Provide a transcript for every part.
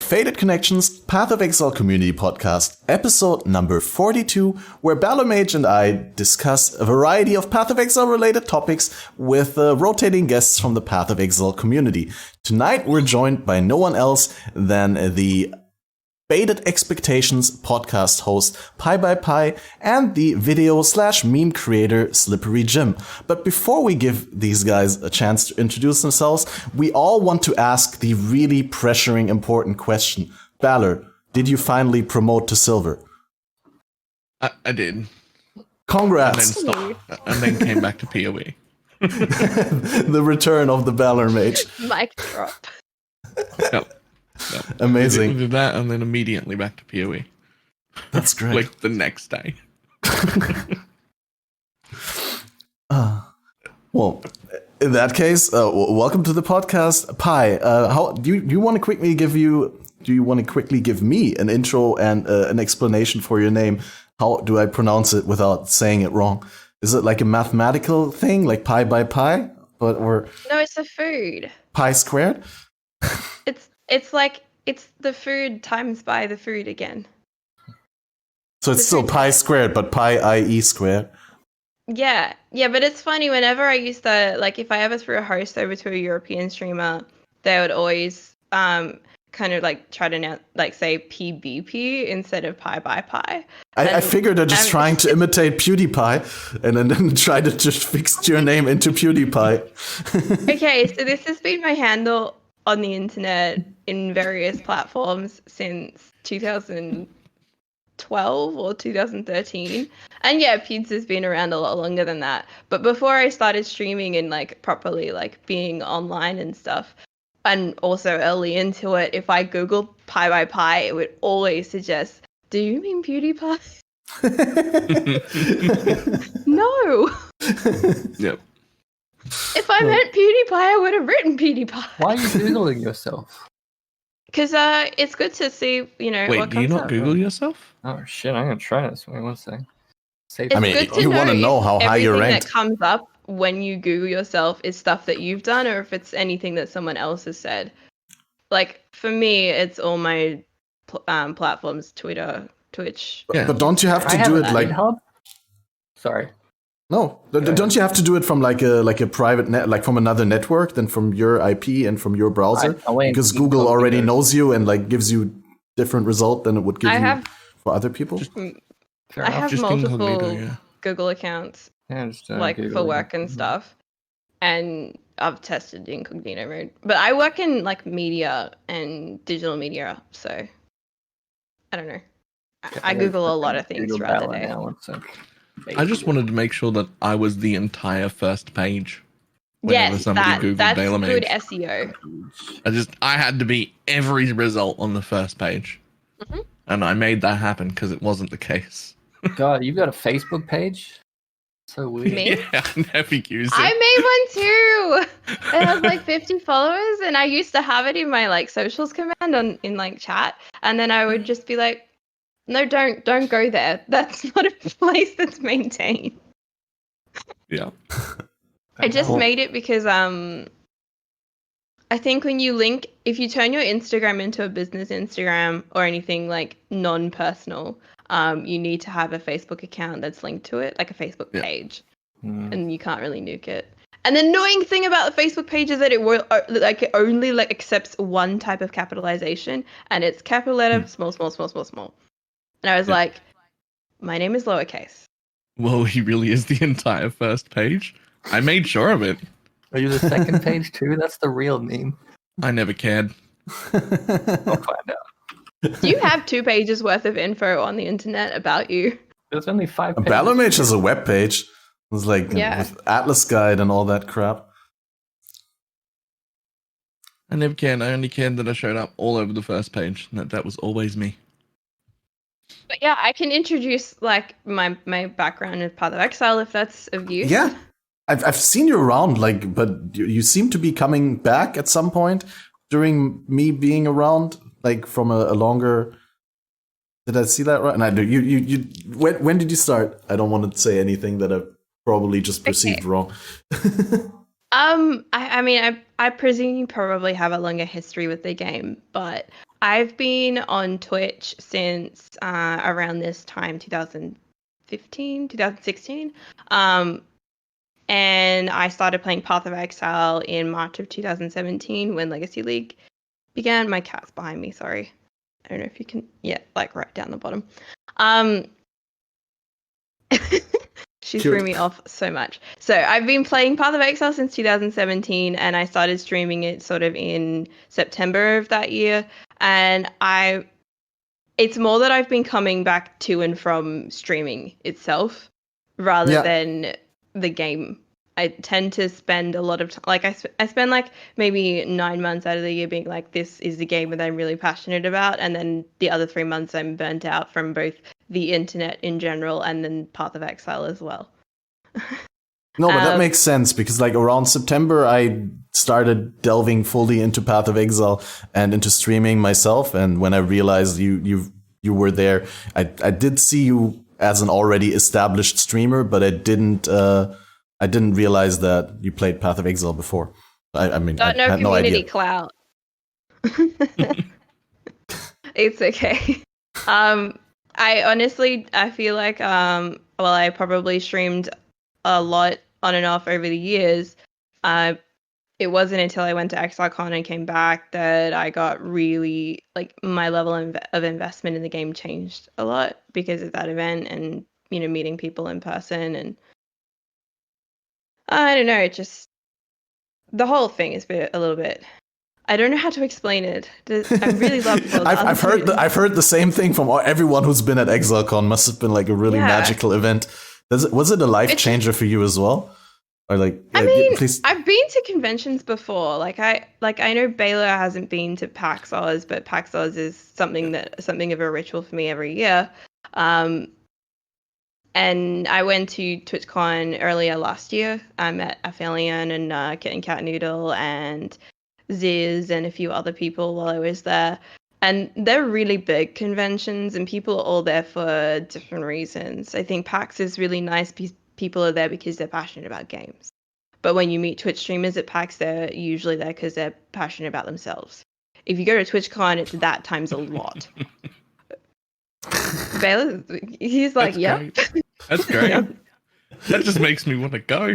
Faded Connections Path of Exile Community Podcast, episode number 42, where BalorMage and I discuss a variety of Path of Exile related topics with rotating guests from the Path of Exile community. Tonight we're joined by no one else than the Faded Expectations podcast host PieByPie and the video/meme creator SlipperyJim. But before we give these guys a chance to introduce themselves, we all want to ask the really pressuring important question. Balor, did you finally promote to silver? I did. Congrats! And then stopped, and then came back to PoE. The return of the BalorMage. Mic drop. Yep. Amazing. We did that and then immediately back to PoE. That's great. Like the next day. Well, in that case, welcome to the podcast, Pie. How do you want to quickly give me an intro and an explanation for your name? How do I pronounce it without saying it wrong? Is it like a mathematical thing, like pi by pi, or No, it's the food. pi squared? It's the food times by the food again. So it's still pi squared, but pi i.e. squared. Yeah, but it's funny whenever I used to, like, if I ever threw a host over to a European streamer, they would always kind of like try to now like say PBP instead of PieByPie. I figured they're just trying to imitate PewDiePie and then try to just fix your name into PewDiePie. Okay, so this has been my handle on the internet in various platforms since 2012 or 2013. And yeah, Pizza's been around a lot longer than that. But before I started streaming and like properly like being online and stuff, and also early into it, if I Googled PieByPie, it would always suggest, do you mean PewDiePie? No. Yep. If I meant PewDiePie, I would have written PewDiePie. Why are you Googling yourself? Because it's good to see, Wait, what do you comes not up. Google yourself? Oh shit, I'm gonna try this. Wait one second. Save It's I mean, good to you want to know how high you're everything ranked. that comes up when you Google yourself is stuff that you've done, or if it's anything that someone else has said. Like for me, it's all my platforms: Twitter, Twitch. Yeah. But don't you have to I have do an it like hub? Sorry. no? Don't you have to do it from like a private net, like from another network than from your IP and from your browser? Because Google already knows you and like gives you different result than it would give for other people. I have Just multiple incognito, yeah. Google accounts, Yeah, just, like Google for it. work and stuff, and I've tested incognito mode. But I work in like media and digital media, so I don't know. I Google a lot of things Google throughout the Balor day. now, one sec. I just wanted to make sure that I was the entire first page. Whenever Yes, somebody Googled that's BalorMage. good SEO. I had to be every result on the first page. Mhm. And I made that happen because it wasn't the case. God, you've got a Facebook page? So weird. Me? Yeah, I never used it. I made one too. It has like 50 followers, and I used to have it in my like socials command in like chat, and then I would just be like, "No, don't go there. That's not a place that's maintained." Yeah. I just made it because I think when you link, if you turn your Instagram into a business Instagram or anything like non-personal, you need to have a Facebook account that's linked to it, like a Facebook page, and you can't really nuke it. And the annoying thing about the Facebook page is that it it only like accepts one type of capitalization, and it's capital letter, small. And I was like, my name is lowercase. Well, he really is the entire first page. I made sure of it. Are you the second page too? That's the real name. I never cared. I'll find out. Do you have 2 pages worth of info on the internet about you? There's only 5 pages. BalorMage has a web page. It's like with Atlas Guide and all that crap. I never cared. I only cared that I showed up all over the first page. That was always me. But yeah, I can introduce like my background in Path of Exile if that's of use. Yeah, I've seen you around, like, but you seem to be coming back at some point during me being around, like from a longer. Did I see that right? And I do. You. When did you start? I don't want to say anything that I've probably just perceived wrong. I mean, I presume you probably have a longer history with the game, but I've been on Twitch since around this time, 2015, 2016. And I started playing Path of Exile in March of 2017 when Legacy League began. My cat's behind me, sorry. I don't know if you can, yeah, like right down the bottom. She threw me off so much. So I've been playing Path of Exile since 2017, and I started streaming it sort of in September of that year. And it's more that I've been coming back to and from streaming itself rather than the game. I tend to spend a lot of time, like I spend like maybe 9 months out of the year being like, this is the game that I'm really passionate about, and then the other 3 months I'm burnt out from both the internet in general and then Path of Exile as well. No, but that makes sense because like around September I started delving fully into Path of Exile and into streaming myself, and when I realized you were there, I did see you as an already established streamer, but I didn't realize that you played Path of Exile before. I mean, I had no idea. Community clout. It's okay. I feel like I probably streamed a lot on and off over the years. It wasn't until I went to ExileCon and came back that I got really, like, my level of investment in the game changed a lot because of that event and, you know, meeting people in person. And I don't know, it just, the whole thing is a little bit, I don't know how to explain it. I really love I've heard the same thing from everyone who's been at ExileCon. Must have been like a really magical event. Was it a life changer for you as well? Or like, I mean, I've been to conventions before. I know Balor hasn't been to PAX Oz, but PAX Oz is something of a ritual for me every year. And I went to TwitchCon earlier last year. I met Aphelion and Kit and Cat Noodle and Ziz and a few other people while I was there. And they're really big conventions and people are all there for different reasons. I think PAX is really nice because people are there because they're passionate about games. But when you meet Twitch streamers at PAX, they're usually there because they're passionate about themselves. If you go to TwitchCon, it's that times a lot. Baylor, he's like, That's great. Yep. That just makes me want to go.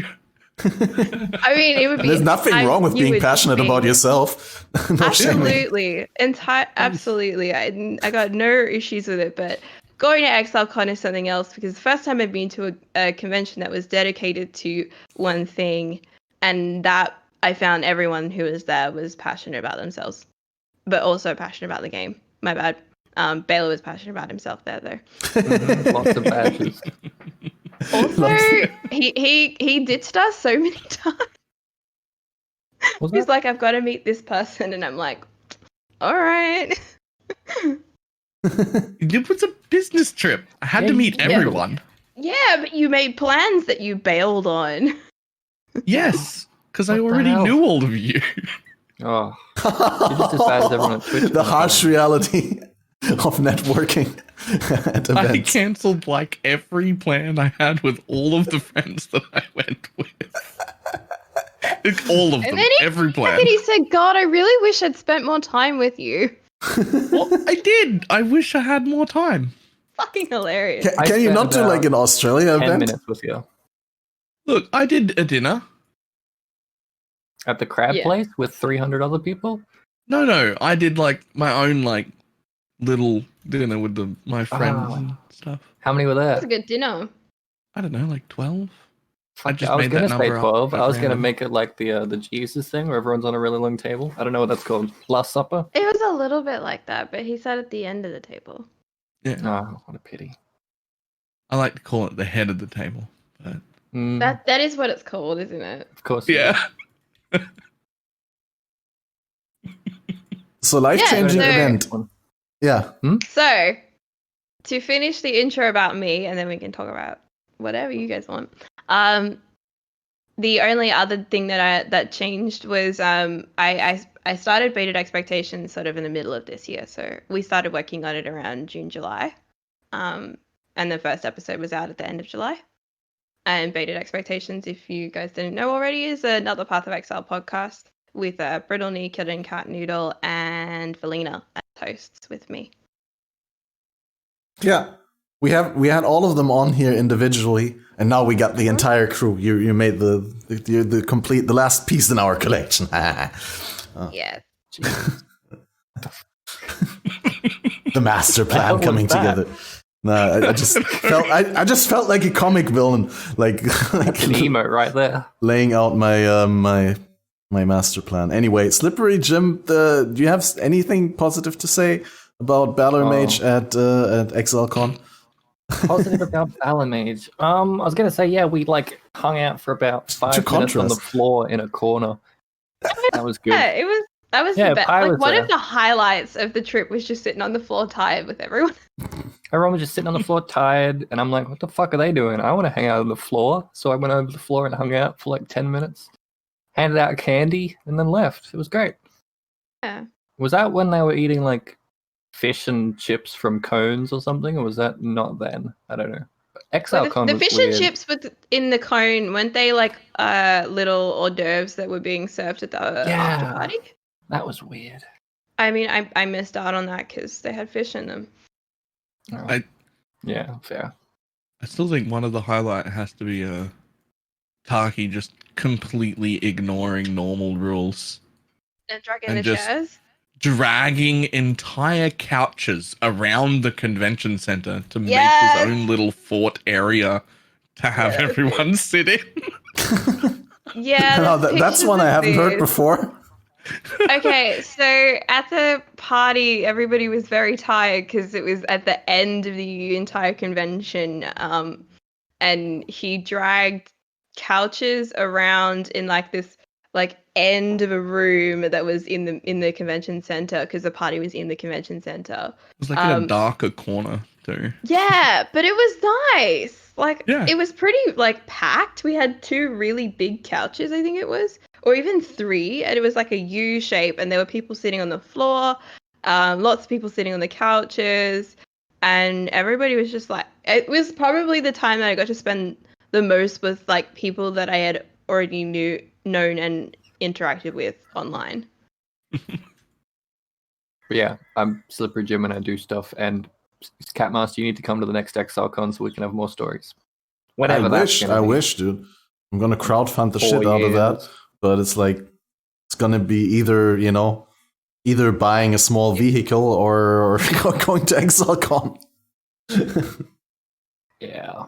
I mean, it would be. There's nothing wrong with being passionate about yourself. No absolutely, absolutely. I got no issues with it, but going to ExileCon is something else because the first time I've been to a convention that was dedicated to one thing, and that I found everyone who was there was passionate about themselves, but also passionate about the game. My bad. Baylor was passionate about himself there, though. Lots of badges. Also, he ditched us so many times. He's like, I've got to meet this person, and I'm like, all right. It was a business trip. I had to meet everyone. Yeah, but you made plans that you bailed on. Yes, because I already knew all of you. Oh, you just as bad as everyone on Twitch. The harsh reality of networking at events. I cancelled like every plan I had with all of the friends that I went with. All of them, every plan. And then he said, God, I really wish I'd spent more time with you. Well, I did. I wish I had more time. Fucking hilarious. Can you not do like an Australia 10 event? minutes with you. Look, I did a dinner. At the crab place with 300 other people? No. I did like my own like little dinner with my friends and stuff. How many were there? That's a good dinner. I don't know, like 12. I was going to say 12. I was going to make it like the Jesus thing where everyone's on a really long table. I don't know what that's called. Last Supper? It was a little bit like that, but he sat at the end of the table. Yeah. Oh, what a pity. I like to call it the head of the table. But... That is what it's called, isn't it? Of course. Yeah. So life-changing event. Yeah. So, to finish the intro about me, and then we can talk about whatever you guys want. The only other thing that changed was I started Baited Expectations sort of in the middle of this year. So we started working on it around June, July. And the first episode was out at the end of July. And Baited Expectations, if you guys didn't know already, is another Path of Exile podcast with Brittleknee, Kid and Cat Noodle, and Valina as hosts with me. Yeah. We had all of them on here individually, and now we got the entire crew. You made the complete, the last piece in our collection. Yes. The master plan coming together. No, I just felt like a comic villain, like an emo right there, laying out my my master plan. Anyway, SlipperyJim, do you have anything positive to say about BalorMage at ExileCon? Positive about BalorMage. I was gonna say, yeah, we like hung out for about 5 minutes on the floor in a corner. That was good. Yeah, that was the best. Like one of the highlights of the trip was just sitting on the floor tired with everyone. Everyone was just sitting on the floor tired, and I'm like, what the fuck are they doing? I want to hang out on the floor. So I went over the floor and hung out for like 10 minutes, handed out candy, and then left. It was great. Yeah. Was that when they were eating like fish and chips from cones or something, or was that not then? I don't know. ExileCon the was fish weird. and chips in the cone, weren't they like little hors d'oeuvres that were being served at the after party? That was weird. I mean, I missed out on that because they had fish in them. Oh. Yeah, fair. I still think one of the highlight has to be Taki just completely ignoring normal rules. And dragging the chairs? Dragging entire couches around the convention center to make his own little fort area to have everyone sit in. Yeah, that's one I haven't heard before. Okay, so at the party, everybody was very tired because it was at the end of the entire convention, and he dragged couches around in like this like end of a room that was in the convention center because the party was in the convention center. It was like in a darker corner too. Yeah, but it was nice. Like it was pretty like packed. We had 2 really big couches, I think it was, or even 3, and it was like a U shape, and there were people sitting on the floor, lots of people sitting on the couches, and everybody was just like, it was probably the time that I got to spend the most with like people that I had already known and interacted with online. Yeah, I'm SlipperyJim and I do stuff, and Catmaster, you need to come to the next ExileCon so we can have more stories. Whenever I wish, dude. I'm gonna crowdfund the shit out of that, but it's like it's gonna be either buying a small vehicle or going to ExileCon. Yeah.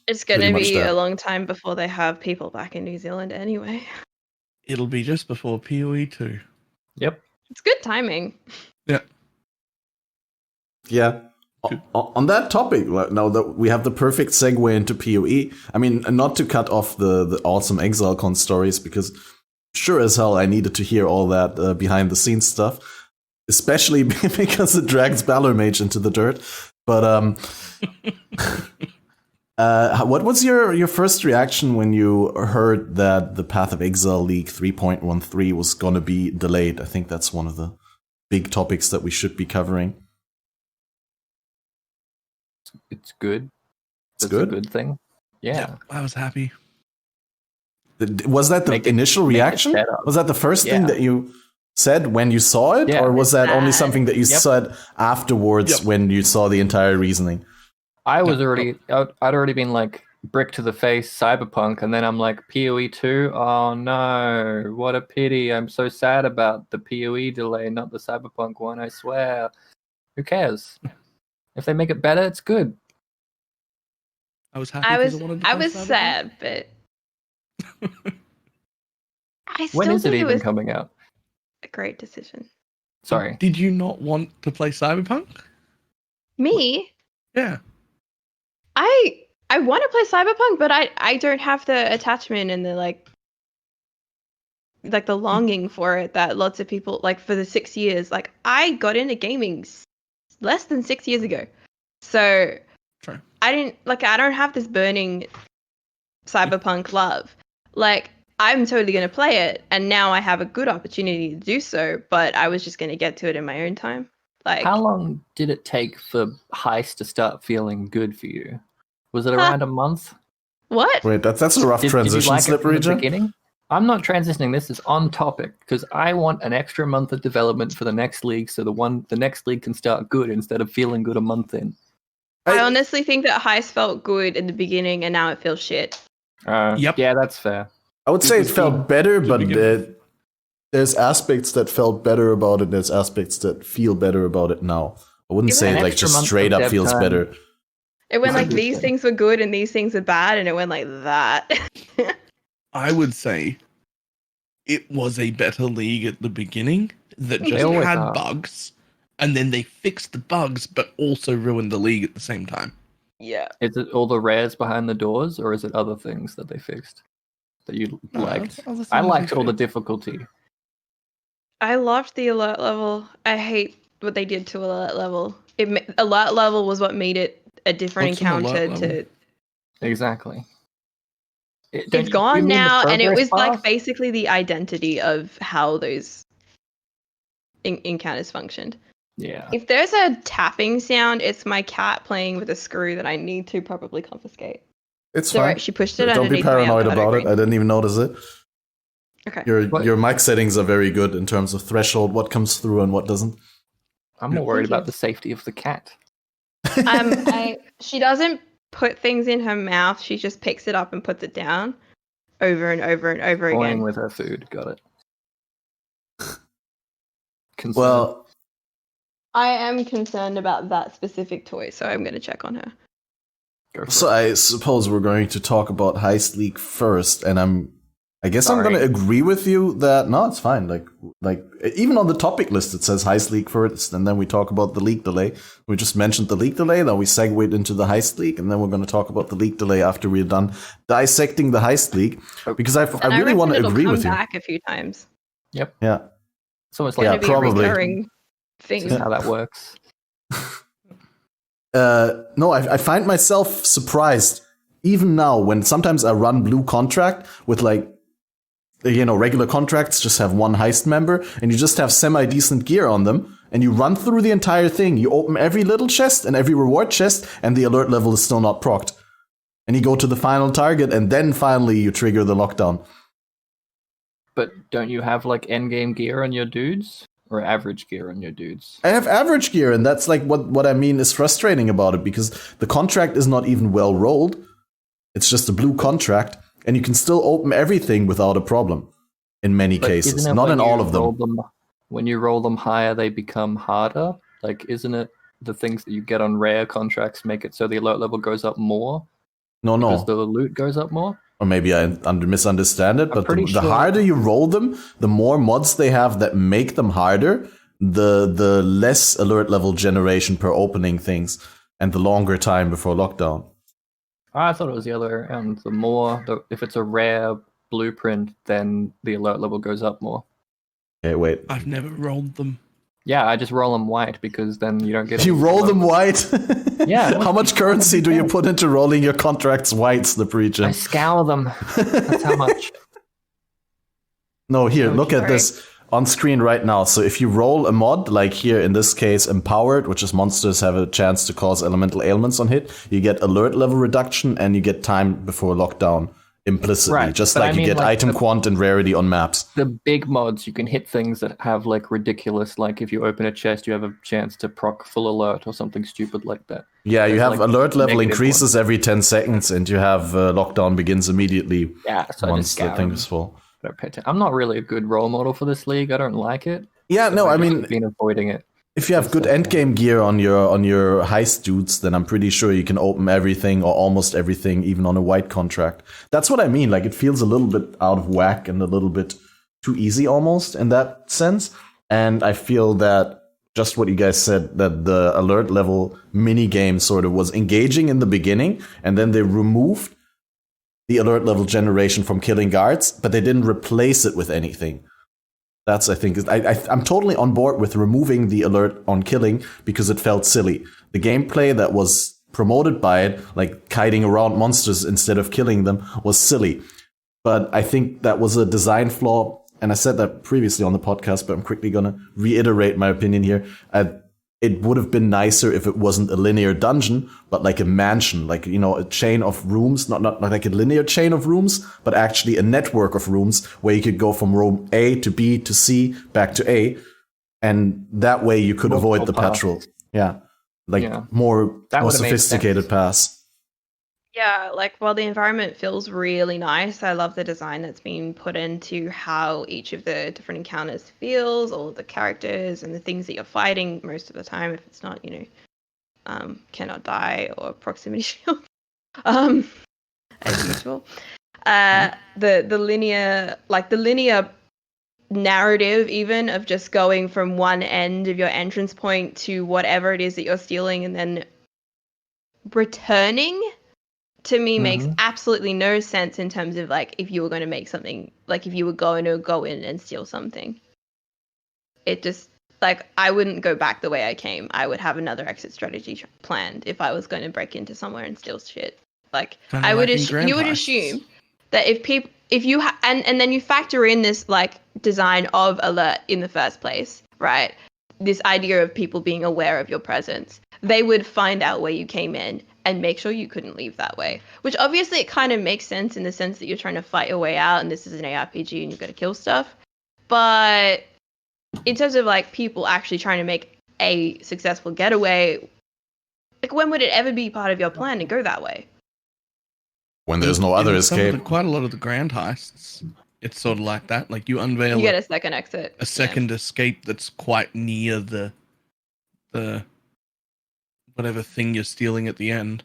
It's going to be a long time before they have people back in New Zealand anyway. It'll be just before PoE 2. Yep. It's good timing. Yeah. Yeah. On that topic, now that we have the perfect segue into PoE, I mean, not to cut off the awesome ExileCon stories, because sure as hell I needed to hear all that behind the scenes stuff, especially because it drags BalorMage into the dirt. But what was your first reaction when you heard that the Path of Exile League 3.13 was going to be delayed? I think that's one of the big topics that we should be covering. It's good. It's good? A good thing. Yeah. I was happy. Was that the initial reaction? Was that the first thing that you said when you saw it? Or was that only something that you said afterwards when you saw the entire reasoning? I'd already been like brick to the face Cyberpunk, and then I'm like, PoE 2? Oh no, what a pity. I'm so sad about the PoE delay, not the Cyberpunk one, I swear. Who cares? If they make it better, it's good. I was happy. I was sad, but I still when is think it even was coming out? A great decision. Sorry. Did you not want to play Cyberpunk? Me? Yeah. I want to play Cyberpunk, but I don't have the attachment and the like the longing for it that lots of people like for the 6 years. Like I got into gaming less than 6 years ago, so True. I don't have this burning Cyberpunk love. Like I'm totally going to play it, and now I have a good opportunity to do so, but I was just going to get to it in my own time. Like, how long did it take for Heist to start feeling good for you? Was it around a month? What? Wait, that's a rough transition, did you like it from the SlipperyJim. beginning? I'm not transitioning. This is on topic because I want an extra month of development for the next league, so the next league can start good instead of feeling good a month in. I honestly think that Heist felt good in the beginning, and now it feels shit. Yep. Yeah, that's fair. I would say it felt better, but there's aspects that felt better about it. There's aspects that feel better about it now. I wouldn't say it like just straight up feels better. It went like these things were good and these things were bad, and it went like that. I would say it was a better league at the beginning that just had bugs, and then they fixed the bugs, but also ruined the league at the same time. Yeah. Is it all the rares behind the doors, or is it other things that they fixed that you liked? I liked all the difficulty. I loved the alert level. I hate what they did to alert level. Alert level was what made it a different encounter to... Exactly. It's gone now, and it was like basically the identity of how those encounters functioned. Yeah. If there's a tapping sound, it's my cat playing with a screw that I need to probably confiscate. It's fine. Right, she pushed it Don't be paranoid about it. I didn't even notice it. Okay. Your mic settings are very good in terms of threshold, what comes through and what doesn't. I'm more worried about the safety of the cat. She doesn't put things in her mouth. She just picks it up and puts it down over and over and over again. Toying with her food. Got it. Well, I am concerned about that specific toy, so I'm going to check on her. So I suppose we're going to talk about Heist League first, and I guess I'm going to agree with you that no, it's fine. Like even on the topic list, it says Heist League first, and then we talk about the league delay. We just mentioned the league delay, then we segued into the Heist League, and then we're going to talk about the league delay after we're done dissecting the Heist League. Because I really want to agree with you. Back a few times. Yep. Yeah. It's almost like probably. A recurring thing. This is how that works. No, I find myself surprised even now when sometimes I run blue contract with regular contracts just have one heist member and you just have semi-decent gear on them and you run through the entire thing. You open every little chest and every reward chest and the alert level is still not procced. And you go to the final target and then finally you trigger the lockdown. But don't you have like endgame gear on your dudes? Or average gear on your dudes? I have average gear, and that's like what I mean is frustrating about it, because the contract is not even well rolled. It's just a blue contract, and you can still open everything without a problem in many cases. Not in all of them. When you roll them higher, they become harder. Like, isn't it the things that you get on rare contracts make it so the alert level goes up more? No. Because the loot goes up more? Or maybe I misunderstand it, but the harder you roll them, the more mods they have that make them harder, the less alert level generation per opening things, and the longer time before lockdown. I thought it was the other way around. If it's a rare blueprint, then the alert level goes up more. Okay, wait. I've never rolled them. Yeah, I just roll them white because then you don't get... You roll them white? Yeah. How much currency do you put into rolling your contracts white, SlipperyJim? I scour them. That's how much. No, here, look at this on screen right now. So if you roll a mod, like here in this case, Empowered, which is monsters have a chance to cause elemental ailments on hit, you get alert level reduction and you get time before lockdown. Implicitly, right. Just like you get like item quant and rarity on maps. The big mods, you can hit things that have like ridiculous, like if you open a chest, you have a chance to proc full alert or something stupid like that. Yeah, you have like alert level increases every 10 seconds and you have lockdown begins immediately once the thing is full. I'm not really a good role model for this league. I don't like it. Yeah, no, I mean... been avoiding it. If you have good endgame gear on your heist dudes, then I'm pretty sure you can open everything or almost everything, even on a white contract. That's what I mean. Like, it feels a little bit out of whack and a little bit too easy almost in that sense. And I feel that just what you guys said, that the alert level mini game sort of was engaging in the beginning, and then they removed the alert level generation from killing guards, but they didn't replace it with anything. That's, I think, I'm totally on board with removing the alert on killing because it felt silly. The gameplay that was promoted by it, like kiting around monsters instead of killing them, was silly. But I think that was a design flaw, and I said that previously on the podcast, but I'm quickly going to reiterate my opinion here. it would have been nicer if it wasn't a linear dungeon, but like a mansion, like, you know, a chain of rooms, not like a linear chain of rooms, but actually a network of rooms where you could go from room A to B to C back to A. And that way you could avoid the petrol. Yeah. Like more sophisticated paths. Yeah, like while the environment feels really nice, I love the design that's been put into how each of the different encounters feels, all of the characters and the things that you're fighting most of the time, if it's not, you know, cannot die or proximity shield. As usual. The linear narrative even of just going from one end of your entrance point to whatever it is that you're stealing and then returning to me makes absolutely no sense in terms of like if you were going to make something, like if you were going to go in and steal something. It just, like, I wouldn't go back the way I came. I would have another exit strategy planned if I was going to break into somewhere and steal shit. Like, you would assume that if you and then you factor in this like design of alert in the first place, right? This idea of people being aware of your presence, they would find out where you came in and make sure you couldn't leave that way. Which obviously it kind of makes sense in the sense that you're trying to fight your way out and this is an ARPG and you've got to kill stuff. But in terms of like people actually trying to make a successful getaway, like when would it ever be part of your plan to go that way? When there's no other escape. Quite a lot of the grand heists, it's sort of like that. Like you unveil, you get a second exit, a second escape that's quite near the whatever thing you're stealing at the end,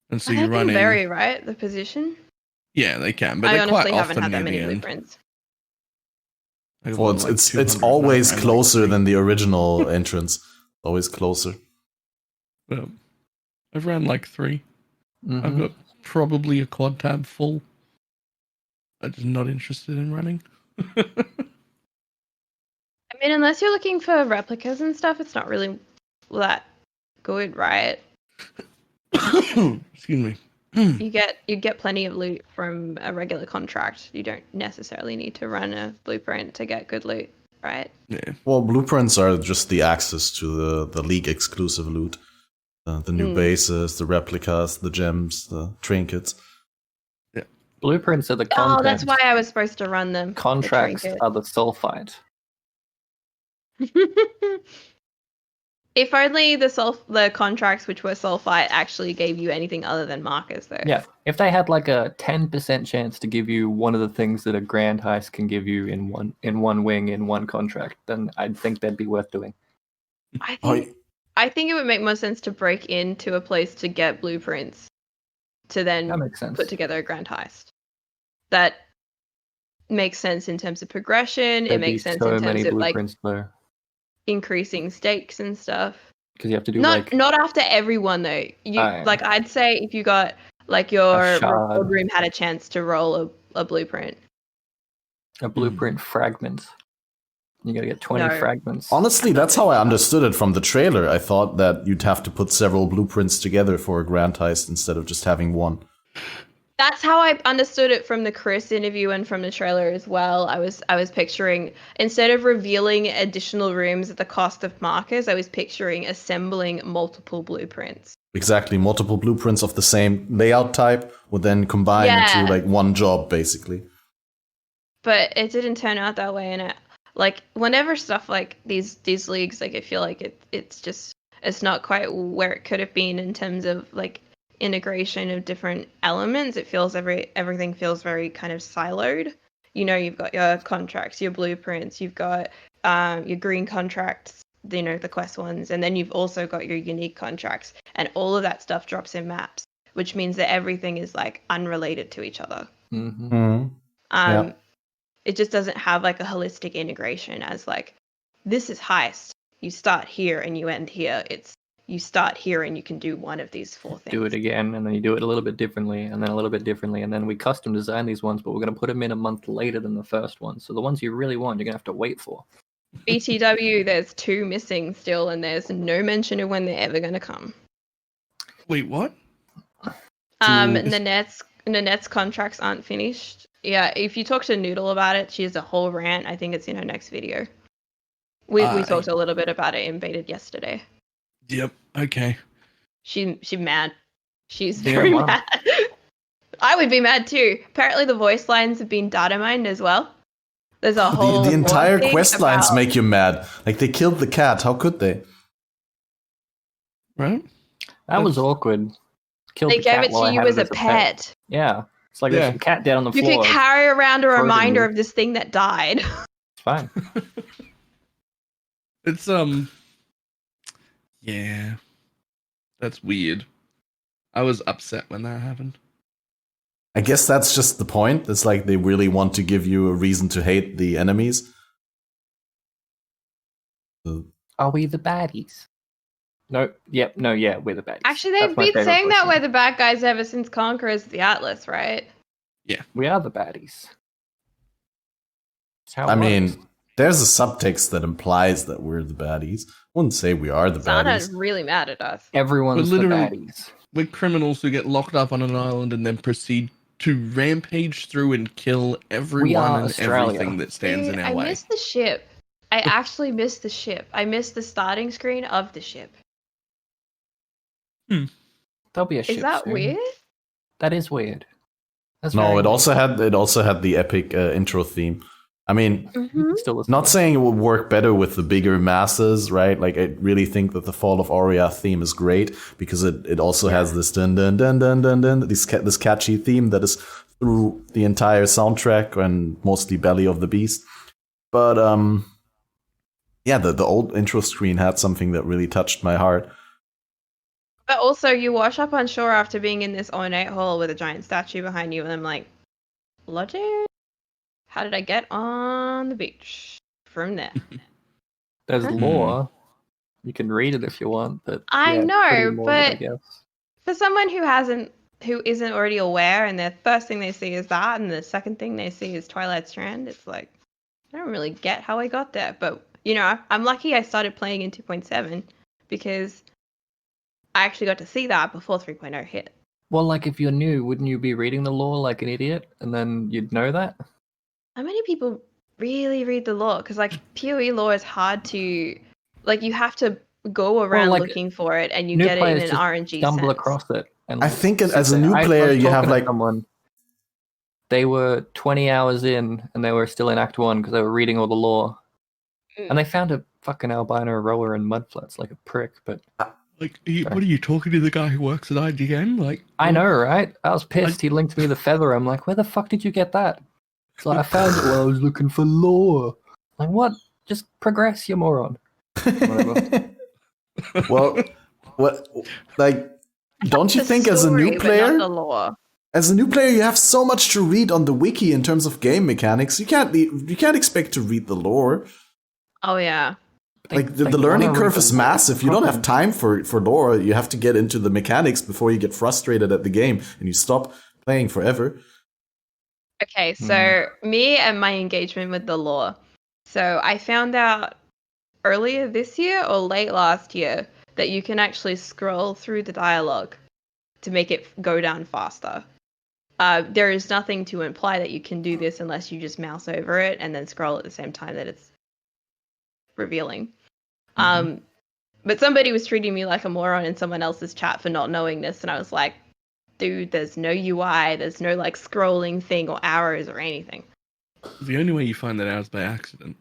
and so you run in. Vary, right? The position. Yeah, they can, but I they're honestly quite haven't often had that near many the end. blueprints. Well, it's always closer than the original entrance. Always closer. Well, I've ran like 3. I've got probably a quad tab full. I'm just not interested in running. I mean, unless you're looking for replicas and stuff, it's not really that good, right? Excuse me. You get plenty of loot from a regular contract. You don't necessarily need to run a blueprint to get good loot, right? Yeah. Well, blueprints are just the access to the league exclusive loot. The new bases, the replicas, the gems, the trinkets. Yeah. Blueprints are the content. Oh, that's why I was supposed to run them. Contracts are the sulfite. If only the contracts which were sulfite actually gave you anything other than markers, though. Yeah, if they had like a 10% chance to give you one of the things that a grand heist can give you in one wing in one contract, then I'd think that'd be worth doing. I think it would make more sense to break into a place to get blueprints to then put together a grand heist. That makes sense in terms of progression. It makes sense in terms of like increasing stakes and stuff. Because you have to do not after everyone though. Like I'd say if you got like your record room had a chance to roll a blueprint. A blueprint fragment. You gotta get 20 fragments. Honestly, that's how I understood it from the trailer. I thought that you'd have to put several blueprints together for a grand heist instead of just having one. That's how I understood it from the Chris interview and from the trailer as well. I was picturing, instead of revealing additional rooms at the cost of markers, I was picturing assembling multiple blueprints. Exactly, multiple blueprints of the same layout type would then combine into like one job, basically. But it didn't turn out that way, and like whenever stuff like these leagues, like I feel like it's not quite where it could have been in terms of like integration of different elements. It feels everything feels very kind of siloed. You know, you've got your contracts, your blueprints, you've got your green contracts, you know, the quest ones, and then you've also got your unique contracts, and all of that stuff drops in maps, which means that everything is like unrelated to each other. It just doesn't have like a holistic integration as like, this is Heist. You start here and you end here. It's you start here and you can do one of these 4 things. Do it again, and then you do it a little bit differently, and then a little bit differently, and then we custom design these ones, but we're going to put them in a month later than the first one. So the ones you really want, you're going to have to wait for. BTW, there's 2 missing still, and there's no mention of when they're ever going to come. Wait, what? Nanette's contracts aren't finished. Yeah, if you talk to Noodle about it, she has a whole rant. I think it's in her next video. We talked a little bit about it in Baited yesterday. Yep. Okay. She's mad. She's very mad. I would be mad too. Apparently the voice lines have been data mined as well. There's a whole the entire quest lines make you mad. Like they killed the cat. How could they? Right? That was awkward. They gave it to you as a pet. Yeah. It's like there's a cat dead on the floor. You could carry around a reminder of this thing that died. It's fine. It's yeah. That's weird. I was upset when that happened. I guess that's just the point. It's like they really want to give you a reason to hate the enemies. Are we the baddies? No, we're the baddies. Actually, they've been saying that we're the bad guys ever since Conquerors of the Atlas, right? Yeah. We are the baddies. I mean, there's a subtext that implies that we're the baddies. I wouldn't say we are the baddies. Sana's really mad at us. Everyone's the baddies. We're criminals who get locked up on an island and then proceed to rampage through and kill everyone and everything that stands in our way. I miss the ship. I actually miss the ship. I miss the starting screen of the ship. There'll be a ship. Is that soon. weird? That is weird. That's it also had the epic intro theme. I mean, still not saying it would work better with the bigger masses, right? Like I really think that the Fall of Aurea theme is great because it also has this dun dun dun dun dun dun this catchy theme that is through the entire soundtrack and mostly Belly of the Beast. But the old intro screen had something that really touched my heart. But also, you wash up on shore after being in this ornate hall with a giant statue behind you, and I'm like, logic? How did I get on the beach from there? There's lore. You can read it if you want, but I know, morbid, but I guess. For someone who isn't already aware, and their first thing they see is that, and the second thing they see is Twilight Strand, it's like I don't really get how I got there. But you know, I'm lucky I started playing in 2.7 because I actually got to see that before 3.0 hit. Well, like if you're new, wouldn't you be reading the lore like an idiot, and then you'd know that? How many people really read the lore? Because like PoE lore is hard to, like you have to go around looking for it, and you get it in an RNG stumble sense. Across it. And I think as a new player, you have like someone. They were 20 hours in, and they were still in Act 1 because they were reading all the lore, and they found a fucking albino roller in mudflats like a prick. But like, what are you talking to the guy who works at IGN? Like, I know, right? I was pissed. He linked me the feather. I'm like, where the fuck did you get that? So I found it while I was looking for lore. Like, what? Just progress, you moron. Whatever. Well, what? Like, don't you think as a new player, you have so much to read on the wiki in terms of game mechanics. You can't expect to read the lore. Oh yeah. Like the learning curve is massive. You don't have time for lore. You have to get into the mechanics before you get frustrated at the game and you stop playing forever. Okay, so me and my engagement with the lore. So I found out earlier this year or late last year that you can actually scroll through the dialogue to make it go down faster. There is nothing to imply that you can do this unless you just mouse over it and then scroll at the same time that it's revealing. But somebody was treating me like a moron in someone else's chat for not knowing this, and I was like, dude, there's no UI, there's no like scrolling thing or arrows or anything. The only way you find that out is by accident.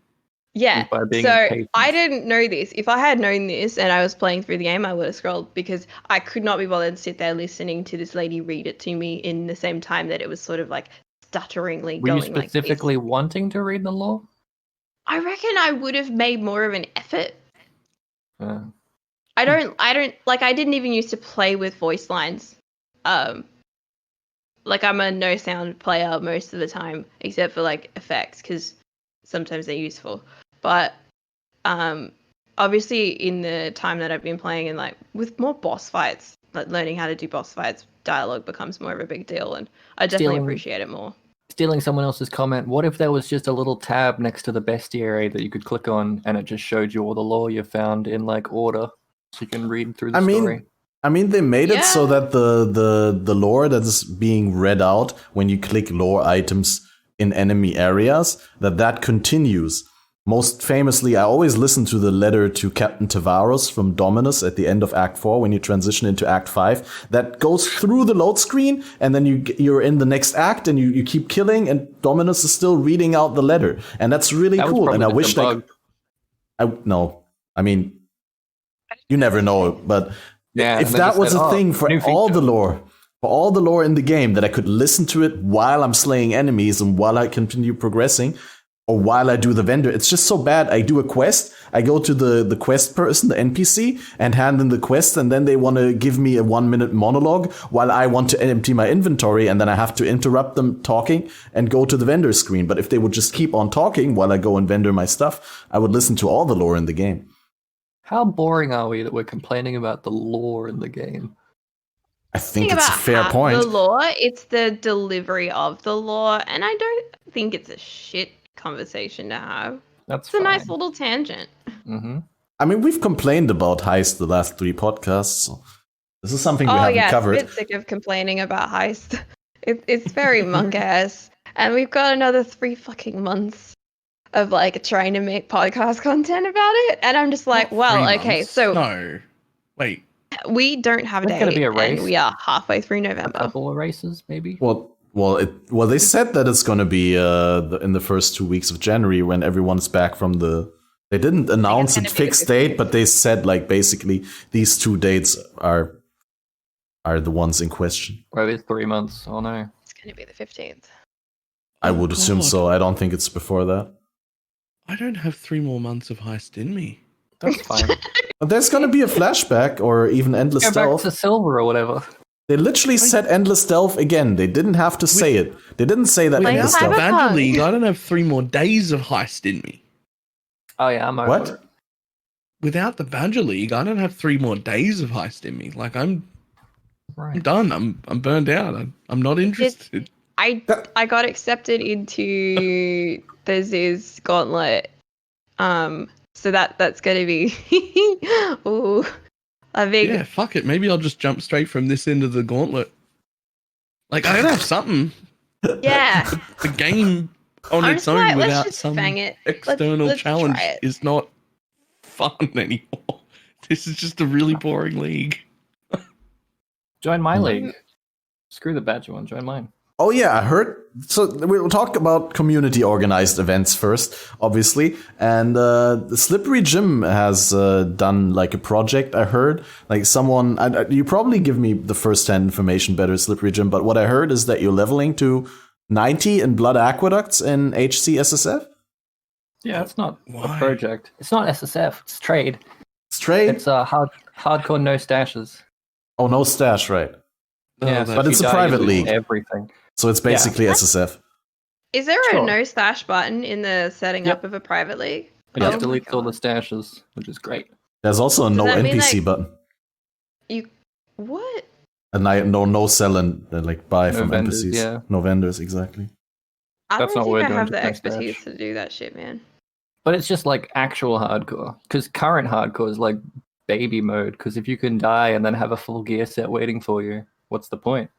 Yeah, so I didn't know this. If I had known this and I was playing through the game, I would have scrolled because I could not be bothered to sit there listening to this lady read it to me in the same time that it was sort of like stutteringly going like this. Were you specifically wanting to read the lore? I reckon I would have made more of an effort. I didn't even used to play with voice lines. Like I'm a no sound player most of the time, except for like effects because sometimes they're useful. But obviously in the time that I've been playing and like with more boss fights, like learning how to do boss fights, dialogue becomes more of a big deal, and I definitely appreciate it more. Stealing someone else's comment, what if there was just a little tab next to the bestiary that you could click on and it just showed you all the lore you found in like order so you can read through the story? I mean, they made it so that the lore that is being read out when you click lore items in enemy areas, that continues. Most famously, I always listen to the letter to Captain Tavaros from Dominus at the end of Act 4 when you transition into Act 5. That goes through the load screen, and then you're in the next act, and you keep killing, and Dominus is still reading out the letter. And that's really cool. And I wish no. I mean, you never know, but if that was a thing for all the lore in the game, that I could listen to it while I'm slaying enemies and while I continue progressing, or while I do the vendor. It's just so bad. I do a quest, I go to the quest person, the NPC, and hand in the quest, and then they want to give me a 1-minute monologue while I want to empty my inventory, and then I have to interrupt them talking and go to the vendor screen. But if they would just keep on talking while I go and vendor my stuff, I would listen to all the lore in the game. How boring are we that we're complaining about the lore in the game? I think it's a fair point. The lore, it's the delivery of the lore, and I don't think it's a shit conversation to have. It's a nice little tangent. Mm-hmm. I mean, we've complained about Heist the last 3 podcasts, so this is something we haven't covered. I'm a bit sick of complaining about Heist. It's very monk-ass, and we've got another 3 fucking months of like trying to make podcast content about it, and I'm just like, so no, wait. We don't have a date, gonna be a race. And we are halfway through November. A couple of races, maybe. Well, they said that it's going to be in the first 2 weeks of January when everyone's back from the. They didn't announce a fixed date, but they said like basically these 2 dates are the ones in question. Well, it's 3 months. Oh no, it's going to be the 15th. I would assume so. I don't think it's before that. I don't have 3 more months of Heist in me. That's fine. But there's going to be a flashback or even endless stealth. Back to silver or whatever. They literally said endless stealth again. They didn't have to say it. They didn't say that endless stealth. Badger League, I don't have 3 more days of Heist in me. Oh yeah, I'm over it. Without the Badger League, I don't have 3 more days of Heist in me. Like I'm done. I'm burned out. I'm not interested. I got accepted into the Ziz Gauntlet. So that's gonna be ooh, a big. Yeah, fuck it. Maybe I'll just jump straight from this end of the gauntlet. Like I gotta have something. Yeah. The game on its own without some external let's challenge is not fun anymore. This is just a really boring league. Join my league. Screw the Badger one. Join mine. Oh yeah, I heard. So we'll talk about community organized events first, obviously. And the SlipperyJim has done like a project. I heard like someone. You probably give me the first-hand information better, SlipperyJim. But what I heard is that you're leveling to 90 in Blood Aqueducts in HCSSF. Yeah, it's not a project. It's not SSF. It's trade. It's trade. It's hardcore no stashes. Oh, no stash, right? Yeah, but it's a private league. Everything. So it's basically SSF. Is there a no stash button in the setting up of a private league? It just deletes all the stashes, which is great. There's also a no NPC button. What? And no sell and like buy from vendors, NPCs. yeah. No vendors, exactly. That's not what I have the expertise to do that shit, man. But it's just like actual hardcore. Because current hardcore is like baby mode. Because if you can die and then have a full gear set waiting for you, what's the point?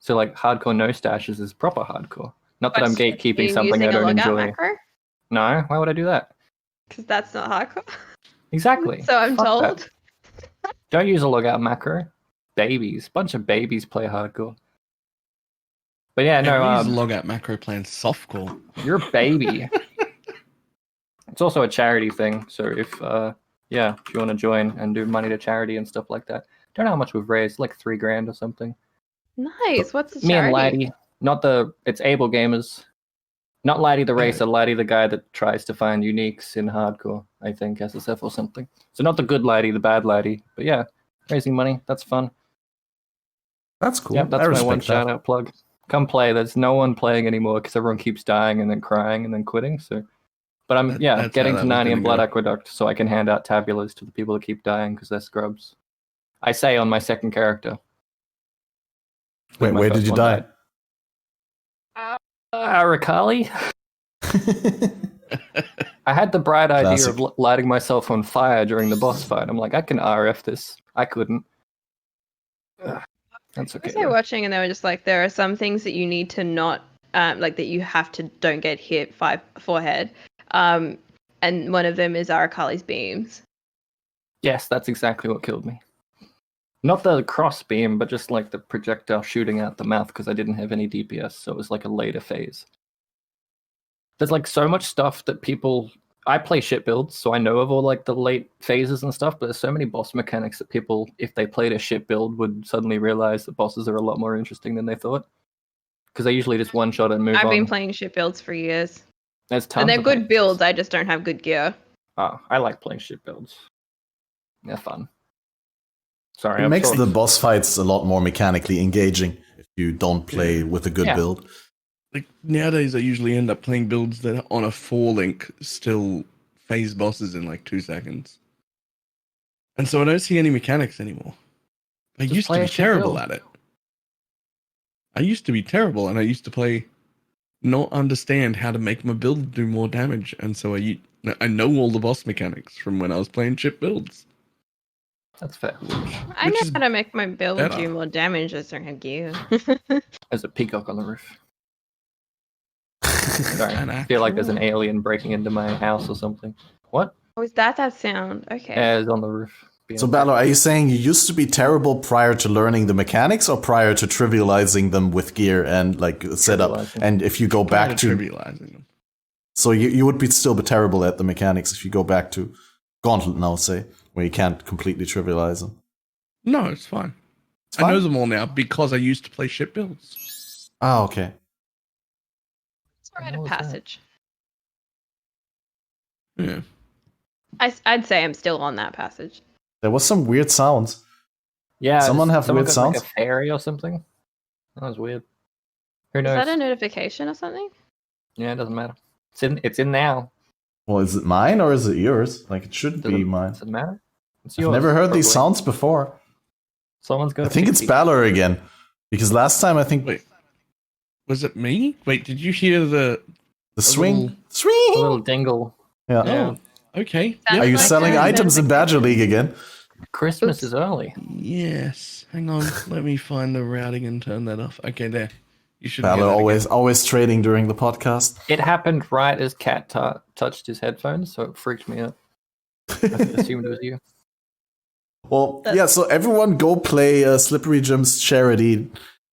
So like hardcore no stashes is proper hardcore. Not that I'm gatekeeping something I don't enjoy. Macro? No, why would I do that? Because that's not hardcore. Exactly. So I'm told. Don't use a logout macro. Babies. Bunch of babies play hardcore. But yeah, no. Use logout macro playing softcore. You're a baby. It's also a charity thing. So if you want to join and do money to charity and stuff like that. Don't know how much we've raised, like $3,000 or something. Nice. What's the charity? Me and Laddie, it's Able Gamers. Not Laddie the racer, Laddie the guy that tries to find uniques in hardcore, I think, SSF or something. So not the good Laddie, the bad Laddie. But yeah, raising money, that's fun. That's cool. Yeah, that's my one shout out plug. Come play. There's no one playing anymore because everyone keeps dying and then crying and then quitting. So, but I'm getting to 90 in Blood Aqueduct so I can hand out tabulas to the people that keep dying because they're scrubs. I say on my second character. Wait, where did you die? Arakali. I had the bright idea of lighting myself on fire during the boss fight. I'm like, I can RF this. I couldn't. That's okay. I was watching and they were just like, there are some things that you need to not, like that you have to don't get hit forehead. and one of them is Arakali's beams. Yes, that's exactly what killed me. Not the cross beam, but just like the projectile shooting out the mouth because I didn't have any DPS, so it was like a later phase. There's like so much stuff that people... I play shit builds, so I know of all like the late phases and stuff, but there's so many boss mechanics that people, if they played a shit build, would suddenly realize that bosses are a lot more interesting than they thought. Because they usually just one-shot and move on. I've been playing shit builds for years. There's tons and they're of good things. builds, I just don't have good gear. Oh, I like playing shit builds. They're fun. Sorry, it makes the boss fights a lot more mechanically engaging if you don't play with a good build. Like nowadays, I usually end up playing builds that on a 4-link still phase bosses in like 2 seconds, and so I don't see any mechanics anymore. I used to be terrible at it. I used to be terrible, and I used to play not understand how to make my build do more damage, and so I know all the boss mechanics from when I was playing chip builds. That's fair. I know how to make my build do more damage. I just don't have gear. There's a peacock on the roof. Sorry, I feel like there's an alien breaking into my house or something. What? Oh, is that sound? Okay. Yeah, it's on the roof. So, Balor, are you saying you used to be terrible prior to learning the mechanics or prior to trivializing them with gear and like setup? And if you go back to trivializing them. So you would still be terrible at the mechanics if you go back to Gauntlet now, say, where you can't completely trivialize them. No, it's fine. I know them all now because I used to play shit builds. Ah, okay. It's a rite of passage. Yeah. I'd say I'm still on that passage. There was some weird sounds. Yeah, someone weird sounds? Like a fairy or something? That was weird. Who knows? Is that a notification or something? Yeah, it doesn't matter. It's in now. Well, is it mine or is it yours? Like, it should be mine. Does it matter? It's I've yours, never heard probably. these sounds before. Someone's got. I think it's Balor again. Because last time I think... Wait. Was it me? Wait, did you hear the swing? A little dingle. Yeah. Oh, okay. Are you selling items in Badger League again? Christmas is early. Yes. Hang on. Let me find the routing and turn that off. Okay, there. You should. Balor always trading during the podcast. It happened right as Cat touched his headphones, so it freaked me out. I assumed it was you. Well, yeah, so everyone go play SlipperyJim's charity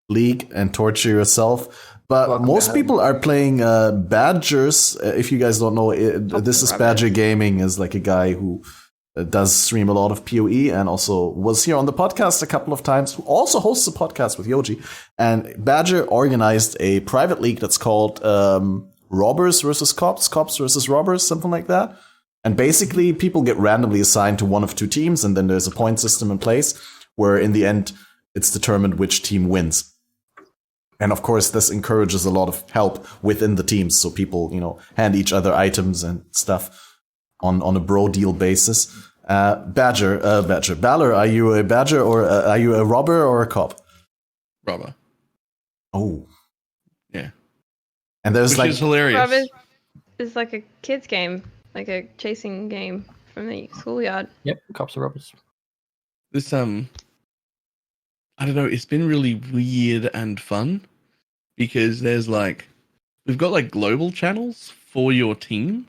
league and torture yourself. But most people are playing Badgers. If you guys don't know, this is Badger Gaming, is like a guy who does stream a lot of PoE and also was here on the podcast a couple of times, who also hosts a podcast with Yoji. And Badger organized a private league that's called Robbers versus Cops, Cops versus Robbers, something like that. And basically, people get randomly assigned to one of 2 teams, and then there's a point system in place where in the end, it's determined which team wins. And of course, this encourages a lot of help within the teams. So people, hand each other items and stuff on a bro deal basis. Badger. Balor, are you a Badger or are you a robber or a cop? Robber. Oh. Yeah. And there's Which is hilarious. Robber is like a kid's game, like a chasing game from the schoolyard. Yep, cops are robbers. This I don't know, it's been really weird and fun because there's we've got global channels for your team.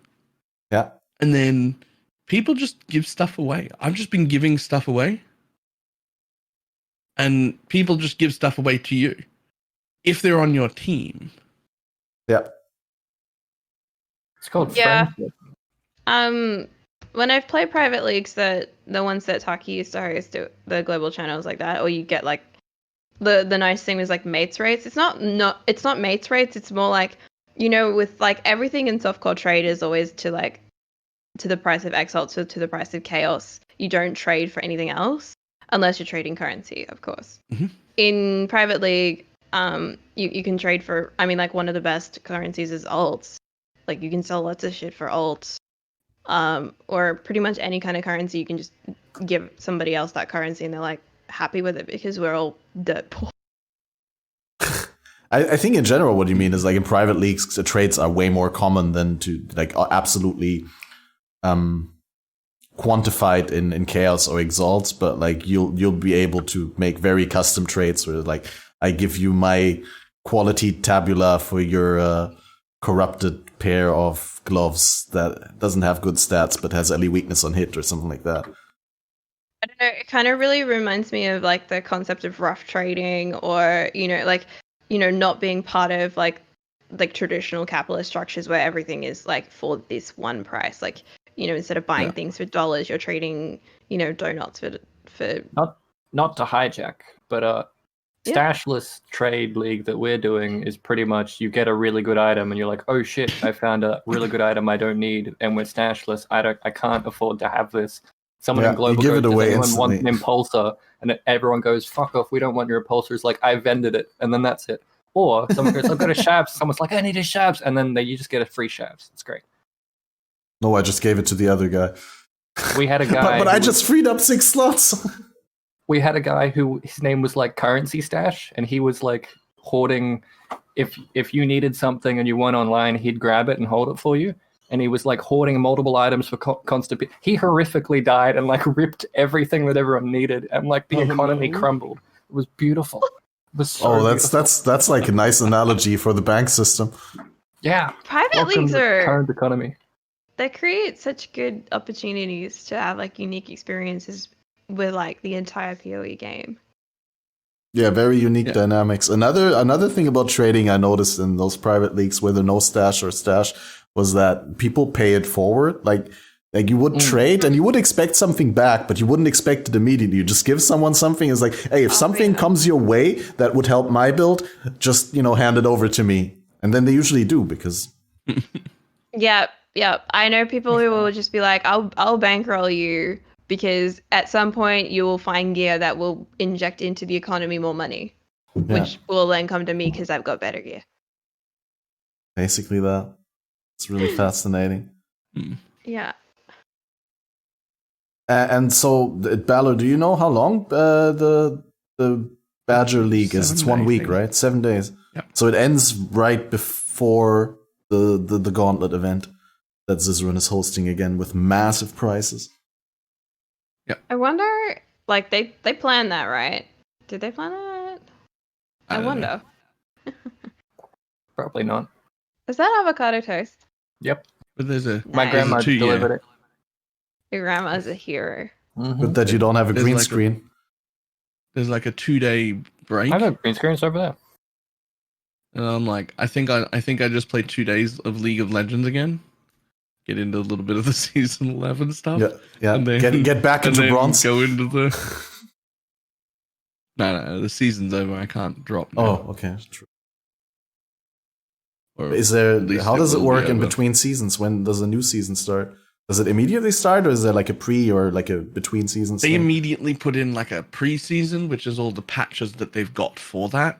Yeah. And then people just give stuff away. I've just been giving stuff away. And people just give stuff away to you if they're on your team. Yeah. It's called friendship. When I've played private leagues, the ones that Taki used to host, the global channels like that, or you get the nice thing was mates rates. It's not mates rates. It's more with everything in softcore trade is always to the price of Exalt, so to the price of Chaos. You don't trade for anything else unless you're trading currency, of course. Mm-hmm. In private league, you can trade for. One of the best currencies is alts. You can sell lots of shit for alts. Or pretty much any kind of currency, you can just give somebody else that currency and they're happy with it because we're all dirt poor. I think in general what you mean is in private leagues, the trades are way more common than to absolutely quantified in Chaos or Exalts, but you'll be able to make very custom trades where I give you my quality tabula for your corrupted pair of gloves that doesn't have good stats but has any weakness on hit or something like that. I don't know. It kind of really reminds me of like the concept of rough trading, or not being part of like traditional capitalist structures where everything is like for this one price. Like, instead of buying things for dollars, you're trading donuts for. Not to hijack, but stashless trade league that we're doing is pretty much you get a really good item and you're like, oh shit, I found a really good item I don't need, and we're stashless. I can't afford to have this. Someone in global give goes, it does away anyone instantly. want an impulsor? And everyone goes, fuck off, we don't want your impulsor. It's like, I vended it, and then that's it. Or someone goes, I've got a shabs. Someone's like, I need a shabs, and then you just get a free shabs. It's great. No, I just gave it to the other guy. We had a guy, but I just freed up 6 slots. We had a guy who his name was like Currency Stash, and he was like hoarding. If you needed something and you weren't online, he'd grab it and hold it for you. And he was like hoarding multiple items for constant. He horrifically died and like ripped everything that everyone needed, and like the economy crumbled. It was beautiful. It was so that's like a nice analogy for the bank system. Yeah. Private leagues are current economy. They create such good opportunities to have like unique experiences with like the entire PoE game. Yeah, very unique dynamics. Another thing about trading I noticed in those private leagues where there no stash or stash was that people pay it forward. Like you would trade and you would expect something back, but you wouldn't expect it immediately. You just give someone something. It's like, hey, if something comes your way that would help my build, just hand it over to me. And then they usually do because. Yeah. I know people who will just be like, I'll bankroll you because at some point you will find gear that will inject into the economy more money, which will then come to me because I've got better gear. Basically that. It's really fascinating. Yeah. And so, Balor, do you know how long the Badger League is? It's 1 week, right? 7 days. Yeah. So it ends right before the Gauntlet event that Zizran is hosting again with massive prizes. Yeah. I wonder, like, they planned that, right? Did they plan that? I wonder. Probably not. Is that avocado toast? Yep. But there's My grandma delivered it. Your grandma's a hero. Mm-hmm. Good that you don't have a green screen. There's like a 2-day break. I have a green screen over there. And I'm like, I think I just played 2 days of League of Legends again. Get into a little bit of the season 11 stuff. Yeah. And then, get back into bronze. Go into the. No, the season's over. I can't drop now. Oh, okay. True. Is there? How does it work in between seasons? When does a new season start? Does it immediately start, or is there like a pre or like a between seasons? They immediately put in like a pre-season, which is all the patches that they've got for that,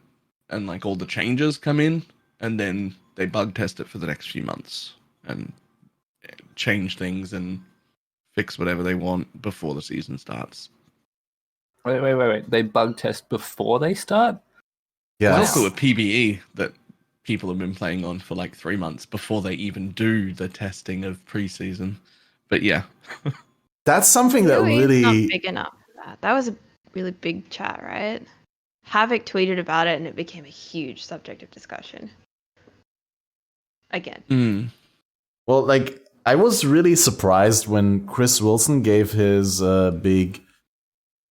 and like all the changes come in, and then they bug test it for the next few months and change things and fix whatever they want before the season starts. Wait. They bug test before they start? Yeah. There's also a PBE that people have been playing on for like 3 months before they even do the testing of preseason. But yeah. That's something that really... not big enough for that. That was a really big chat, right? Havoc tweeted about it and it became a huge subject of discussion. Again. Well, like, I was really surprised when Chris Wilson gave his big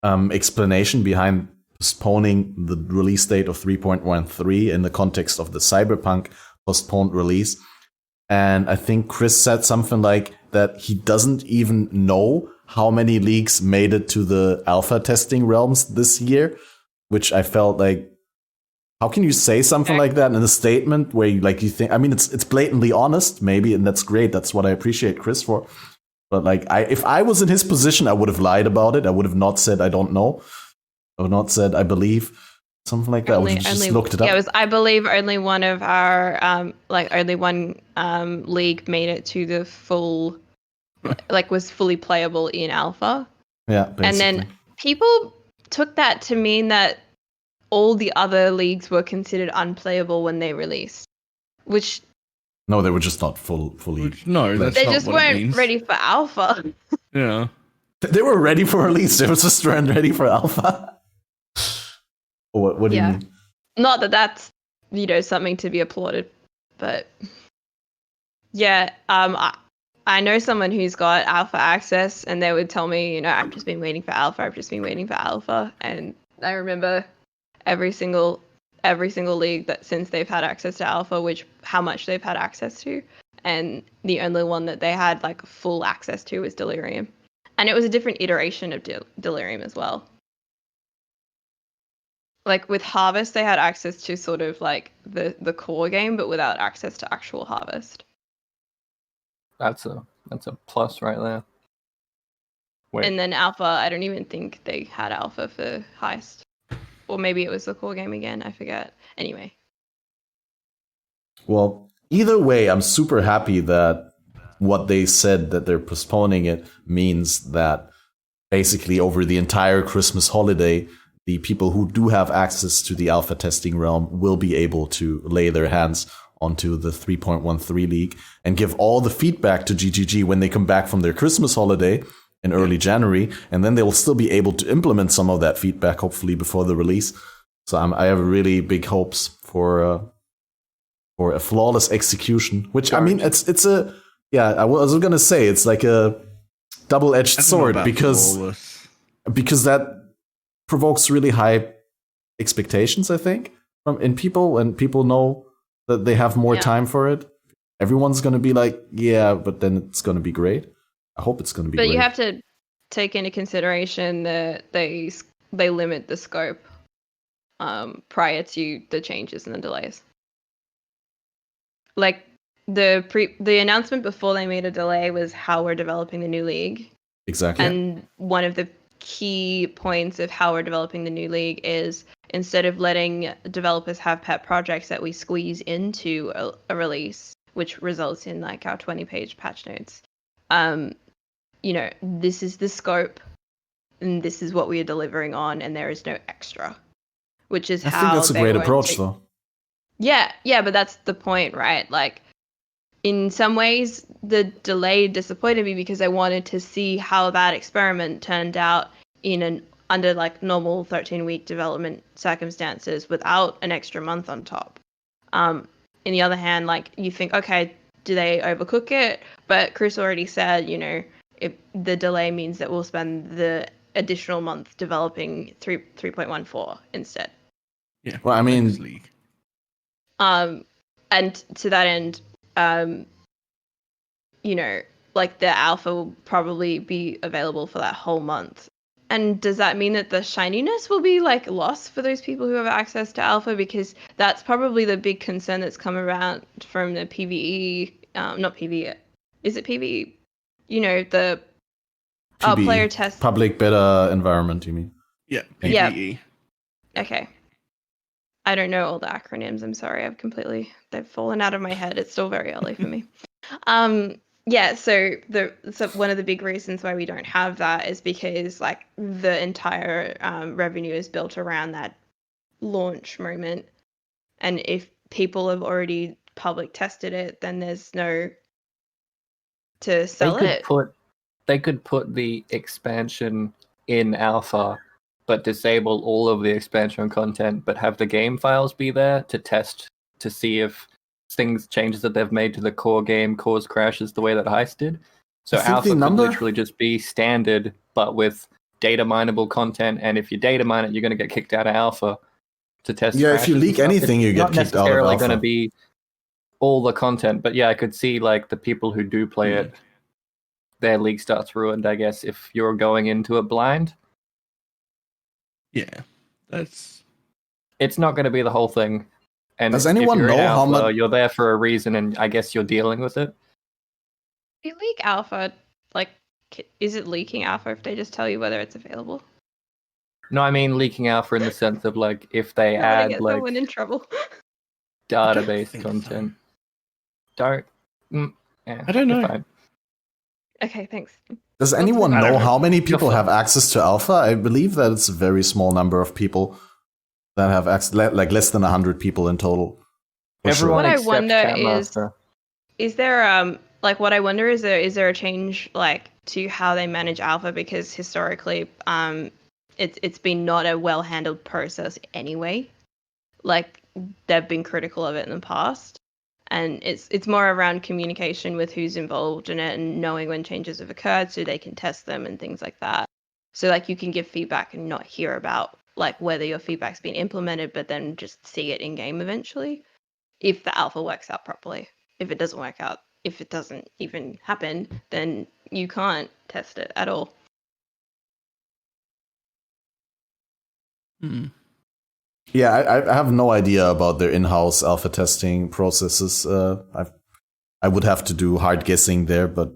explanation behind postponing the release date of 3.13 in the context of the Cyberpunk postponed release. And I think Chris said something like that he doesn't even know how many leagues made it to the alpha testing realms this year, which I felt like, how can you say something like that in a statement where you think, I mean, it's blatantly honest, maybe, and that's great. That's what I appreciate Chris for. But like, if I was in his position, I would have lied about it. I would have not said, I don't know. I would not said, I believe. Something like that. I would have just looked it up. Yeah, it was, I believe only one of our, only one league made it to the full, was fully playable in alpha. Yeah, basically. And then people took that to mean that all the other leagues were considered unplayable when they released, which... No, they were just not fully... No, that's they not just what weren't it means. ready for alpha. Yeah. They were ready for release. They just weren't ready for alpha. What do you mean? Not that that's, something to be applauded, but... Yeah, I know someone who's got alpha access, and they would tell me, I've just been waiting for alpha. I've just been waiting for alpha, and I remember every single league that since they've had access to alpha, how much they've had access to, and the only one that they had like full access to was Delirium, and it was a different iteration of Delirium as well. Like with Harvest, they had access to sort of like the core game, but without access to actual Harvest. That's a plus right there. Wait. And then Alpha, I don't even think they had Alpha for Heist. Or maybe it was the core game again, I forget. Anyway. Well, either way, I'm super happy that what they said that they're postponing it means that basically over the entire Christmas holiday, the people who do have access to the alpha testing realm will be able to lay their hands onto the 3.13 league and give all the feedback to GGG when they come back from their Christmas holiday in early January, and then they will still be able to implement some of that feedback, hopefully before the release. So I have really big hopes for a flawless execution. Which I mean, it's a I was gonna say it's like a double-edged sword because that provokes really high expectations, I think, in people, and people know that they have more time for it. Everyone's going to be like, yeah, but then it's going to be great. I hope it's going to be great. But you have to take into consideration that they limit the scope prior to the changes and the delays. Like the announcement before they made a delay was how we're developing the new league. Exactly. And one of the key points of how we're developing the new league is instead of letting developers have pet projects that we squeeze into a release, which results in like our 20-page patch notes, this is the scope and this is what we are delivering on, and there is no extra, which is I think that's a great approach though. Yeah, but that's the point, right? Like, in some ways, the delay disappointed me because I wanted to see how that experiment turned out under like normal 13-week development circumstances without an extra month on top. On the other hand, like you think, okay, do they overcook it? But Chris already said, if the delay means that we'll spend the additional month developing 3.14 instead. Yeah. Well, I mean, and to that end, like the alpha will probably be available for that whole month. And does that mean that the shininess will be like lost for those people who have access to alpha? Because that's probably the big concern that's come around from the PvE, not PvE. Is it PvE? The PvE, player test. Public beta environment, you mean? Yeah, PvE. Yeah. Okay. I don't know all the acronyms. I'm sorry. They've fallen out of my head. It's still very early for me. So one of the big reasons why we don't have that is because like the entire revenue is built around that launch moment, and if people have already public tested it, then there's no to sell it. They could put the expansion in alpha, but disable all of the expansion content, but have the game files be there to test to see if changes that they've made to the core game cause crashes the way that Heist did. So alpha could literally just be standard, but with data mineable content. And if you data mine it, you're going to get kicked out of alpha to test. Yeah, if you leak anything, you get kicked out of alpha. Not necessarily going to be all the content, but yeah, I could see like the people who do play it, their league starts ruined, I guess, if you're going into it blind. Yeah, it's not going to be the whole thing. And does anyone know how much you're there for a reason, and I guess you're dealing with it? If you leak alpha, like, is it leaking alpha if they just tell you whether it's available? No, I mean leaking alpha in the sense of like if they add get like someone in trouble. database content. So. I don't know. Fine. Okay, thanks. Does anyone know how many people have access to alpha? I believe that it's a very small number of people that have access, like less than 100 people in total. Everyone what I wonder Catmaster. is there what I wonder is there a change like to how they manage alpha, because historically it's been not a well handled process anyway. Like they've been critical of it in the past. And it's more around communication with who's involved in it and knowing when changes have occurred so they can test them and things like that. So like you can give feedback and not hear about like whether your feedback's been implemented, but then just see it in game eventually if the alpha works out properly. If it doesn't work out, if it doesn't even happen, then you can't test it at all. Yeah, I have no idea about their in-house alpha testing processes. I would have to do hard guessing there, but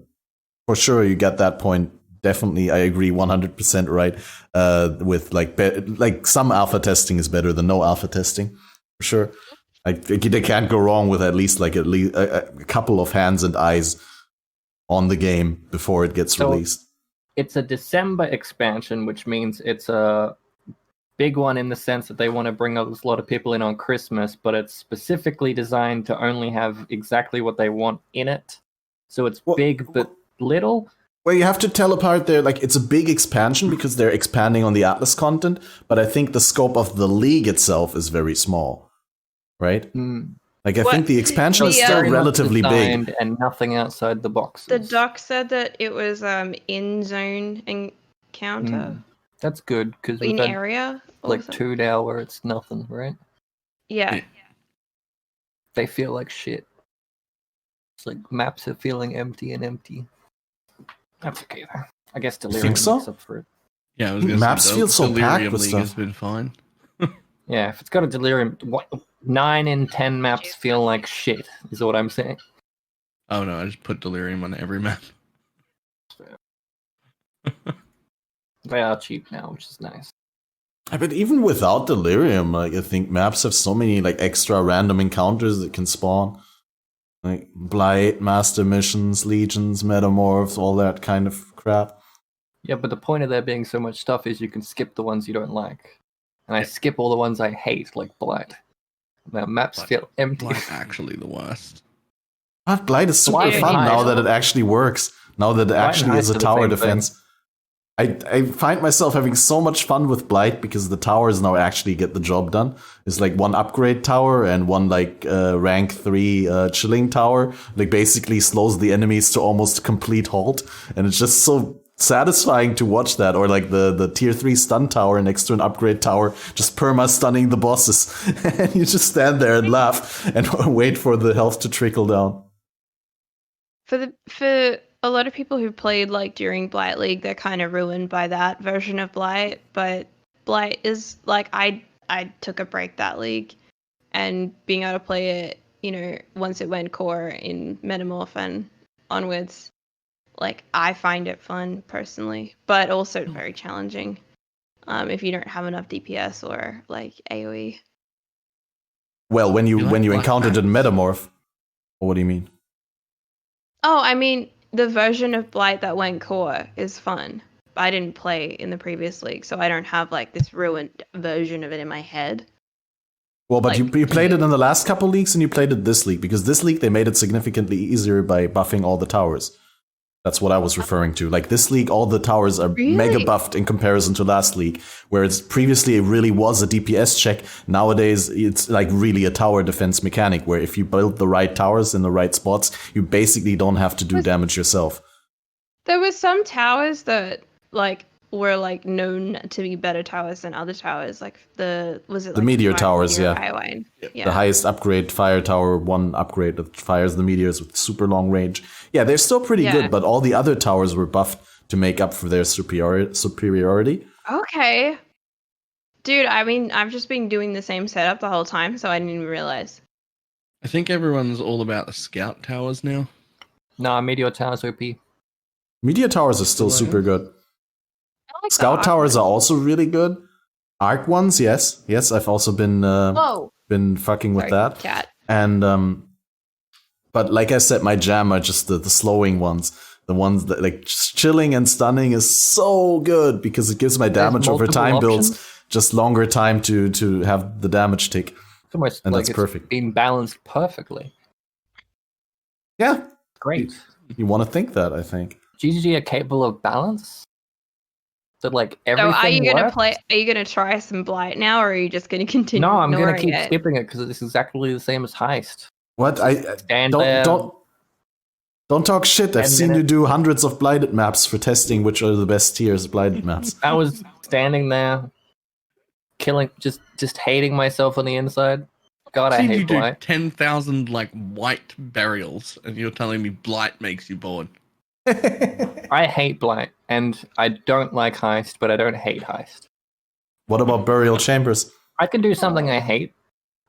for sure you get that point. Definitely, I agree 100% right. With like some alpha testing is better than no alpha testing, for sure. They can't go wrong with at least a couple of hands and eyes on the game before it gets released. It's a December expansion, which means it's a big one in the sense that they want to bring a lot of people in on Christmas, but it's specifically designed to only have exactly what they want in it. So it's big but little. Well, you have to tell apart there, like, it's a big expansion because they're expanding on the Atlas content, but I think the scope of the league itself is very small, right? Like, I think the expansion is still relatively big. And nothing outside the box. The doc said that it was in-zone encounter. That's good, because in area. Like 2 now where it's nothing, right? Yeah. They feel like shit. It's like maps are feeling empty and empty. That's okay though. I guess Delirium makes up for it. Yeah, I was maps feel so packed with League stuff. has been fine. Yeah, if it's got a Delirium, 9 in 10 maps feel like shit, is what I'm saying. Oh no, I just put Delirium on every map. They are cheap now, which is nice. But even without Delirium, like, I think maps have so many like extra random encounters that can spawn. Like Blight, Master Missions, Legions, Metamorphs, all that kind of crap. Yeah, but the point of there being so much stuff is you can skip the ones you don't like. And I skip all the ones I hate, like Blight. Now maps feel empty. Blight actually the worst. But Blight is super fun now that it actually works. Now that it actually is a tower defense. I find myself having so much fun with Blight because the towers now actually get the job done. It's like one upgrade tower and one like rank 3 chilling tower. Like basically slows the enemies to almost complete halt. And it's just so satisfying to watch that. Or like the tier 3 stun tower next to an upgrade tower, just perma stunning the bosses. And you just stand there and laugh and wait for the health to trickle down. For a lot of people who played like during Blight League, they're kind of ruined by that version of Blight. But Blight is like I took a break that league, and being able to play it, you know, once it went core in Metamorph and onwards, like I find it fun personally, but also very challenging if you don't have enough DPS or like AoE. Well, when you encountered a Metamorph, or what do you mean? Oh, I mean, the version of Blight that went core is fun. I didn't play in the previous league, so I don't have like this ruined version of it in my head. Well, but like, you played it in the last couple leagues and you played it this league, because this league they made it significantly easier by buffing all the towers. That's what I was referring to. Like this league, all the towers are mega buffed in comparison to last league, where it's previously it really was a DPS check. Nowadays, it's like really a tower defense mechanic, where if you build the right towers in the right spots, you basically don't have to do damage yourself. There were some towers that like were like known to be better towers than other towers. Like the Meteor towers, yeah. The highest upgrade fire tower, one upgrade that fires the meteors with super long range. Yeah, they're still pretty good, but all the other towers were buffed to make up for their superiority. Okay. Dude, I mean, I've just been doing the same setup the whole time, so I didn't even realize. I think everyone's all about the scout towers now. Nah, Meteor towers OP. Meteor towers are still super good. Like Scout towers are also really good. Arc ones, yes, I've also been fucking with that. Cat. And but like I said, my jam are just the slowing ones, the ones that like chilling and stunning is so good because it gives my damage over time builds just longer time to have the damage tick. It's almost and like that's perfect. Being balanced perfectly. Yeah, great. You want to think that? I think GGG are capable of balance. So like everything. So are you gonna works? play? Are you gonna try some Blight now, or are you just gonna continue? No, I'm gonna keep it? skipping it because it's exactly the same as Heist. What? Stand there. Don't talk shit. I've seen you do hundreds of blinded maps for testing which are the best tiers of blinded maps. I was standing there, killing, just hating myself on the inside. God, I hate you do Blight. 10,000 like white burials, and you're telling me Blight makes you bored. I hate Blight, and I don't like Heist, but I don't hate Heist. What about burial chambers? I can do something I hate,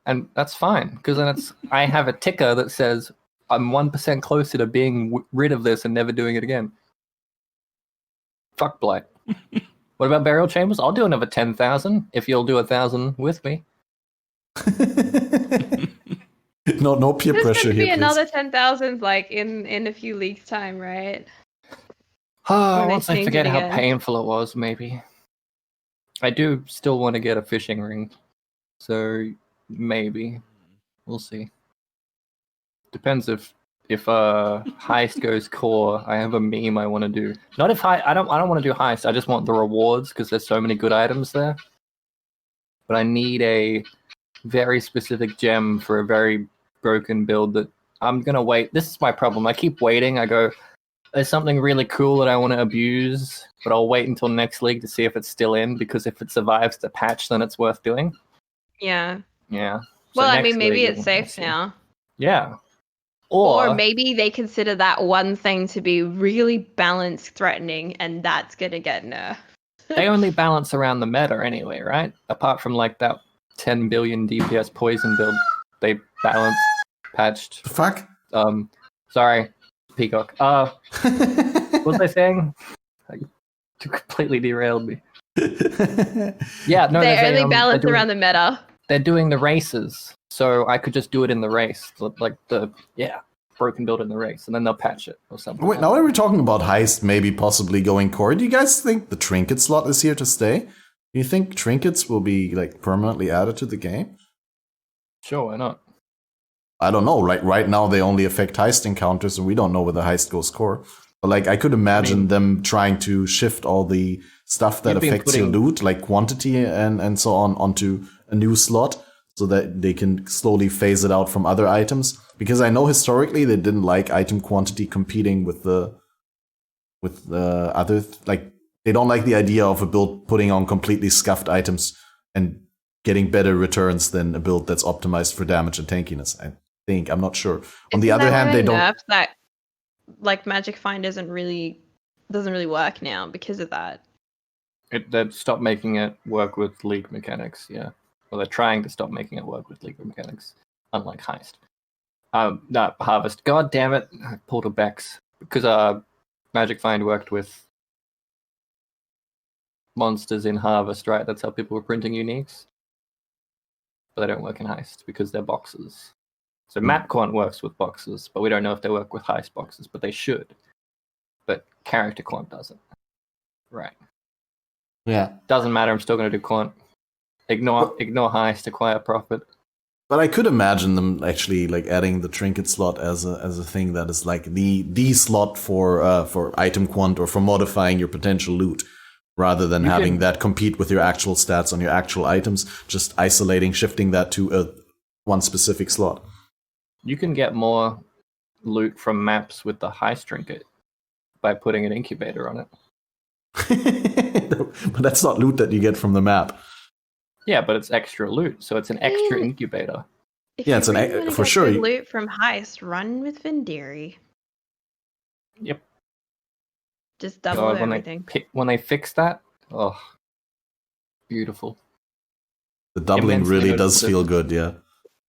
and that's fine, because then I have a ticker that says I'm 1% closer to being rid of this and never doing it again. Fuck Blight. What about burial chambers? I'll do another 10,000 if you'll do 1,000 with me. No peer This pressure could here. be Please. another 10,000 like in a few leagues' time, right? Once I change forget it how again. painful it was, maybe. I do still want to get a fishing ring, so maybe we'll see. Depends if Heist goes core. I have a meme I want to do. Not if I don't want to do Heist. I just want the rewards because there's so many good items there. But I need a very specific gem for a very broken build that I'm gonna wait. This is my problem. I keep waiting. I go, there's something really cool that I want to abuse, but I'll wait until next league to see if it's still in, because if it survives the patch, then it's worth doing. Yeah. Yeah. Well, I next mean, maybe league, it's safe now. Yeah. Or maybe they consider that one thing to be really balance threatening, and that's gonna get nerfed. They only balance around the meta anyway, right? Apart from like that 10 billion DPS poison build, they balance patched. The fuck? Sorry, Peacock. What was I saying? You completely derailed me. Yeah, no, they only balance around the meta. They're doing the races, so I could just do it in the race, like broken build in the race, and then they'll patch it or something. Wait, now that we're talking about Heist maybe possibly going core, do you guys think the trinket slot is here to stay? Do you think trinkets will be like permanently added to the game? Sure, why not? I don't know. Right now they only affect Heist encounters, and we don't know whether Heist goes core. But like I could imagine them trying to shift all the stuff that affects your loot, like quantity and so on, onto a new slot, so that they can slowly phase it out from other items. Because I know historically they didn't like item quantity competing with the other, like they don't like the idea of a build putting on completely scuffed items and getting better returns than a build that's optimized for damage and tankiness. I think, I'm not sure. On the other hand, they don't. That like Magic Find doesn't really work now because of that. They've stopped making it work with league mechanics, yeah. Well, they're trying to stop making it work with league mechanics, unlike Heist. No, Harvest. God damn it! I pulled a Bex because Magic Find worked with monsters in Harvest, right? That's how people were printing uniques. But they don't work in Heist because they're boxes. So Map Quant works with boxes, but we don't know if they work with Heist boxes, but they should. But Character Quant doesn't. Right. Yeah. Doesn't matter, I'm still going to do Quant. Ignore Heist, acquire profit. But I could imagine them actually like adding the trinket slot as a thing that is like the slot for item quant or for modifying your potential loot, rather than having that compete with your actual stats on your actual items, just shifting that to one specific slot. You can get more loot from maps with the Heist trinket by putting an incubator on it. But that's not loot that you get from the map. Yeah, but it's extra loot, so it's an extra incubator. Yeah, it's for sure. Loot from Heist, run with Vendiri. Yep. Just double everything. When they fix that, oh, beautiful. The doubling really does feel good, yeah.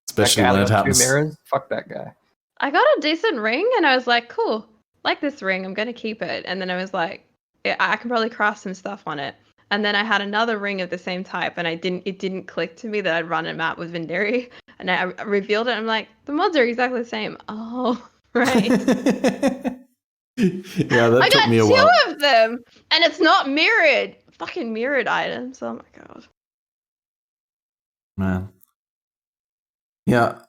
Especially when it happens. 2 mirrors, fuck that guy. I got a decent ring, and I was like, cool, like this ring, I'm gonna keep it. And then I was like, I can probably craft some stuff on it. And then I had another ring of the same type, and it didn't click to me that I'd run a map with Vendiri. And I revealed it, and I'm like, the mods are exactly the same. Oh, right. Yeah, that took me a while. I got 2 of them, and it's not mirrored. Fucking mirrored items. Oh my god. Man. Yeah.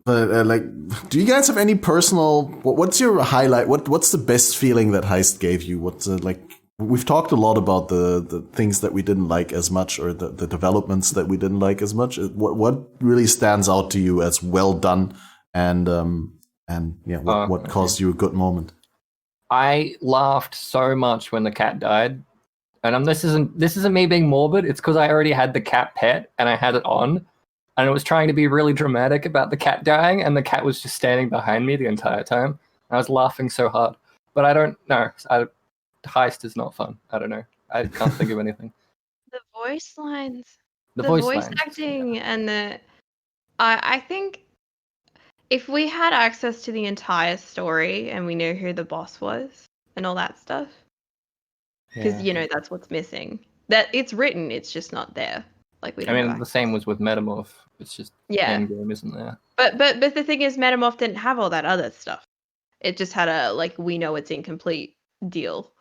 But like, do you guys have any personal? What's your highlight? What's the best feeling that Heist gave you? What's like? We've talked a lot about the things that we didn't like as much, or the developments that we didn't like as much. What really stands out to you as well done and what caused you a good moment? I laughed so much when the cat died, and this isn't me being morbid. It's because I already had the cat pet and I had it on, and it was trying to be really dramatic about the cat dying, and the cat was just standing behind me the entire time. I was laughing so hard, but I don't know. Heist is not fun. I don't know. I can't think of anything. The voice lines, The voice lines, acting, and I think if we had access to the entire story and we knew who the boss was and all that stuff, because that's what's missing. That it's written, it's just not there. Like we. I mean, the same was with Metamorph. It's just Endgame isn't there. But the thing is, Metamorph didn't have all that other stuff. It just had a we know it's incomplete deal.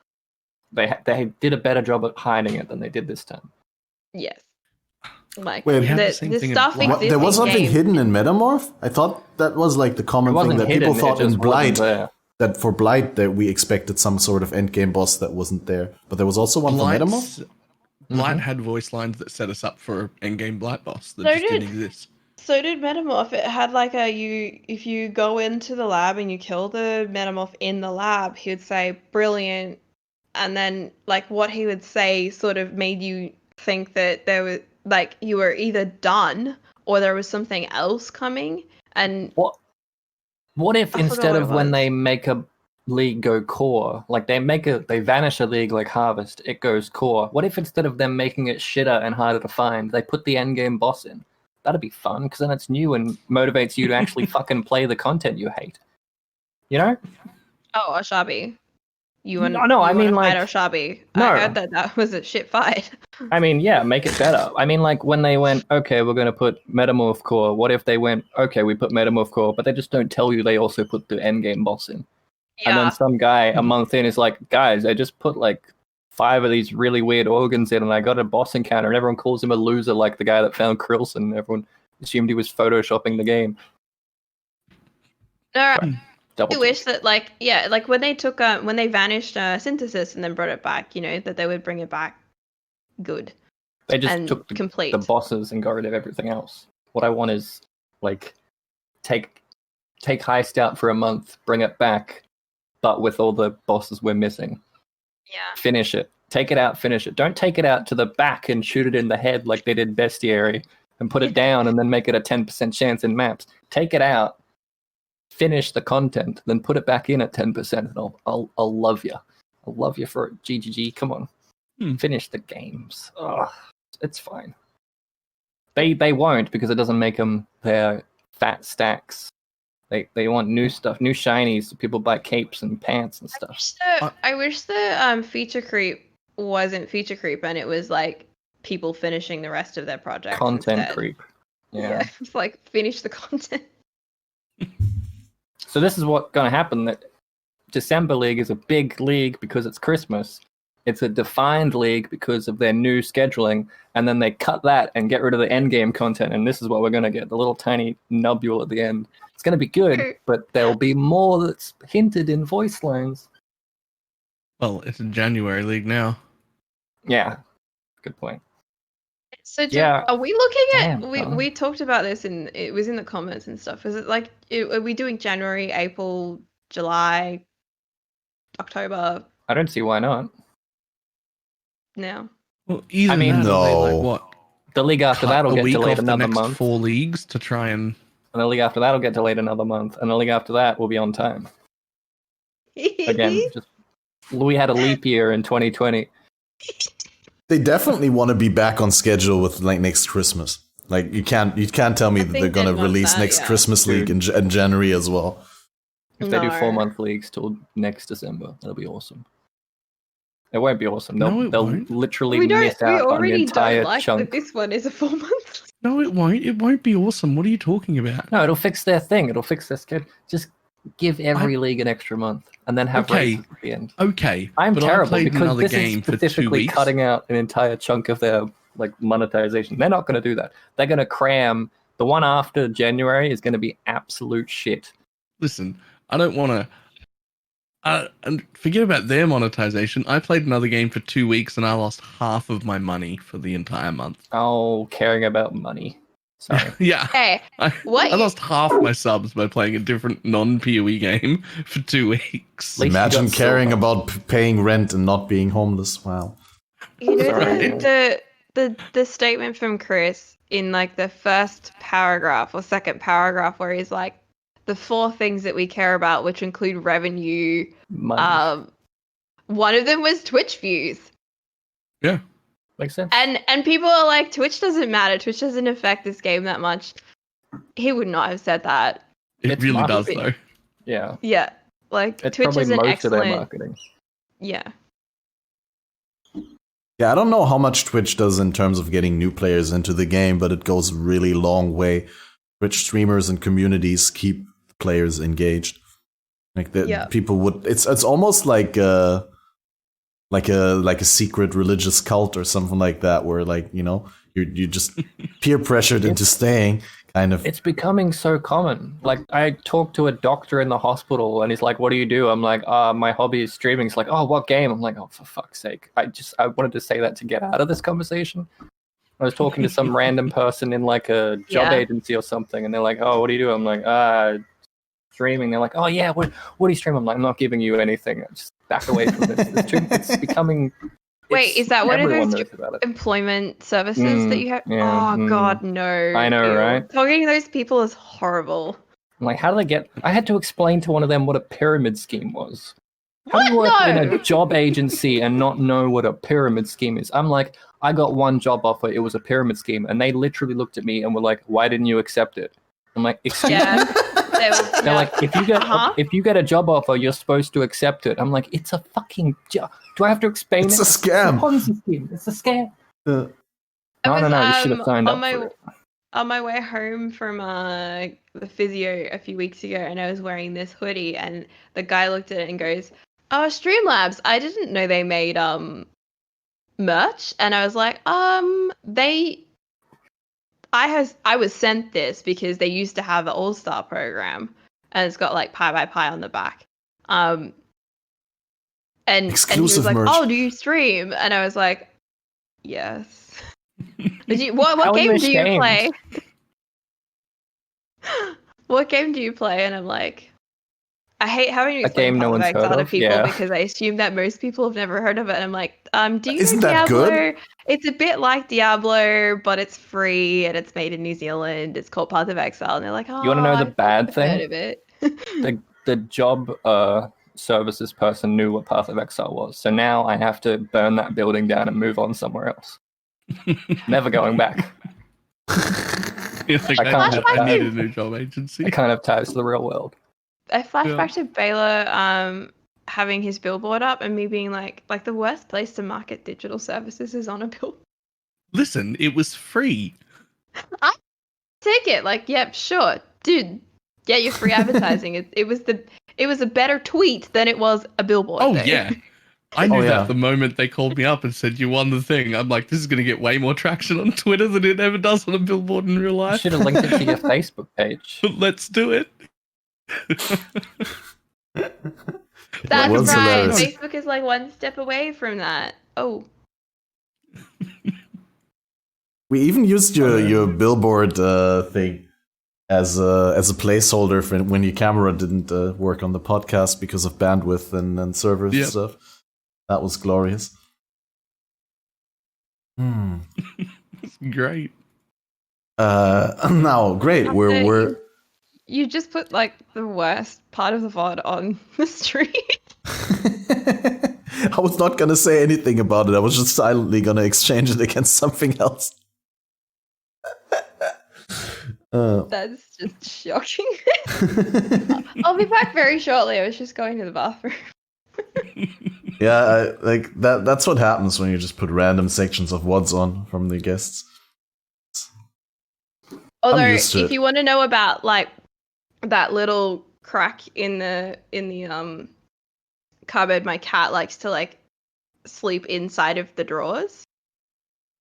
They did a better job at hiding it than they did this time. Yes. Like Wait, the stuff exists. There was something hidden in Metamorph? I thought that was like the common thing that people thought in Blight. That for Blight that we expected some sort of endgame boss that wasn't there. But there was also one for Metamorph? Blight had voice lines that set us up for endgame Blight boss that didn't exist. So did Metamorph. It had if you go into the lab and you kill the Metamorph in the lab, he would say brilliant, and then what he would say sort of made you think that there was you were either done or there was something else coming. And what if instead of when they make a league go core, they vanish a league like Harvest, it goes core. What if instead of them making it shitter and harder to find, they put the endgame boss in? That'd be fun, because then it's new and motivates you to actually fucking play the content you hate. You know? Oh, Ashabi. I mean Ashabi. No. I heard that was a shit fight. I mean, yeah, make it better. I mean, when they went, okay, we're going to put Metamorph core. What if they went, okay, we put Metamorph core, but they just don't tell you they also put the endgame boss in. Yeah. And then some guy a month in is like, guys, I just put 5 of these really weird organs in and I got a boss encounter, and everyone calls him a loser like the guy that found Krillson. Everyone assumed he was photoshopping the game. No, I wish that when they took when they vanished Synthesis and then brought it back, that they would bring it back good. They just took the bosses and got rid of everything else. What I want is take Heist out for a month, bring it back, but with all the bosses we're missing. Yeah. Finish it. Take it out, finish it. Don't take it out to the back and shoot it in the head like they did Bestiary and put it down and then make it a 10% chance in maps. Take it out, finish the content, then put it back in at 10%, and I'll love you. I'll love you for it. GGG. Come on. Finish the games. Ugh, it's fine. They won't, because it doesn't make them their fat stacks. They want new stuff, new shinies, so people buy capes and pants and stuff. I wish the feature creep wasn't feature creep and it was people finishing the rest of their project. Content instead. Creep. Yeah. It's finish the content. So this is what's going to happen, that December League is a big league because it's Christmas. It's a defined league because of their new scheduling, and then they cut that and get rid of the endgame content, and this is what we're going to get, the little tiny nubule at the end. It's going to be good, but there'll be more that's hinted in voice lines. Well, it's a January league now. Yeah, good point. So are we looking at? We talked about this, and it was in the comments and stuff. Is it are we doing January, April, July, October? I don't see why not. No. Well, either what? The league after that will get delayed another month. 4 leagues to try and the league after that will get delayed another month, and the league after that will be on time. Again, we had a leap year in 2020. They definitely want to be back on schedule with next Christmas. You can't tell me that they're going to release next Christmas league in January as well. If they do 4-month leagues till next December, that'll be awesome. It won't be awesome. They'll literally miss out on the entire chunk. This one is a 4-month. No, it won't. It won't be awesome. What are you talking about? No, it'll fix their thing. It'll fix their schedule. Just give every league an extra month and then have races at the end. Okay. I'm terrible because this is specifically cutting out an entire chunk of their monetization. They're not going to do that. They're going to cram. The one after January is going to be absolute shit. Listen, I don't want to. And forget about their monetization. I played another game for 2 weeks and I lost half of my money for the entire month. Oh, caring about money. Sorry. Yeah. Hey, I what? lost half my subs by playing a different non-PoE game for 2 weeks. Least you Imagine got caring silver. about paying rent and not being homeless. Wow. You know Sorry. the statement from Chris in like the first paragraph or second paragraph where he's like, the 4 things that we care about, which include revenue. Money. One of them was Twitch views. Yeah. Makes sense. And people are like, Twitch doesn't matter. Twitch doesn't affect this game that much. He would not have said that. It It's really does, marketing. though. Yeah. Yeah, like It's Twitch probably is an most of their excellent. marketing. Yeah. Yeah, I don't know how much Twitch does in terms of getting new players into the game, but it goes a really long way. Twitch streamers and communities keep players engaged. Like people would. It's almost like a secret religious cult or something like that, where like you just peer pressured into staying. Kind of. It's becoming so common. Like, I talked to a doctor in the hospital and he's like, what do you do? I'm like, my hobby is streaming. He's like, oh, what game? I'm like, oh, for fuck's sake. I wanted to say that to get out of this conversation. I was talking to some random person in like a job agency or something, and they're like, oh, what do you do? I'm like, streaming. They're like, oh yeah, what do you stream? I'm like, I'm not giving you anything. Just back away from this. It's becoming... Wait, is that one of everyone those knows about it. employment services that you have? Yeah, God, no. I know, right? Talking to those people is horrible. I'm like, how do they get... I had to explain to one of them what a pyramid scheme was. How What? do you work in No. a job agency and not know what a pyramid scheme is? I'm like, I got one job offer. It was a pyramid scheme. And they literally looked at me and were like, why didn't you accept it? I'm like, excuse Yeah. me? They're Yeah. like, if you get a job offer, you're supposed to accept it. I'm like, it's a fucking job. Do I have to explain It's it? a scam. It's a Ponzi scheme. It's a scam. Uh, I No, you should have was, signed on up my for it. on my way home from the physio a few weeks ago, and I was wearing this hoodie, and the guy looked at it and goes, "Oh, Streamlabs, I didn't know they made merch," and I was like, I was sent this because they used to have an All-Star program, and it's got like PieByPie on the back. And he was Exclusive like, merch. "Oh, do you stream?" And I was like, "Yes." What How are you game do you ashamed? play? What game do you play? And I'm like, I hate having to A game explain no one's Path of heard Exile to of? people Yeah. because I assume that most people have never heard of it. And I'm like, do you Isn't know that Diablo? good? It's a bit like Diablo, but it's free and it's made in New Zealand. It's called Path of Exile. And they're like, oh, You wanna know the I've bad never thing? heard of it. The job services person knew what Path of Exile was. So now I have to burn that building down and move on somewhere else. Never going back. You're like, I can't I need have a new job agency. It kind of ties to the real world. I flash back to Balor having his billboard up and me being like the worst place to market digital services is on a billboard. Listen, it was free. Take it, like, yep, sure, dude. Get your free advertising. It was a better tweet than it was a billboard. Oh thing. yeah. I knew yeah. that the moment they called me up and said you won the thing. I'm like, this is going to get way more traction on Twitter than it ever does on a billboard in real You life. should have linked it to your Facebook page. Let's do it. That's was right. hilarious. Facebook is like one step away from that. Oh, We even used your billboard thing as a placeholder for when your camera didn't work on the podcast because of bandwidth and servers and Yep. stuff. That was glorious. It's great. Now, great. We're you just put like the worst part of the VOD on the stream. I was not gonna say anything about it. I was just silently gonna exchange it against something else. That's just shocking. I'll be back very shortly. I was just going to the bathroom. Yeah, like that's what happens when you just put random sections of WODs on from the guests. Although, used to if it. you want to know about like that little crack in the cupboard, my cat likes to like sleep inside of the drawers.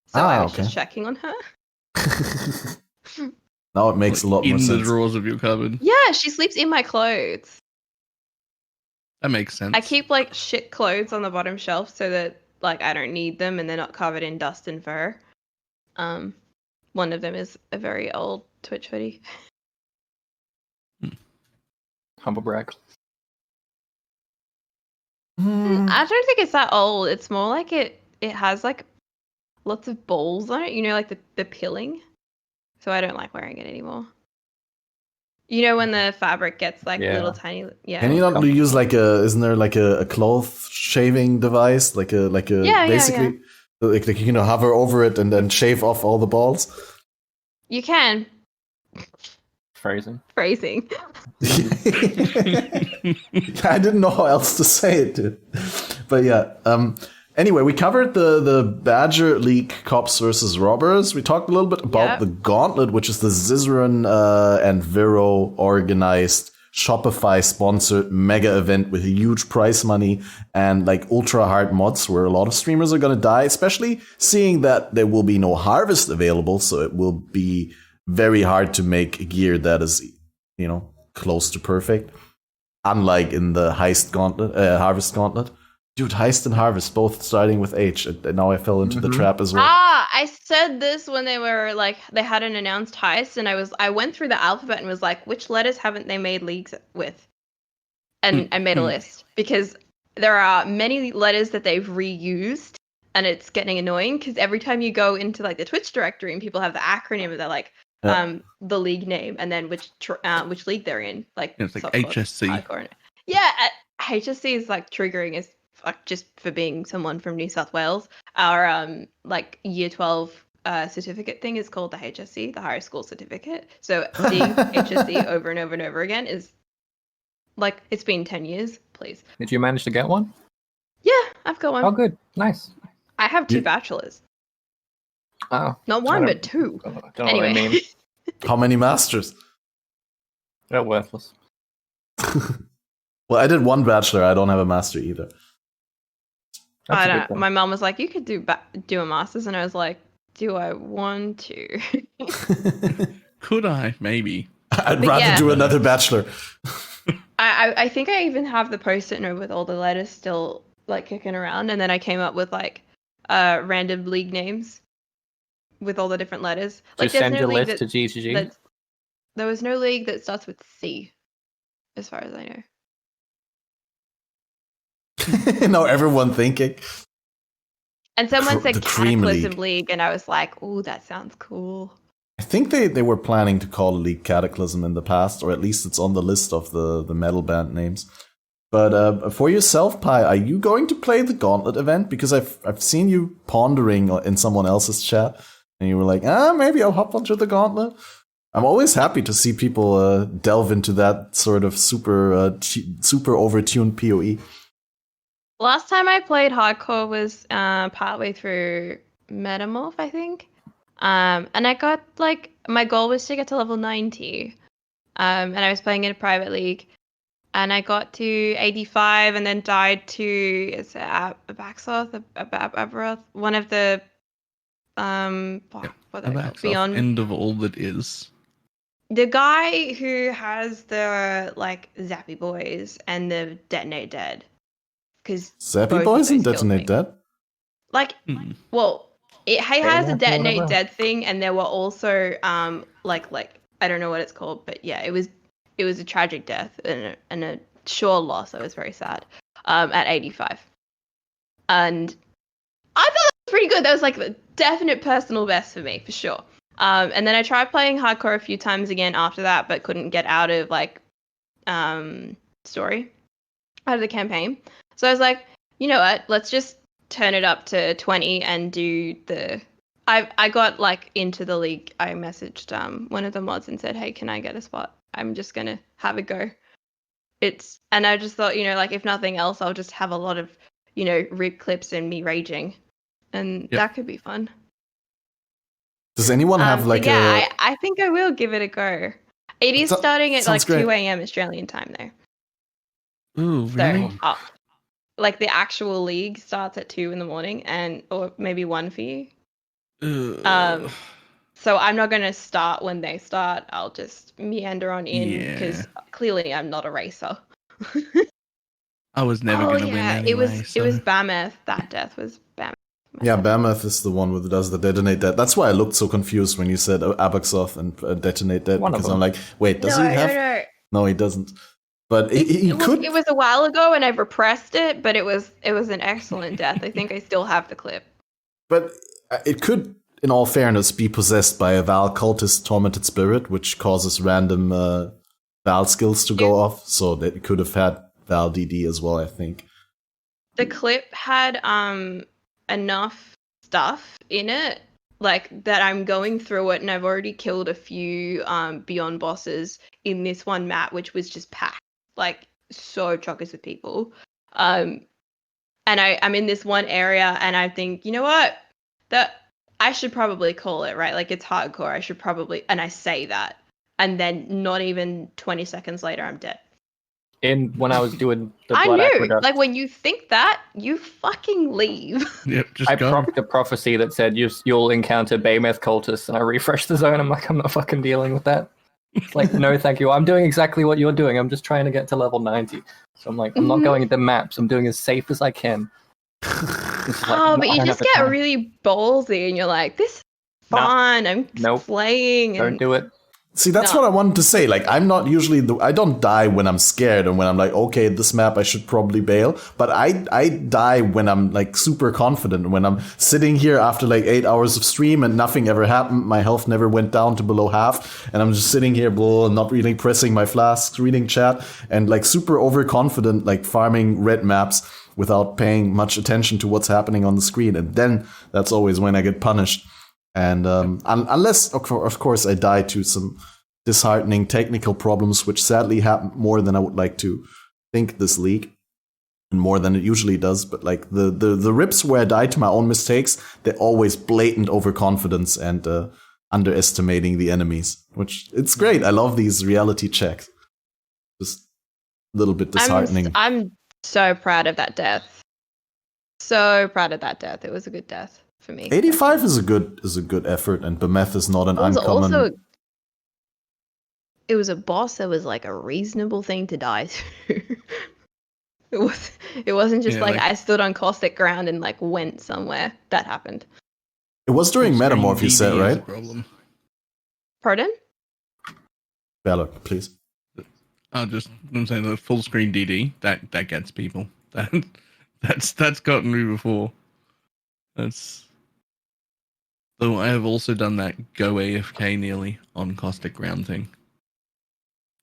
So I was just checking on her. Now it makes a lot more In the sense. drawers of your cupboard. Yeah, she sleeps in my clothes. That makes sense. I keep like shit clothes on the bottom shelf so that like I don't need them and they're not covered in dust and fur. one of them is a very old Twitch hoodie. Humble brag. I don't think it's that old. It's more like it has like lots of balls on it. You know, like the pilling. So I don't like wearing it anymore. You know when the fabric gets like little tiny. Yeah. Can you not use like isn't there like a cloth shaving device? Like a basically like hover over it and then shave off all the balls? You can. Phrasing. I didn't know how else to say it, dude. But yeah. Anyway, we covered the Badger League Cops versus Robbers. We talked a little bit about the Gauntlet, which is the Zizaran and Vero organized Shopify sponsored mega event with huge prize money and like ultra hard mods where a lot of streamers are going to die, especially seeing that there will be no harvest available. So it will be very hard to make gear that is, close to perfect. Unlike in the Heist Gauntlet, Harvest Gauntlet. Dude, Heist and Harvest, both starting with H. And now I fell into the trap as well. I said this when they were like, they hadn't announced Heist, and I went through the alphabet and was like, which letters haven't they made leagues with? And I made a list because there are many letters that they've reused, and it's getting annoying because every time you go into like the Twitch directory and people have the acronym, they're like, the league name and then which league they're in. Like it's like HSC. HSC is like triggering as fuck just for being someone from New South Wales. Our like year 12 certificate thing is called the HSC, the higher school certificate. So seeing HSC over and over and over again is like, it's been 10 years, please. Did you manage to get one? Yeah, I've got one. Oh, good. Nice. I have 2 bachelors. Oh. Not one, but 2. Don't know what I mean. How many masters? They're worthless. Well, I did 1 bachelor. I don't have a master either. My mom was like, you could do a master's, and I was like, do I want to? Could I? Maybe. I'd rather do another bachelor. I think I even have the post-it note with all the letters still like kicking around, and then I came up with like random league names with all the different letters. Like, just send your list to GGG. There was no league that starts with C, as far as I know. Now everyone thinking. And someone said Cataclysm League, and I was like, "Ooh, that sounds cool." I think they were planning to call the league Cataclysm in the past, or at least it's on the list of the metal band names. But for yourself, Pi, are you going to play the Gauntlet event? Because I've seen you pondering in someone else's chat, and you were like, maybe I'll hop onto the Gauntlet. I'm always happy to see people delve into that sort of super overtuned PoE. Last time I played hardcore was partway through Metamorph, I think. And I got like, my goal was to get to level 90. And I was playing in a private league. And I got to 85 and then died to Abaxoth, Abaroth, one of the what are they called? Beyond end of all that is. The guy who has the like Zappy Boys and the Detonate Dead. Because Zappy Boys and Detonate Dead? Like, well, he has a Detonate Dead thing, and there were also like I don't know what it's called, but yeah, it was a tragic death and a sure loss. I was very sad at 85, and I thought that was pretty good. That was like the definite personal best for me, for sure. And then I tried playing hardcore a few times again after that, but couldn't get out of like story, out of the campaign. So I was like, you know what? Let's just turn it up to 20 and do the. I got like into the league. I messaged one of the mods and said, hey, can I get a spot? I'm just gonna have a go. And I just thought, like if nothing else, I'll just have a lot of, rip clips and me raging, and that could be fun. Does anyone have like I think I will give it a go. It is starting at like 2 a.m. Australian time though. Ooh, really? So, like the actual league starts at 2 a.m. or maybe 1 for you. So I'm not going to start when they start. I'll just meander on in because clearly I'm not a racer. I was never going to win anyway. It was Bameth. That death was Bameth. Yeah, Behemoth is the one that does the detonate that. That's why I looked so confused when you said Abaxoth and detonate that, because I'm like, wait, does he have? No, he doesn't. But he could. It was a while ago, and I've repressed it. But it was an excellent death. I think I still have the clip. But it could, in all fairness, be possessed by a Val cultist tormented spirit, which causes random Val skills to go off. So that it could have had Val DD as well, I think. The clip had enough stuff in it, like that I'm going through it, and I've already killed a few Beyond bosses in this one map, which was just packed, like so chockers with people. And I'm in this one area, and I think, you know what, that I should probably call it, right? Like, it's hardcore. I should probably, and I say that, and then not even 20 seconds later, I'm dead. When I was doing the Blood I knew, Aqueduct, like, when you think that, you fucking leave. Yep, just I go. prompted a prophecy that said you'll encounter Behemoth cultists, and I refreshed the zone. I'm like, I'm not fucking dealing with that. It's like, no, thank you. I'm doing exactly what you're doing. I'm just trying to get to level 90. So I'm like, I'm not going into maps. I'm doing as safe as I can. But you just get really ballsy, and you're like, this is fun. I'm just playing. Don't do it. See, that's what I wanted to say. Like, I'm not usually I don't die when I'm scared and when I'm like, okay, this map I should probably bail. But I die when I'm like super confident. When I'm sitting here after like 8 hours of stream and nothing ever happened, my health never went down to below half, and I'm just sitting here, not really pressing my flasks, reading chat, and like super overconfident, like farming red maps without paying much attention to what's happening on the screen. And then that's always when I get punished. And unless, of course, I die to some disheartening technical problems, which sadly happen more than I would like to think this league, and more than it usually does. But like the rips where I die to my own mistakes, they're always blatant overconfidence and underestimating the enemies, which it's great. I love these reality checks. Just a little bit disheartening. I'm so proud of that death. So proud of that death. It was a good death. For me, 85 is a good effort, and Behemoth is not an uncommon. Also, it was a boss that was like a reasonable thing to die to. It wasn't just like I stood on caustic ground and like went somewhere. That happened. It was during Metamorph, you said, right? Pardon? Balor, please. I'm saying the full screen DD that gets people. That's gotten me before. Though I have also done that go AFK nearly on caustic ground thing.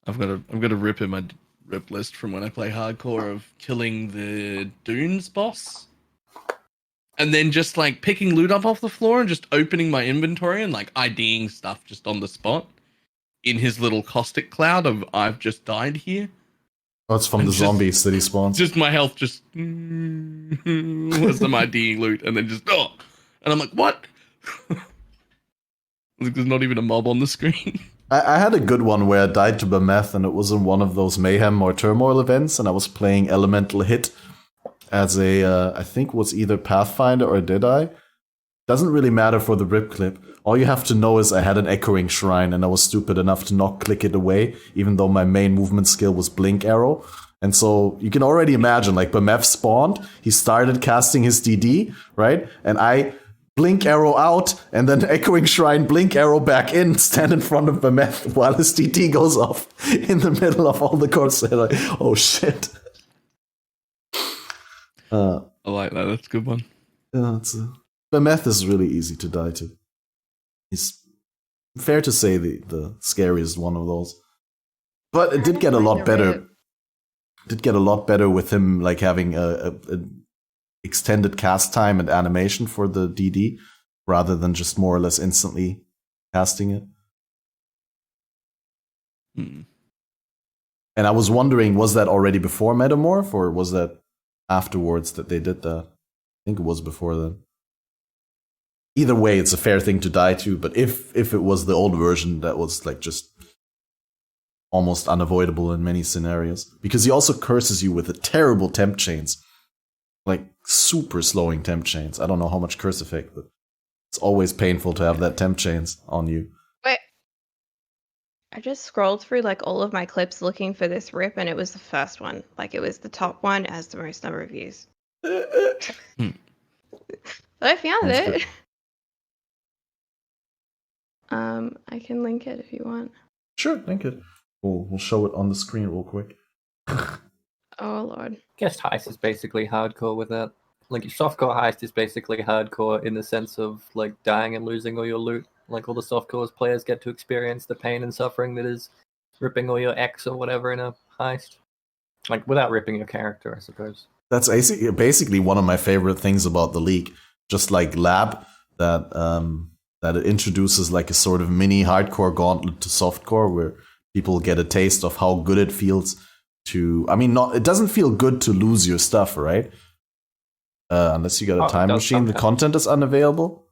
I've got a rip in my rip list from when I play hardcore of killing the Dunes boss, and then just like picking loot up off the floor and just opening my inventory and like IDing stuff just on the spot in his little caustic cloud of I've just died here. Oh, it's from the zombies that he spawns. Just my health just was some IDing loot, and then just and I'm like, what? There's not even a mob on the screen. I had a good one where I died to Behemoth, and it was in one of those mayhem or turmoil events, and I was playing Elemental Hit as I think it was either Pathfinder or Deadeye. Doesn't really matter for the rip clip. All you have to know is I had an Echoing Shrine, and I was stupid enough to not click it away, even though my main movement skill was Blink Arrow. And so you can already imagine, like, Behemoth spawned, he started casting his DD, right? And I Blink Arrow out, and then Echoing Shrine, Blink Arrow back in, stand in front of Behemoth while his DD goes off in the middle of all the courts. Like, oh shit. I like that. That's a good one. Behemoth is really easy to die to. He's fair to say the scariest one of those. But it did get a lot better. Did get a lot better with him like having a extended cast time and animation for the DD rather than just more or less instantly casting it. And I was wondering, was that already before Metamorph, or was that afterwards that they did that? I think it was before then. Either way, it's a fair thing to die to, but if it was the old version, that was like just almost unavoidable in many scenarios. Because he also curses you with a terrible temp chains. Like super slowing temp chains. I don't know how much curse effect, but it's always painful to have that temp chains on you. Wait. I just scrolled through like all of my clips looking for this rip, and it was the first one. Like it was the top one, as the most number of views. But I found Sounds it. good. I can link it if you want. Sure, thank you. We'll show it on the screen real quick. Oh lord. Guess Heist is basically hardcore with that. Like softcore Heist is basically hardcore in the sense of like dying and losing all your loot. Like all the softcore players get to experience the pain and suffering that is ripping all your X or whatever in a heist. Like without ripping your character, I suppose. That's basically one of my favorite things about the league. Just like Lab, that it introduces like a sort of mini hardcore gauntlet to softcore, where people get a taste of how good it feels to. I mean, it doesn't feel good to lose your stuff, right? Unless you got a time machine, the content is unavailable.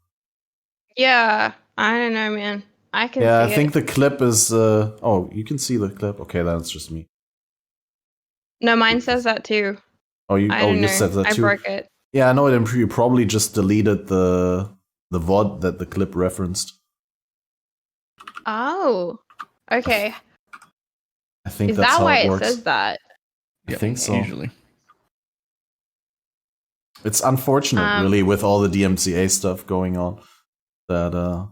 Yeah, I don't know, man. I can. Yeah, see I think it. the clip is. Oh, you can see the clip. Okay, that's just me. No, mine says that too. Oh, you said that too. I broke it. Yeah, I know it. You probably just deleted the VOD that the clip referenced. Oh, okay. I think Is that's that how why it it works. says that? I think so. Usually. It's unfortunate, really, with all the DMCA stuff going on, that a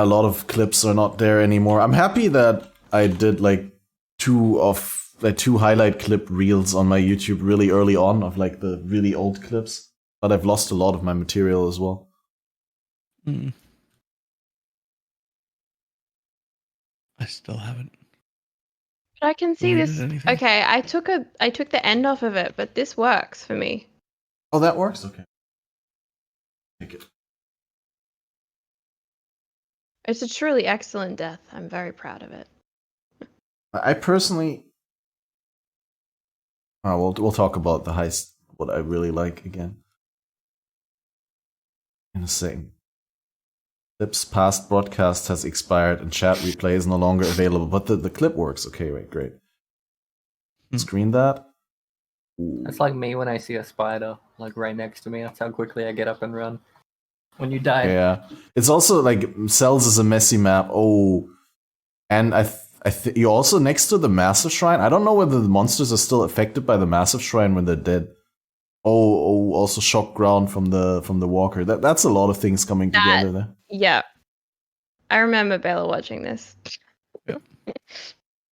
lot of clips are not there anymore. I'm happy that I did like two highlight clip reels on my YouTube really early on of like the really old clips, but I've lost a lot of my material as well. I still haven't. But I can see this. Anything. Okay, I took the end off of it, but this works for me. Oh, that works? Okay. Take it. It's a truly excellent death. I'm very proud of it. I personally... Oh, we'll talk about the heist, what I really like again. In a second. Clip's past broadcast has expired and chat replay is no longer available, but the clip works. Okay, wait, great. Screen that. Ooh. That's like me when I see a spider, like right next to me. That's how quickly I get up and run. When you die. Yeah. It's also like Cells is a messy map. Oh. And you're also next to the Massive Shrine. I don't know whether the monsters are still affected by the Massive Shrine when they're dead. Oh, also shock ground from the walker. That's a lot of things coming together there. Yeah. I remember Balor watching this. Yeah.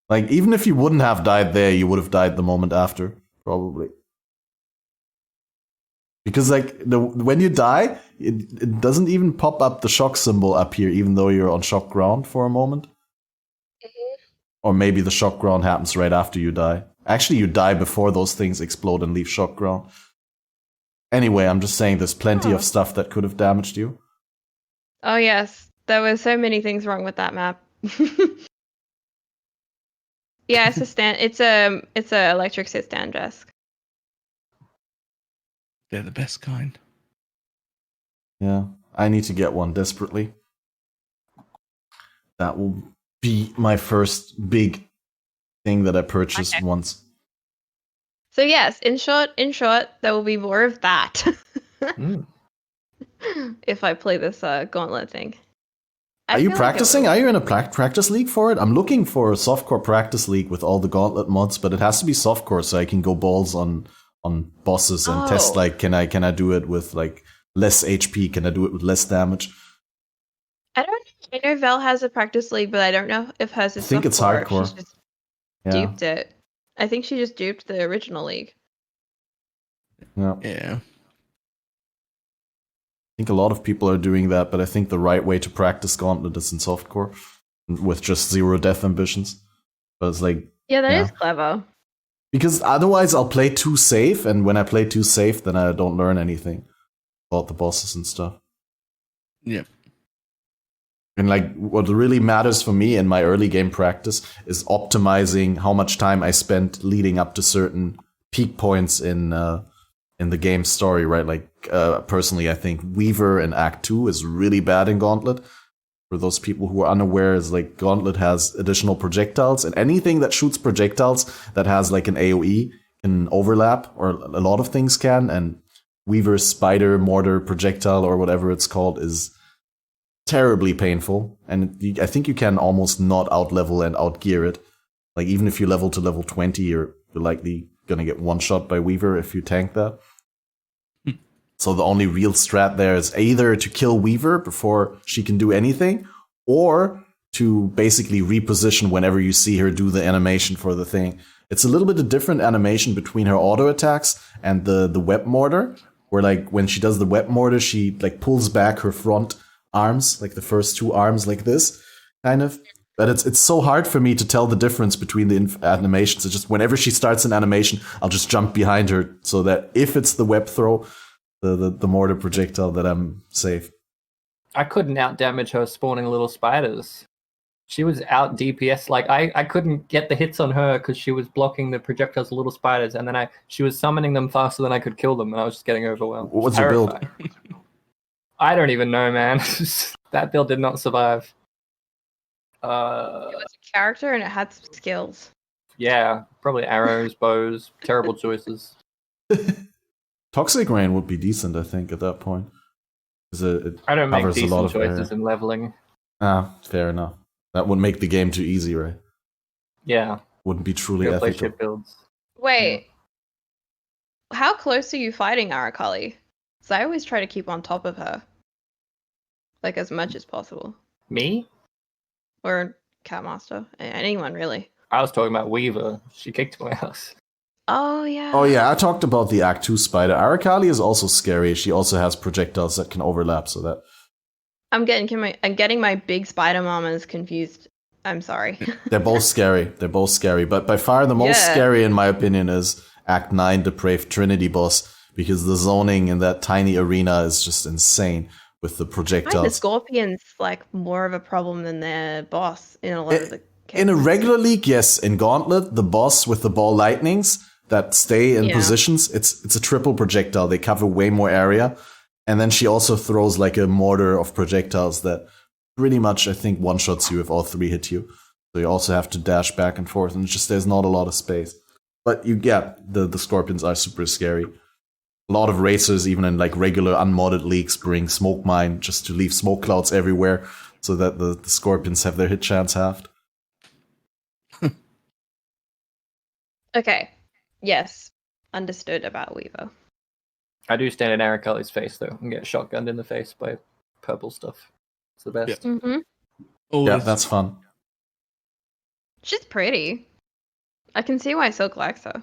Like, even if you wouldn't have died there, you would have died the moment after, probably. Because, like, when you die, it doesn't even pop up the shock symbol up here, even though you're on shock ground for a moment. Mm-hmm. Or maybe the shock ground happens right after you die. Actually, you die before those things explode and leave shock ground. Anyway, I'm just saying there's plenty of stuff that could have damaged you. Oh, yes. There were so many things wrong with that map. Yeah, it's a electric sit stand desk. They're the best kind. Yeah, I need to get one desperately. That will be my first big thing that I purchased once. So yes, in short, there will be more of that. If I play this gauntlet thing. Are you practicing? Are you in a practice league for it? I'm looking for a softcore practice league with all the gauntlet mods, but it has to be softcore so I can go balls on bosses and test, like, can I do it with like less HP? Can I do it with less damage? I don't know. I know Vel has a practice league, but I don't know if hers is softcore. I think it's hardcore. She's just duped it. I think she just duped the original league. Yeah. I think a lot of people are doing that, but I think the right way to practice Gauntlet is in softcore with just 0 death ambitions. But it's like... Yeah, that is clever. Because otherwise I'll play too safe, and when I play too safe, then I don't learn anything about the bosses and stuff. Yeah. And like, what really matters for me in my early game practice is optimizing how much time I spent leading up to certain peak points in the game story, right? Like, personally, I think Weaver in Act 2 is really bad in Gauntlet. For those people who are unaware, is like Gauntlet has additional projectiles, and anything that shoots projectiles that has like an AoE can overlap, or a lot of things can, and Weaver's spider mortar projectile, or whatever it's called, is terribly painful, and I think you can almost not outlevel and outgear it. Like, even if you level to level 20, you're likely gonna get one shot by Weaver if you tank that. So the only real strat there is either to kill Weaver before she can do anything, or to basically reposition whenever you see her do the animation for the thing. It's a little bit of different animation between her auto attacks and the web mortar, where like when she does the web mortar, she like pulls back her front arms, like the first two arms like this, kind of. But it's so hard for me to tell the difference between the animations. It's just whenever she starts an animation, I'll just jump behind her so that if it's the web throw, the mortar projectile, that I'm safe. I couldn't out damage her spawning little spiders. She was out DPS. Like I couldn't get the hits on her because she was blocking the projectiles of little spiders, and then she was summoning them faster than I could kill them, and I was just getting overwhelmed. What's your build? I don't even know, man. That build did not survive. It was a character and it had some skills. Yeah, probably arrows, bows, terrible choices. Toxic Rain would be decent, I think, at that point. I don't make decent choices in leveling. Ah, fair enough. That would make the game too easy, right? Yeah. Wouldn't be truly Go play ethical. shit builds. Wait. How close are you fighting Arakali? Because I always try to keep on top of her. Like, as much as possible. Me? Or Catmaster. Anyone, really. I was talking about Weaver. She kicked my ass. Oh, yeah. Oh, yeah, I talked about the Act 2 spider. Arakali is also scary. She also has projectiles that can overlap, so that... I'm getting my big spider mamas confused. I'm sorry. They're both scary. But by far the most scary, in my opinion, is Act 9 Depraved Trinity boss, because the zoning in that tiny arena is just insane with the projectiles. The Scorpion's like more of a problem than their boss in a lot of the cases. In a regular league, yes. In Gauntlet, the boss with the ball lightnings that stay in positions, it's a triple projectile. They cover way more area. And then she also throws like a mortar of projectiles that pretty much, I think, one-shots you if all three hit you. So you also have to dash back and forth, and it's just there's not a lot of space. But the Scorpions are super scary. A lot of racers, even in like regular unmodded leagues, bring Smoke Mine just to leave smoke clouds everywhere so that the Scorpions have their hit chance halved. Okay. Yes. Understood about Weaver. I do stand in Arakali's face, though, and get shotgunned in the face by purple stuff. It's the best. Yeah. Mm-hmm. Yeah, that's fun. She's pretty. I can see why Silk likes her.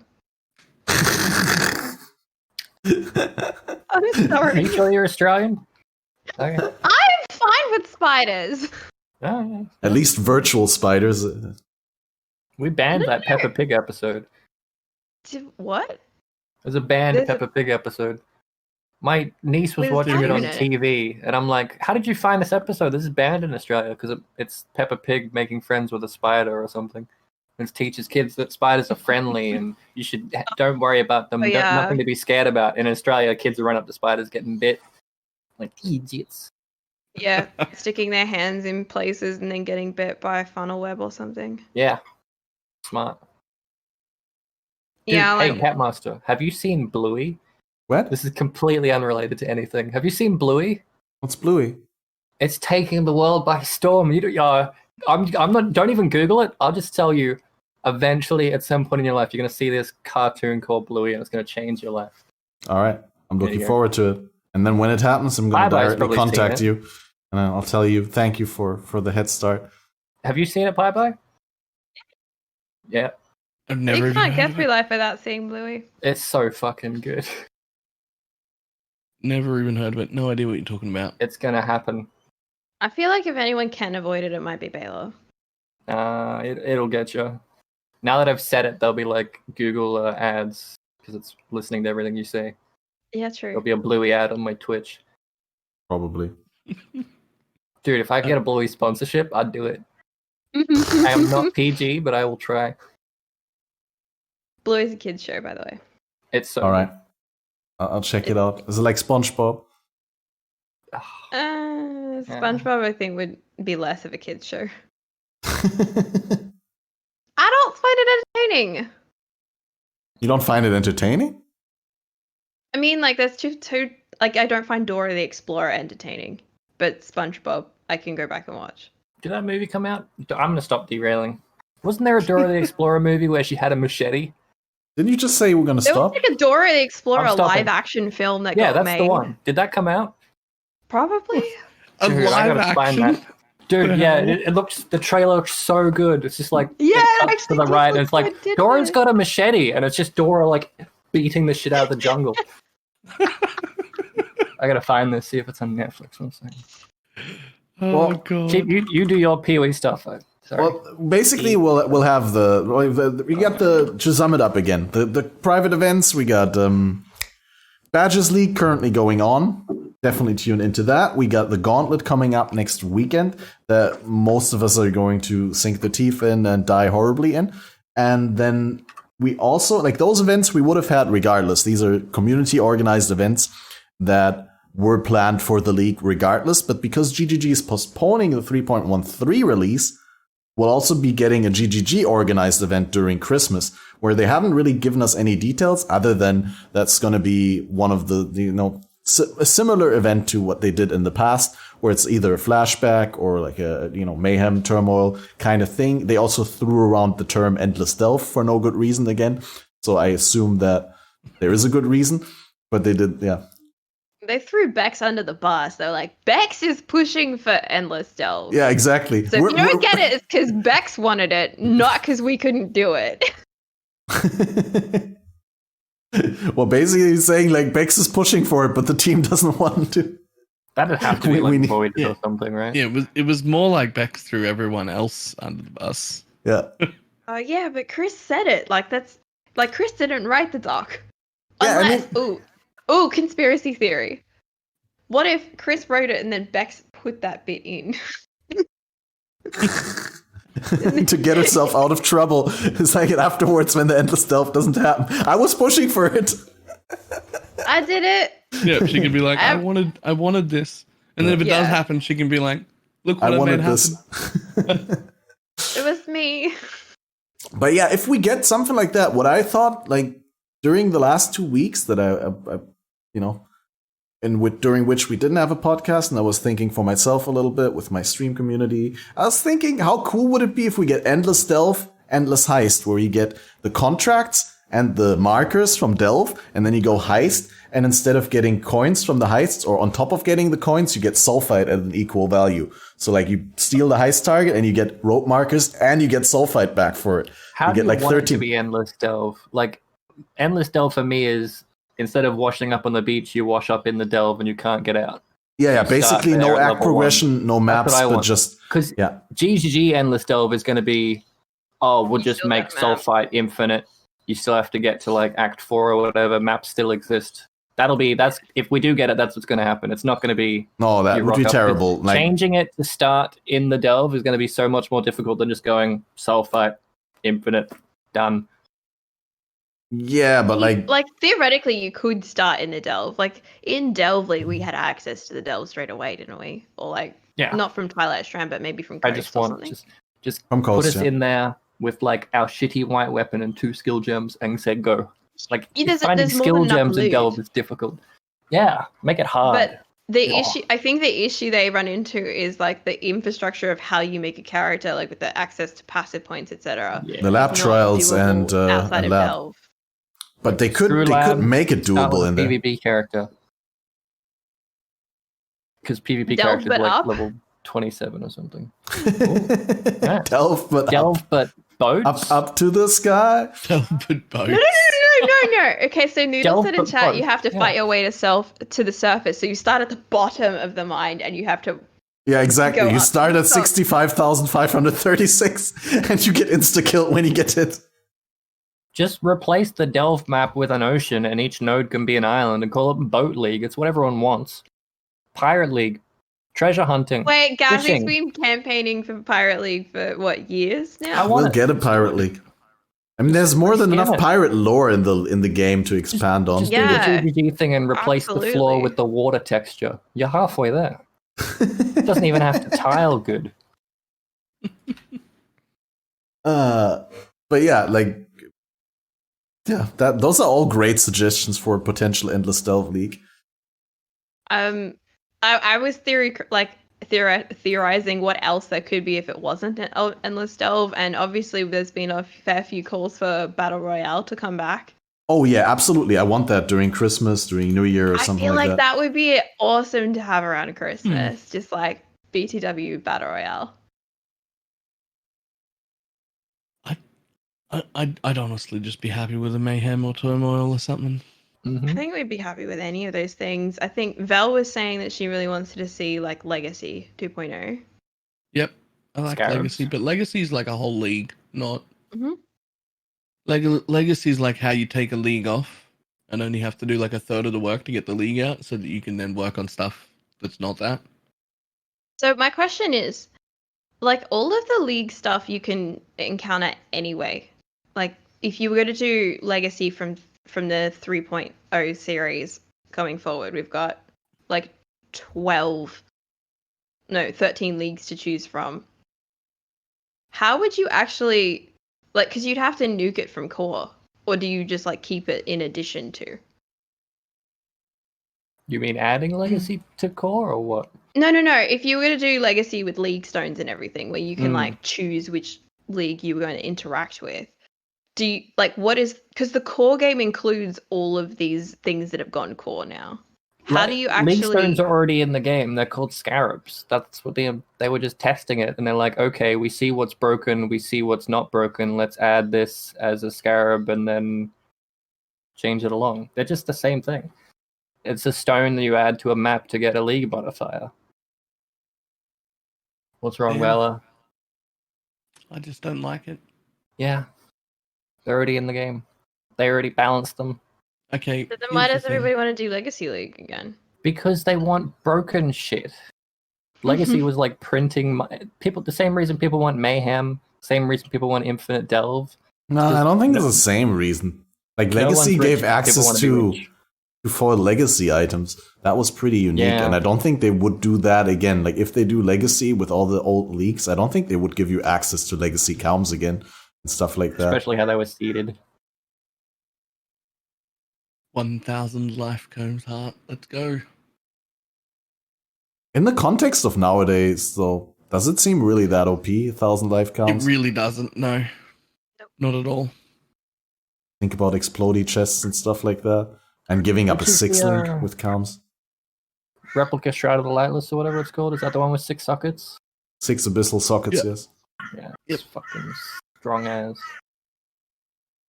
I'm sorry. Are you sure you're Australian? Okay. I'm fine with spiders. Oh, yeah. At least virtual spiders. We banned that Peppa Pig episode. What? There's a banned Peppa Pig episode. My niece was watching it on TV, and I'm like, how did you find this episode? This is banned in Australia because it's Peppa Pig making friends with a spider or something. It teaches kids that spiders are friendly and you don't worry about them. Nothing to be scared about. In Australia, kids run up to spiders getting bit. Like idiots. Yeah, sticking their hands in places and then getting bit by a funnel web or something. Yeah. Smart. Dude, Yeah. Hey, Catmaster, have you seen Bluey? What? This is completely unrelated to anything. Have you seen Bluey? What's Bluey? It's taking the world by storm. I'm not. Don't even Google it. I'll just tell you. Eventually, at some point in your life, you're going to see this cartoon called Bluey, and it's going to change your life. All right, I'm looking forward to it. And then when it happens, I'm going to directly contact you, and I'll tell you thank you for the head start. Have you seen it, PieByPie? Yeah. I've never. You can't get through life without seeing Bluey. It's so fucking good. Never even heard of it. No idea what you're talking about. It's going to happen. I feel like if anyone can avoid it, it might be Balor. It'll get you. Now that I've said it, there'll be like Google ads because it's listening to everything you say. Yeah, true. There'll be a Bluey ad on my Twitch. Probably. Dude, if I get a Bluey sponsorship, I'd do it. I am not PG, but I will try. Bluey's a kid's show, by the way. It's so all right. I'll check it out. Is it like SpongeBob? SpongeBob, I think, would be less of a kid's show. Adults find it entertaining. You don't find it entertaining? I mean, like, there's two. Like, I don't find Dora the Explorer entertaining, but SpongeBob, I can go back and watch. Did that movie come out? I'm gonna stop derailing. Wasn't there a Dora the Explorer movie where she had a machete? Didn't you just say we're gonna There stop? was like a Dora the Explorer I'm stopping. live-action film that Yeah, got that's made. the one. Did that come out? Probably. A Dude, I live gotta find action. that. Dude, yeah, it looks. The trailer looks so good. It's just like Yeah, it cuts actually to the does right, look and it's like good, didn't Dora's it? got a machete, and it's just Dora like beating the shit out of the jungle. I gotta find this, see if it's on Netflix. One second. Oh Well, god. You do your PoE stuff. Sorry. Well, basically, we'll have we got to sum it up again. The private events, we got Badges League currently going on. Definitely tune into that. We got the Gauntlet coming up next weekend that most of us are going to sink the teeth in and die horribly in. And then we also, like those events we would have had regardless. These are community organized events that were planned for the league regardless. But because GGG is postponing the 3.13 release, we'll also be getting a GGG organized event during Christmas, where they haven't really given us any details other than that's going to be one of a similar event to what they did in the past, where it's either a flashback or like a, mayhem, turmoil kind of thing. They also threw around the term endless delve for no good reason again. So I assume that there is a good reason, but they did, yeah. They threw Bex under the bus. They're like, Bex is pushing for endless delve. Yeah, exactly. So if you don't get it, it's because Bex wanted it, not because we couldn't do it. Well, basically he's saying like Bex is pushing for it, but the team doesn't want to. That'd have to be we like need- Void yeah. or something, right? Yeah, it was more like Bex threw everyone else under the bus. Yeah. Oh yeah, but Chris said it. Like that's like Chris didn't write the doc. Yeah, Unless ooh, conspiracy theory. What if Chris wrote it and then Bex put that bit in? To get herself out of trouble. It's like afterwards when the endless delve doesn't happen. I was pushing for it. I did it. Yeah, she can be like, I I've- wanted this, and then if it does Yeah. happen, she can be like, look I what I wanted made happen. this. It was me. But yeah, if we get something like that, what I thought, like during the last 2 weeks that I during which we didn't have a podcast, and I was thinking for myself a little bit with my stream community, I was thinking, how cool would it be if we get endless delve, endless heist, where you get the contracts and the markers from delve, and then you go heist, and instead of getting coins from the heists, or on top of getting the coins, you get sulfite at an equal value. So like you steal the heist target and you get rope markers and you get sulfite back for it. How you do get you like want it 13. to be endless delve? Like endless delve for me is instead of washing up on the beach, you wash up in the delve and you can't get out. Yeah, You basically start there no at act level progression, no That's maps, what I but want. just Because yeah. GGG endless delve is going to be, we'll You just still make got map. sulfite infinite. You still have to get to like Act 4 or whatever. Maps still exist. That's if we do get it, that's what's going to happen. It's not going to be No, that you would rock be up. terrible. Like, Changing it to start in the delve is going to be so much more difficult than just going sulfite infinite done. yeah, but like theoretically, you could start in the delve. Like in Delve League, we had access to the delve straight away, didn't we? Or like Yeah. not from Twilight Strand, but maybe from I Coast just or want something. just From put Coast, us yeah. in there with like our shitty white weapon and 2 skill gems and said go. Like Yeah, there's finding more skill than enough gems in loot. delve is difficult. Yeah, make it hard. But the Yeah. issue, I think the issue they run into is like the infrastructure of how you make a character, like with the access to passive points, etc. Yeah. the lab Not trials doable and outside of lab. Delve. But they could Screw they lab, could make it Start with doable a in there. PvP character. Because PvP Delve characters but like up? level 27 or something. Yeah. Delve, but Delve but boats? up to the sky. Velvet boats. No. Okay, so Noodle Delve said in but chat you both, have to yeah. fight your way to the surface. So you start at the bottom of the mine and you have to. Yeah, exactly. Go You up. start at So- 65,536 and you get insta killed when you get hit. Just replace the Delve map with an ocean and each node can be an island and call it Boat League. It's what everyone wants. Pirate League. Treasure hunting. Wait, Gabby's Fishing. been campaigning for Pirate League for what, years now? I want We'll it. get a pirate league. I mean, there's more than Damn enough it. pirate lore in the game to expand on. Just Yeah, do the GGG thing and replace the floor absolutely. with the water texture. You're halfway there. It doesn't even have to tile good. But yeah, like, yeah, those are all great suggestions for a potential endless delve league. I was like theorizing what else there could be if it wasn't an endless delve, and obviously there's been a fair few calls for Battle Royale to come back. Oh yeah, absolutely. I want that during Christmas, during New Year, or something like that. I feel like that would be awesome to have around Christmas, just like BTW Battle Royale. I'd honestly just be happy with a Mayhem or Turmoil or something. I think we'd be happy with any of those things. I think Vel was saying that she really wants to see like Legacy 2.0. Yep, I like Scarabs. Legacy, but Legacy's like a whole league, not... Legacy's like how you take a league off and only have to do like a third of the work to get the league out so that you can then work on stuff that's not that. So my question is, like, all of the league stuff you can encounter anyway. Like, if you were to do Legacy from the 3.0 series going forward, we've got like 13 leagues to choose from. How would you actually, like, because you'd have to nuke it from core, or do you just like keep it in addition to? You mean adding Legacy to core or what? No. If you were to do Legacy with league stones and everything, where you can like choose which league you were going to interact with, do you like because the core game includes all of these things that have gone core now. How do you actually? League stones are already in the game. They're called scarabs. That's what they were just testing it, and they're like, okay, we see what's broken, we see what's not broken. Let's add this as a scarab and then change it along. They're just the same thing. It's a stone that you add to a map to get a league modifier. What's wrong, Bella? I just don't like it. Yeah. They're already in the game. They already balanced them. Okay. So then why does everybody want to do Legacy League again? Because they want broken shit. Legacy was like printing people. The same reason people want Mayhem. Same reason people want Infinite Delve. No, I don't think it's the same reason. Like Legacy gave access to 4 Legacy items. That was pretty unique, and I don't think they would do that again. Like if they do Legacy with all the old leaks, I don't think they would give you access to Legacy Calms again and stuff like that. Especially how they were seeded. 1,000 life combs heart. Let's go. In the context of nowadays, though, does it seem really that OP? 1,000 life counts? It really doesn't. No, not at all. Think about explodey chests and stuff like that, and giving up a 6 link with counts. Replica Shroud of the Lightless or whatever it's called. Is that the one with 6 sockets? 6 abyssal sockets, yes. Yeah, it's fucking strong as.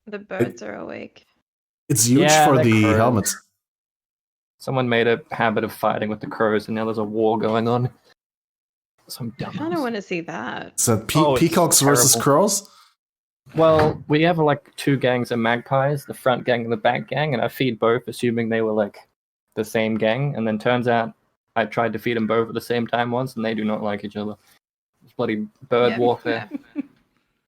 The birds are awake. It's huge for the helmets. Someone made a habit of fighting with the crows, and now there's a war going on. Some dumb. I kind of want to see that. Is that peacocks versus crows? Well, we have like 2 gangs of magpies, the front gang and the back gang, and I feed both, assuming they were like the same gang. And then turns out I tried to feed them both at the same time once, and they do not like each other. It's bloody bird warfare.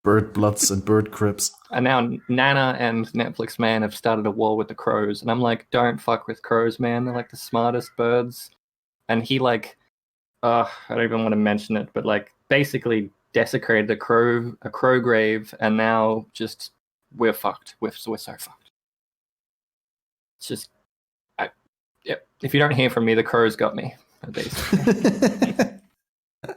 Bird bloods and bird crips. And now Nana and Netflix Man have started a war with the crows, and I'm like, don't fuck with crows, man. They're like the smartest birds. And he like, I don't even want to mention it, but like basically desecrated a crow grave, and now just we're fucked. We're so fucked. It's just, if you don't hear from me, the crows got me. Basically. I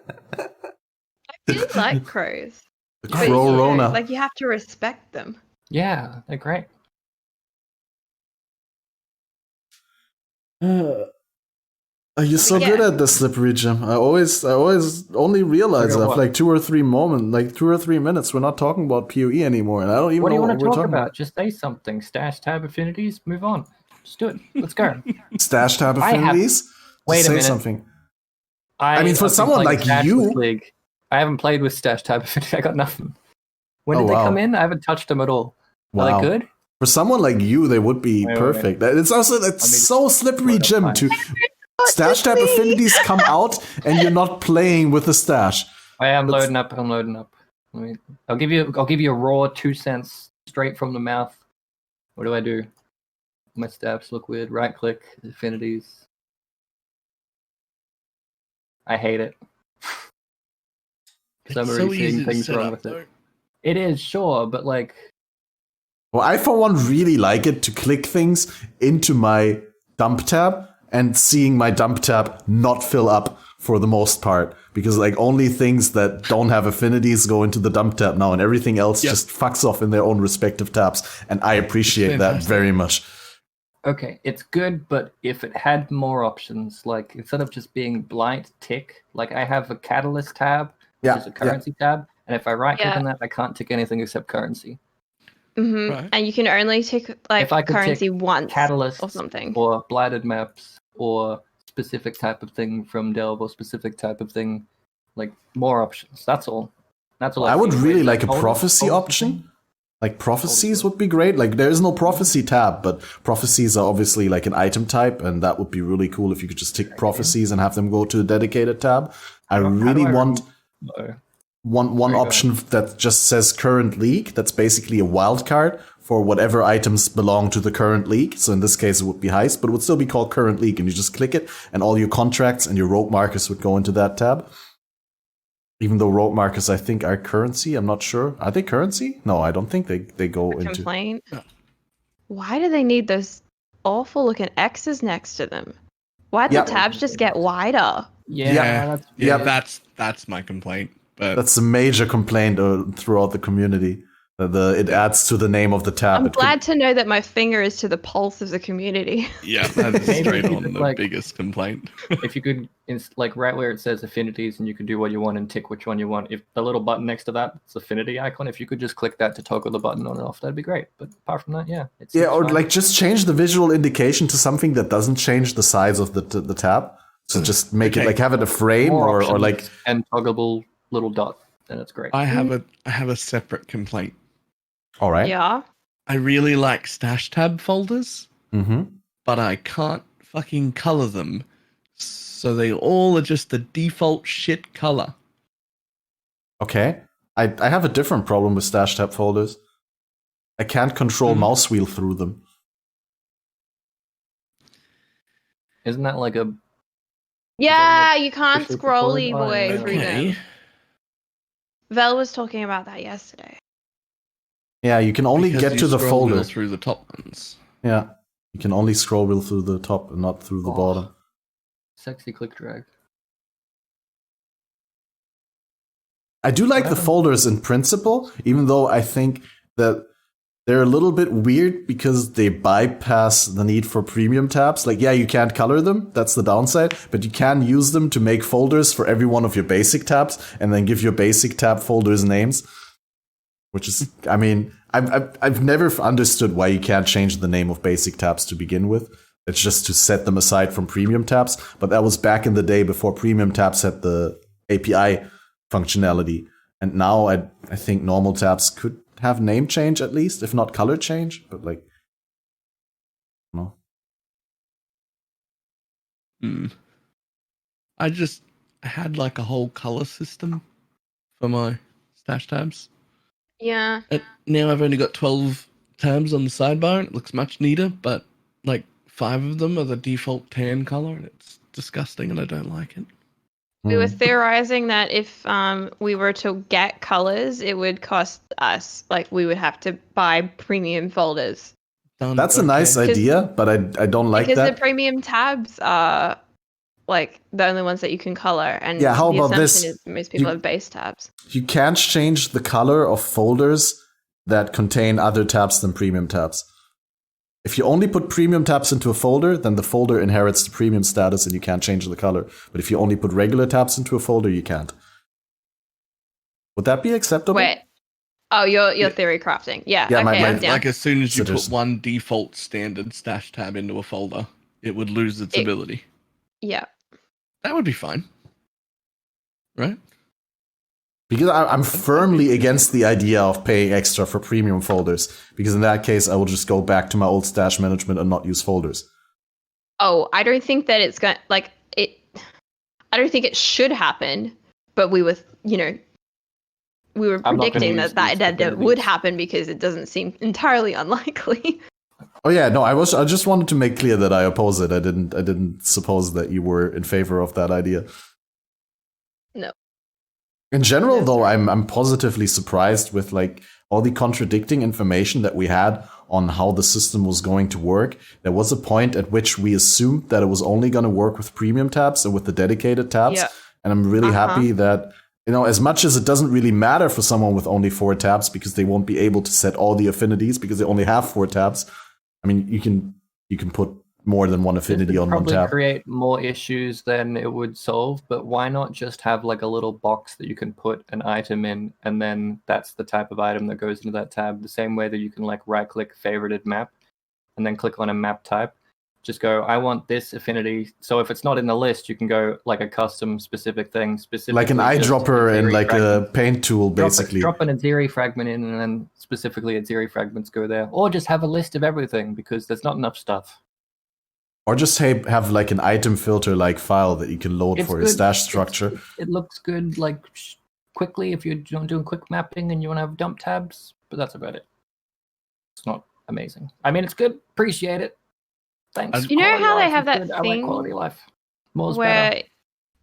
really like crows. The crow Rona. Like you have to respect them. Yeah, they're great. You're so good at the SlipperyJim. I always only realize after like 2 or 3 moments, like 2 or 3 minutes, we're not talking about PoE anymore, and I don't even what know do you what want to we're talk talking about. Just say something. Stash tab affinities. Move on. Just do it. Let's go. Stash tab affinities. Wait a minute. Say something. I mean, for someone like you, League. I haven't played with Stash tab affinity. I got nothing. When did they come in? I haven't touched them at all. Wow. Are they good? For someone like you, they would be perfect. It's also so SlipperyJim to stash tab affinities come out and you're not playing with the stash. I am loading up. I'll give you a raw 2 cents straight from the mouth. What do I do? My stabs look weird. Right click affinities. I hate it. It's so easy seeing things wrong with it. It is, sure, but like... Well, I for one really like it to click things into my dump tab and seeing my dump tab not fill up for the most part, because like only things that don't have affinities go into the dump tab now, and everything else just fucks off in their own respective tabs, and I appreciate that very much. Okay, it's good, but if it had more options, like instead of just being blind tick, like I have a catalyst tab, which is a currency tab, and if I right click on that, I can't tick anything except currency. Mm-hmm. Right. And you can only tick like currency once, catalyst or something, or blighted maps, or specific type of thing from Delve, or specific type of thing, like more options. That's all. That's all. I would really like a prophecy option. Like prophecies would be great. Like there is no prophecy tab, but prophecies are obviously like an item type, and that would be really cool if you could just tick prophecies and have them go to a dedicated tab. I really want one option that just says current league. That's basically a wild card for whatever items belong to the current league. So in this case, it would be Heist, but it would still be called current league, and you just click it, and all your contracts and your rogue markers would go into that tab. Even though rogue markers, I think, are currency. I'm not sure. Are they currency? No, I don't think they go into... Complaint? Why do they need those awful looking X's next to them? Why do the tabs just get wider? That's my complaint. But that's a major complaint throughout the community. It adds to the name of the tab. I'm glad to know that my finger is to the pulse of the community. Yeah, that's straight on the biggest complaint. If you could, like right where it says affinities, and you can do what you want and tick which one you want. If the little button next to that, it's affinity icon. If you could just click that to toggle the button on and off, that'd be great. But apart from that, it's or fine. like just change the visual indication to something that doesn't change the size of the tab. So just make it like have it a frame or like and toggleable little dot, then it's great. I have a separate complaint. All right. Yeah. I really like stash tab folders, but I can't fucking color them, so they all are just the default shit color. Okay. I have a different problem with stash tab folders. I can't control mouse wheel through them. Isn't that like a... Yeah, you can't scrolly boy through them. Vel was talking about that yesterday. Yeah, you can only get to the folder through the top ones. Yeah, you can only scroll wheel through the top and not through the bottom. Sexy click drag. I do like the folders in principle, even though I think that they're a little bit weird because they bypass the need for premium tabs. Like, yeah, you can't color them. That's the downside. But you can use them to make folders for every one of your basic tabs and then give your basic tab folders names. Which is, I mean, I've never understood why you can't change the name of basic tabs to begin with. It's just to set them aside from premium tabs. But that was back in the day before premium tabs had the API functionality. And now I think normal tabs could have name change at least, if not color change. But like, no. I had like a whole color system for my stash tabs. Yeah. And now I've only got 12 tabs on the sidebar, and it looks much neater, but like 5 of them are the default tan color, and it's disgusting, and I don't like it. We were theorizing that if we were to get colors, it would cost us, like we would have to buy premium folders. That's a nice idea, but I don't like that. Because the premium tabs are like the only ones that you can color, and yeah, how about this? Is most people have base tabs. You can't change the color of folders that contain other tabs than premium tabs. If you only put premium tabs into a folder, then the folder inherits the premium status and you can't change the color. But if you only put regular tabs into a folder, you can't. Would that be acceptable? Wait. Oh, your theory crafting. Yeah, okay, I'm down. Like as soon as you put one default standard stash tab into a folder, it would lose its ability. Yeah. That would be fine. Right? Because I'm firmly against the idea of paying extra for premium folders. Because in that case, I will just go back to my old stash management and not use folders. Oh, I don't think that it's going like it. I don't think it should happen. But we were predicting that would happen because it doesn't seem entirely unlikely. Oh yeah, no, I just wanted to make clear that I oppose it. I didn't suppose that you were in favor of that idea. No. In general, though, I'm positively surprised with like all the contradicting information that we had on how the system was going to work. There was a point at which we assumed that it was only going to work with premium tabs and with the dedicated tabs. Yeah. And I'm really happy that, as much as it doesn't really matter for someone with only 4 tabs because they won't be able to set all the affinities because they only have 4 tabs. I mean, you can put more than one affinity on one tab. Probably create more issues than it would solve, but why not just have like a little box that you can put an item in, and then that's the type of item that goes into that tab, the same way that you can like right-click favorited map and then click on a map type. Just go, I want this affinity. So if it's not in the list, you can go like a custom specific thing. Like an eyedropper and like a paint tool, basically. Drop an Azeri fragment in, and then specifically Azeri fragments go there. Or just have a list of everything, because there's not enough stuff. Or just have like an item filter like file that you can load for your stash structure. It looks good like quickly if you're doing quick mapping and you want to have dump tabs, but that's about it. It's not amazing. I mean, it's good. Appreciate it. Thanks. You know how they have that I like thing quality life. More's where better.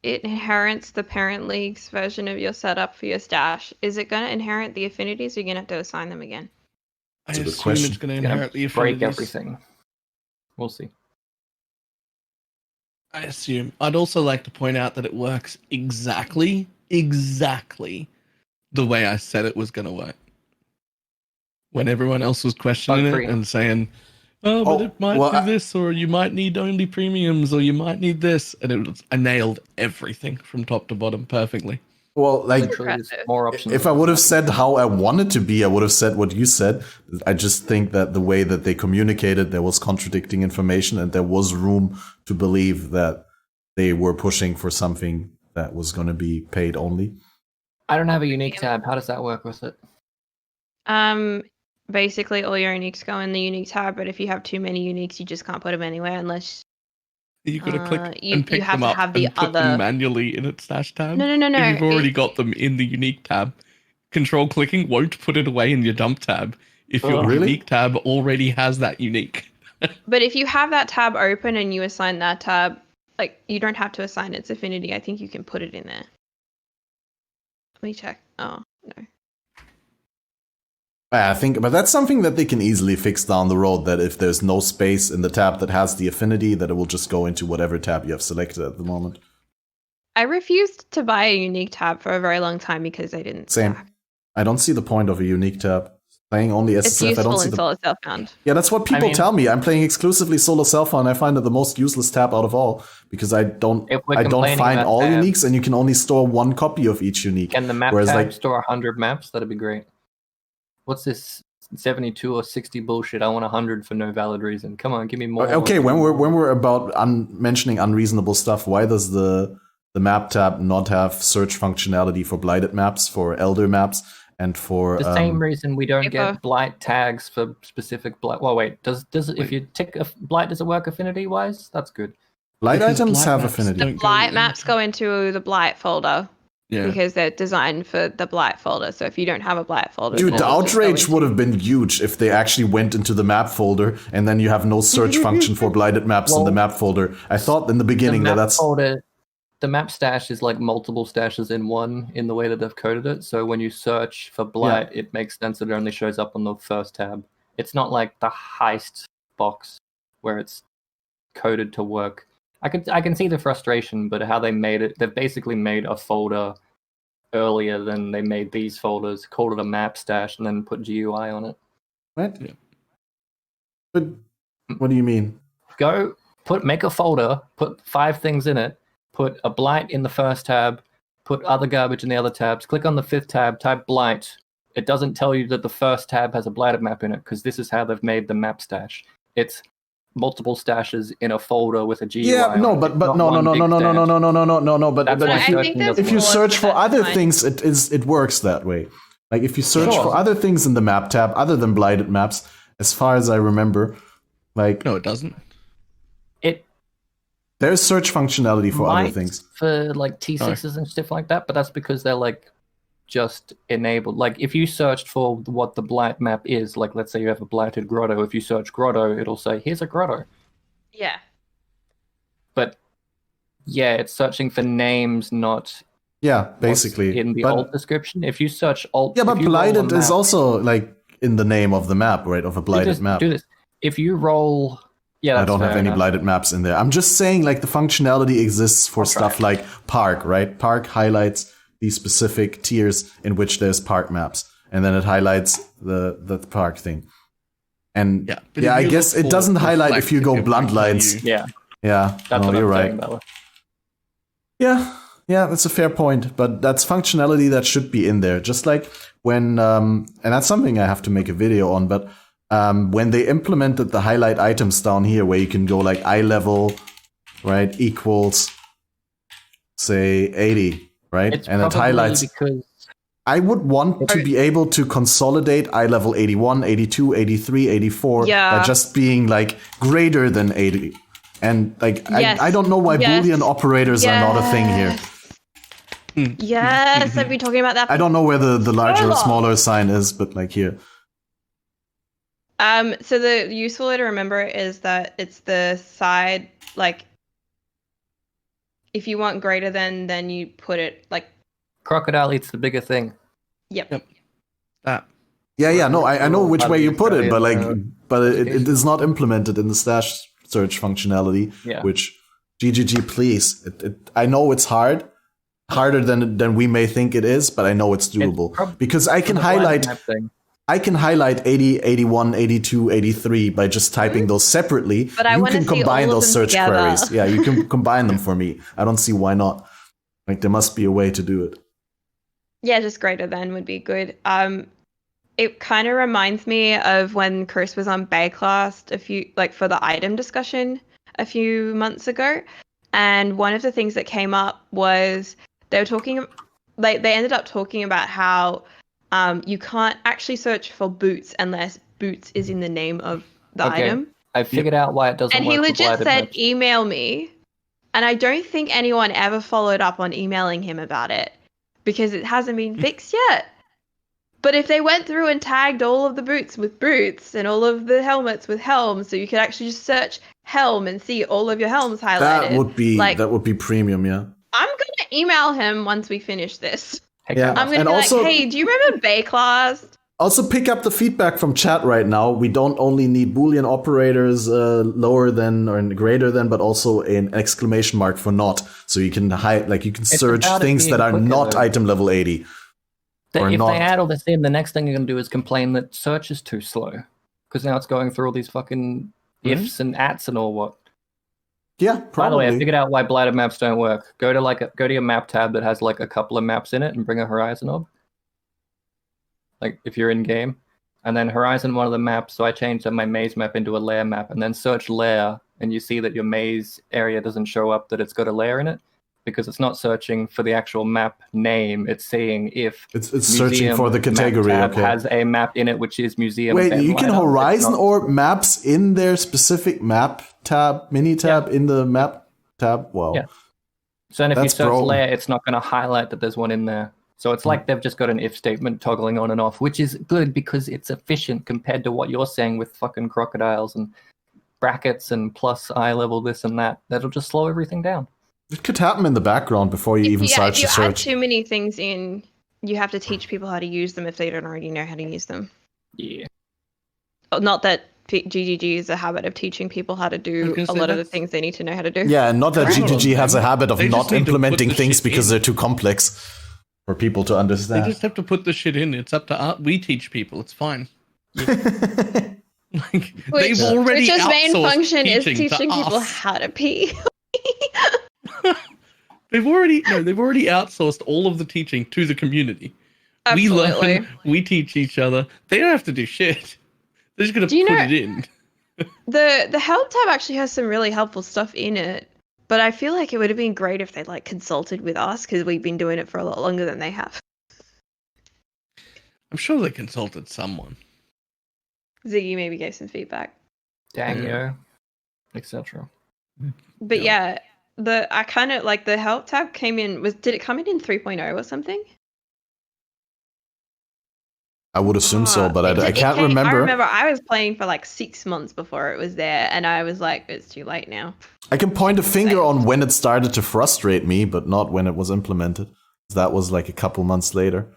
it inherits the parent league's version of your setup for your stash? Is it going to inherit the affinities, or are you going to have to assign them again? I assume it's going to inherit the affinities. Break everything. We'll see. I assume. I'd also like to point out that it works exactly the way I said it was going to work. When everyone else was questioning it and saying, but it might do this, or you might need only premiums, or you might need this. And I nailed everything from top to bottom perfectly. Well, like, more options. If I would have said how I wanted to be, I would have said what you said. I just think that the way that they communicated, there was contradicting information, and there was room to believe that they were pushing for something that was going to be paid only. I don't have a unique tab. How does that work with it? Basically, all your uniques go in the unique tab, but if you have too many uniques, you just can't put them anywhere unless... You've got to click and pick them up and put them manually in its stash tab. No. If you've already got them in the unique tab, control clicking won't put it away in your dump tab if your unique tab already has that unique. But if you have that tab open and you assign that tab, like, you don't have to assign its affinity. I think you can put it in there. Let me check. Oh, no. But that's something that they can easily fix down the road, that if there's no space in the tab that has the affinity, that it will just go into whatever tab you have selected at the moment. I refused to buy a unique tab for a very long time because I didn't. Same. I don't see the point of a unique tab. Playing only SSF, it's useful I don't see in solo self-found. Yeah, that's what people tell me. I'm playing exclusively solo self-found. I find it the most useless tab out of all because I don't find all uniques, and you can only store 1 copy of each unique. Can the map tab store 100 maps? That'd be great. What's this 72 or 60 bullshit? I want 100 for no valid reason. Come on, give me more. Okay, when we're about mentioning unreasonable stuff, why does the map tab not have search functionality for blighted maps, for elder maps, and for the same reason we don't get blight tags for specific blight? Well, wait, does it, if you tick a blight, does it work affinity wise? That's good. Blight items have affinity. The blight maps go into the blight folder. Yeah. Because they're designed for the blight folder. So if you don't have a blight folder... Dude, the outrage would have been huge if they actually went into the map folder and then you have no search function for blighted maps in the map folder. I thought in the beginning that's... Folder, the map stash is like multiple stashes in one in the way that they've coded it. So when you search for blight, it makes sense that it only shows up on the first tab. It's not like the Heist box where it's coded to work. I can see the frustration, but how they made it, they've basically made a folder earlier than they made these folders, called it a map stash, and then put GUI on it. What? Yeah. But what do you mean? Make a folder, put 5 things in it, put a blight in the first tab, put other garbage in the other tabs, click on the 5th tab, type blight. It doesn't tell you that the first tab has a blighted map in it, because this is how they've made the map stash. It's multiple stashes in a folder with a GUI. Yeah, no, but no. But if you search for other things, it works that way. Like if you search for other things in the map tab other than blighted maps, as far as I remember, like no, it doesn't. There's search functionality for other things for like T6s and stuff like that, but that's because they're like just enabled. Like if you searched for what the blight map is, like let's say you have a blighted grotto, if you search grotto, it'll say here's a grotto. Yeah. But yeah, it's searching for names, not Yeah, basically. In the alt description, if you search alt... Yeah, but blighted is also like in the name of the map, right? Of a blighted map. Do this. If you roll... Yeah, I don't have any blighted maps in there. I'm just saying like the functionality exists for stuff like park, right? Park highlights these specific tiers in which there's park maps. And then it highlights the park thing. And I guess it doesn't highlight if you go blunt lines. Yeah. Yeah, that's what you're right. Yeah, that's a fair point. But that's functionality that should be in there. Just like when, and that's something I have to make a video on, but when they implemented the highlight items down here, where you can go like eye level, right, equals, say, 80, right? It's and it highlights... because I would want to be able to consolidate eye level 81, 82, 83, 84 by just being like greater than 80. And like, I don't know why Boolean operators are not a thing here. Yes, I've been talking about that. I don't know where the larger or smaller sign is, but like here. So the useful way to remember is that it's the side, like, if you want greater than, then you put it like... Crocodile eats the bigger thing. Yep. That. Yeah, no, I know which way you put it, but like, it is not implemented in the slash search functionality, which, GGG, please. I know it's harder than we may think it is, but I know it's doable. Because I can highlight... I can highlight 80, 81, 82, 83 by just typing those separately. But you can combine those search queries. Yeah, you can combine them for me. I don't see why not. Like, there must be a way to do it. Yeah, just greater than would be good. It kind of reminds me of when Chris was on Bayclast for the item discussion a few months ago. And one of the things that came up was they ended up talking about how you can't actually search for boots unless boots is in the name of the item. I figured out why it doesn't work. And he legit said, email me. And I don't think anyone ever followed up on emailing him about it because it hasn't been fixed yet. But if they went through and tagged all of the boots with boots and all of the helmets with helms, so you could actually just search helm and see all of your helms highlighted. That would be premium, yeah. I'm gonna email him once we finish this. Yeah. I'm gonna be like, hey, do you remember Bayclast? Also pick up the feedback from chat right now. We don't only need Boolean operators lower than or greater than, but also an exclamation mark for not. So you can search things that are not item level 80. They add all this in, the next thing you're going to do is complain that search is too slow. Because now it's going through all these fucking ifs and ats and all what. Yeah, probably. By the way, I figured out why blighted maps don't work. Go to your map tab that has like a couple of maps in it and bring a horizon knob. Like if you're in game. And then horizon one of the maps, so I changed my maze map into a layer map and then search layer and you see that your maze area doesn't show up that it's got a layer in it. Because it's not searching for the actual map name, it's saying if it's searching for the category. Map tab has a map in it which is museum. Wait, you can horizon or maps in their specific map tab, mini tab in the map tab. Wow. Yeah. So then if you search layer, it's not going to highlight that there's one in there. So it's like they've just got an if statement toggling on and off, which is good because it's efficient compared to what you're saying with fucking crocodiles and brackets and plus eye level this and that. That'll just slow everything down. It could happen in the background before you even start to search. If you add too many things in, you have to teach people how to use them if they don't already know how to use them. Yeah. Not that GGG is a habit of teaching people how to do a lot of the things they need to know how to do. Yeah, and not that GGG has a habit of not implementing things because they're too complex for people to understand. They just have to put the shit in. It's up to us. We teach people. It's fine. Which's main function is teaching people how to pee. They've already outsourced all of the teaching to the community. Absolutely. We learn, we teach each other. They don't have to do shit. They're just gonna put it in. The help tab actually has some really helpful stuff in it, but I feel like it would have been great if they consulted with us because we've been doing it for a lot longer than they have. I'm sure they consulted someone. Ziggy maybe gave some feedback. Dangyo, etc. But I kind of the help tab came in. Did it come in 3.0 or something? I would assume so, but I can't remember. I remember I was playing for 6 months before it was there, and I was like, it's too late now. I can point a finger on when it started to frustrate me, but not when it was implemented. That was like a couple months later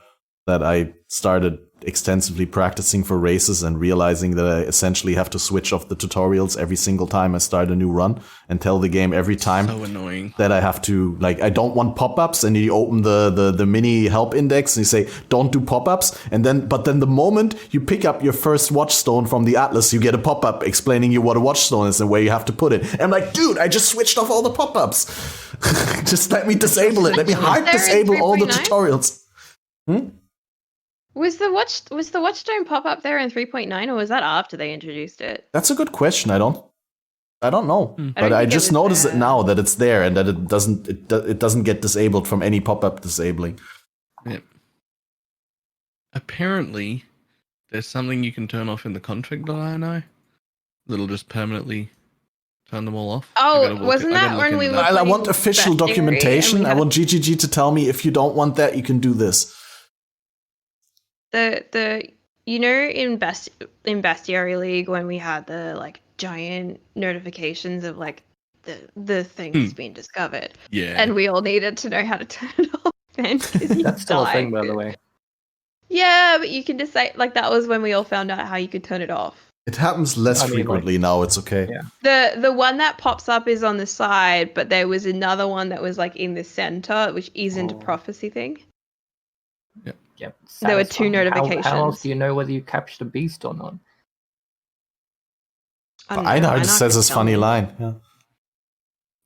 that I started extensively practicing for races and realizing that I essentially have to switch off the tutorials every single time I start a new run and tell the game every time So annoying. that I have to, like, I don't want pop-ups, and you open the mini help index and you say, don't do pop-ups, but then the moment you pick up your first watchstone from the atlas, you get a pop-up explaining you what a watchstone is and where you have to put it. And I'm like, dude, I just switched off all the pop-ups. Just let me disable it. Let me hard disable all the tutorials. Was the Watchstone pop up there in 3.9, or was that after they introduced it? That's a good question. I don't know, but I think just it was noticed there. it now that it's there and that it doesn't get disabled from any pop-up disabling. Yep. Apparently, there's something you can turn off in the config that I know that'll just permanently turn them all off. Wasn't that when we were? I want official Bestiary documentation. I want GGG to tell me, if you don't want that, you can do this. The in Bestiary League, when we had the like giant notifications of like the things being discovered, and we all needed to know how to turn it off. Then That's still a thing, by the way. Yeah, but you can just say, like, that was when we all found out how you could turn it off. It happens less frequently now. It's okay. Yeah. The one that pops up is on the side, but there was another one that was like in the center, which isn't a prophecy thing. Yep. There were two notifications. How else do you know whether you captured a beast or not? Einhard says his funny line. Yeah.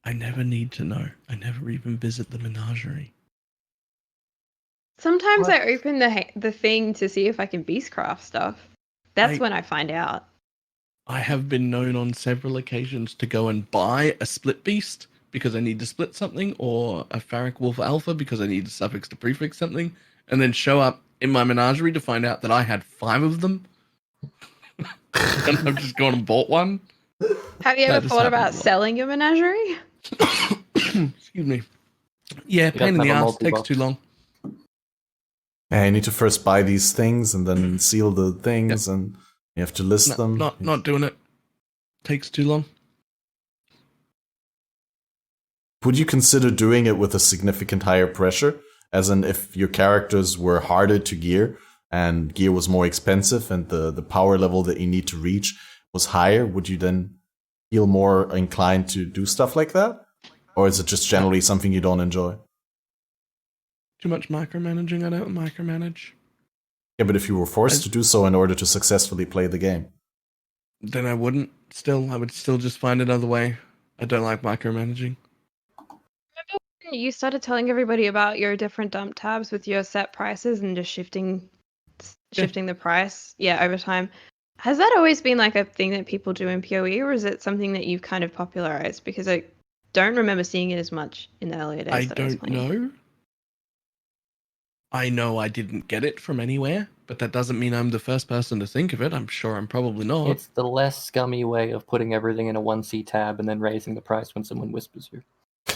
I never need to know. I never even visit the menagerie. Sometimes I open the thing to see if I can beastcraft stuff. That's when I find out. I have been known on several occasions to go and buy a split beast because I need to split something, or a Pharaoh Wolf Alpha because I need a suffix to prefix something, and then show up in my menagerie to find out that I had 5 of them. And I've just gone and bought one. Have you ever thought about selling your menagerie? Excuse me. Yeah, pain in the ass, takes too long. Yeah, you need to first buy these things and then seal the things, and you have to list them. Not doing it. Takes too long. Would you consider doing it with a significant higher pressure? As in, if your characters were harder to gear and gear was more expensive and the power level that you need to reach was higher, would you then feel more inclined to do stuff like that? Or is it just generally something you don't enjoy? Too much micromanaging. I don't micromanage. Yeah, but if you were forced to do so in order to successfully play the game, then I wouldn't. I would still just find another way. I don't like micromanaging. Remember when you started telling everybody about your different dump tabs with your set prices and just shifting the price, over time? Has that always been like a thing that people do in PoE, or is it something that you've kind of popularized? Because I don't remember seeing it as much in the earlier days. I don't know. I know I didn't get it from anywhere, but that doesn't mean I'm the first person to think of it. I'm sure I'm probably not. It's the less scummy way of putting everything in a 1C tab and then raising the price when someone whispers you.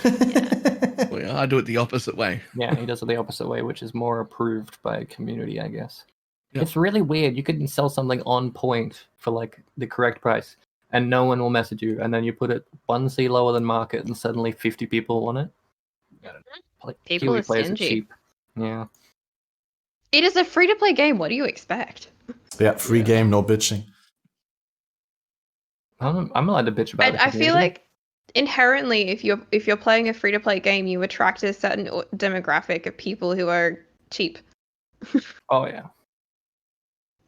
Well, yeah, I do it the opposite way. Yeah, he does it the opposite way, which is more approved by a community, I guess. Yep. It's really weird. You could sell something on point for like the correct price, and no one will message you, and then you put it 1C lower than market, and suddenly 50 people want it. Like, people are players stingy. are cheap. Yeah. It is a free-to-play game. What do you expect? Yeah, free game, no bitching. I'm allowed to bitch about it. I feel like inherently, if you're playing a free-to-play game, you attract a certain demographic of people who are cheap. Oh yeah.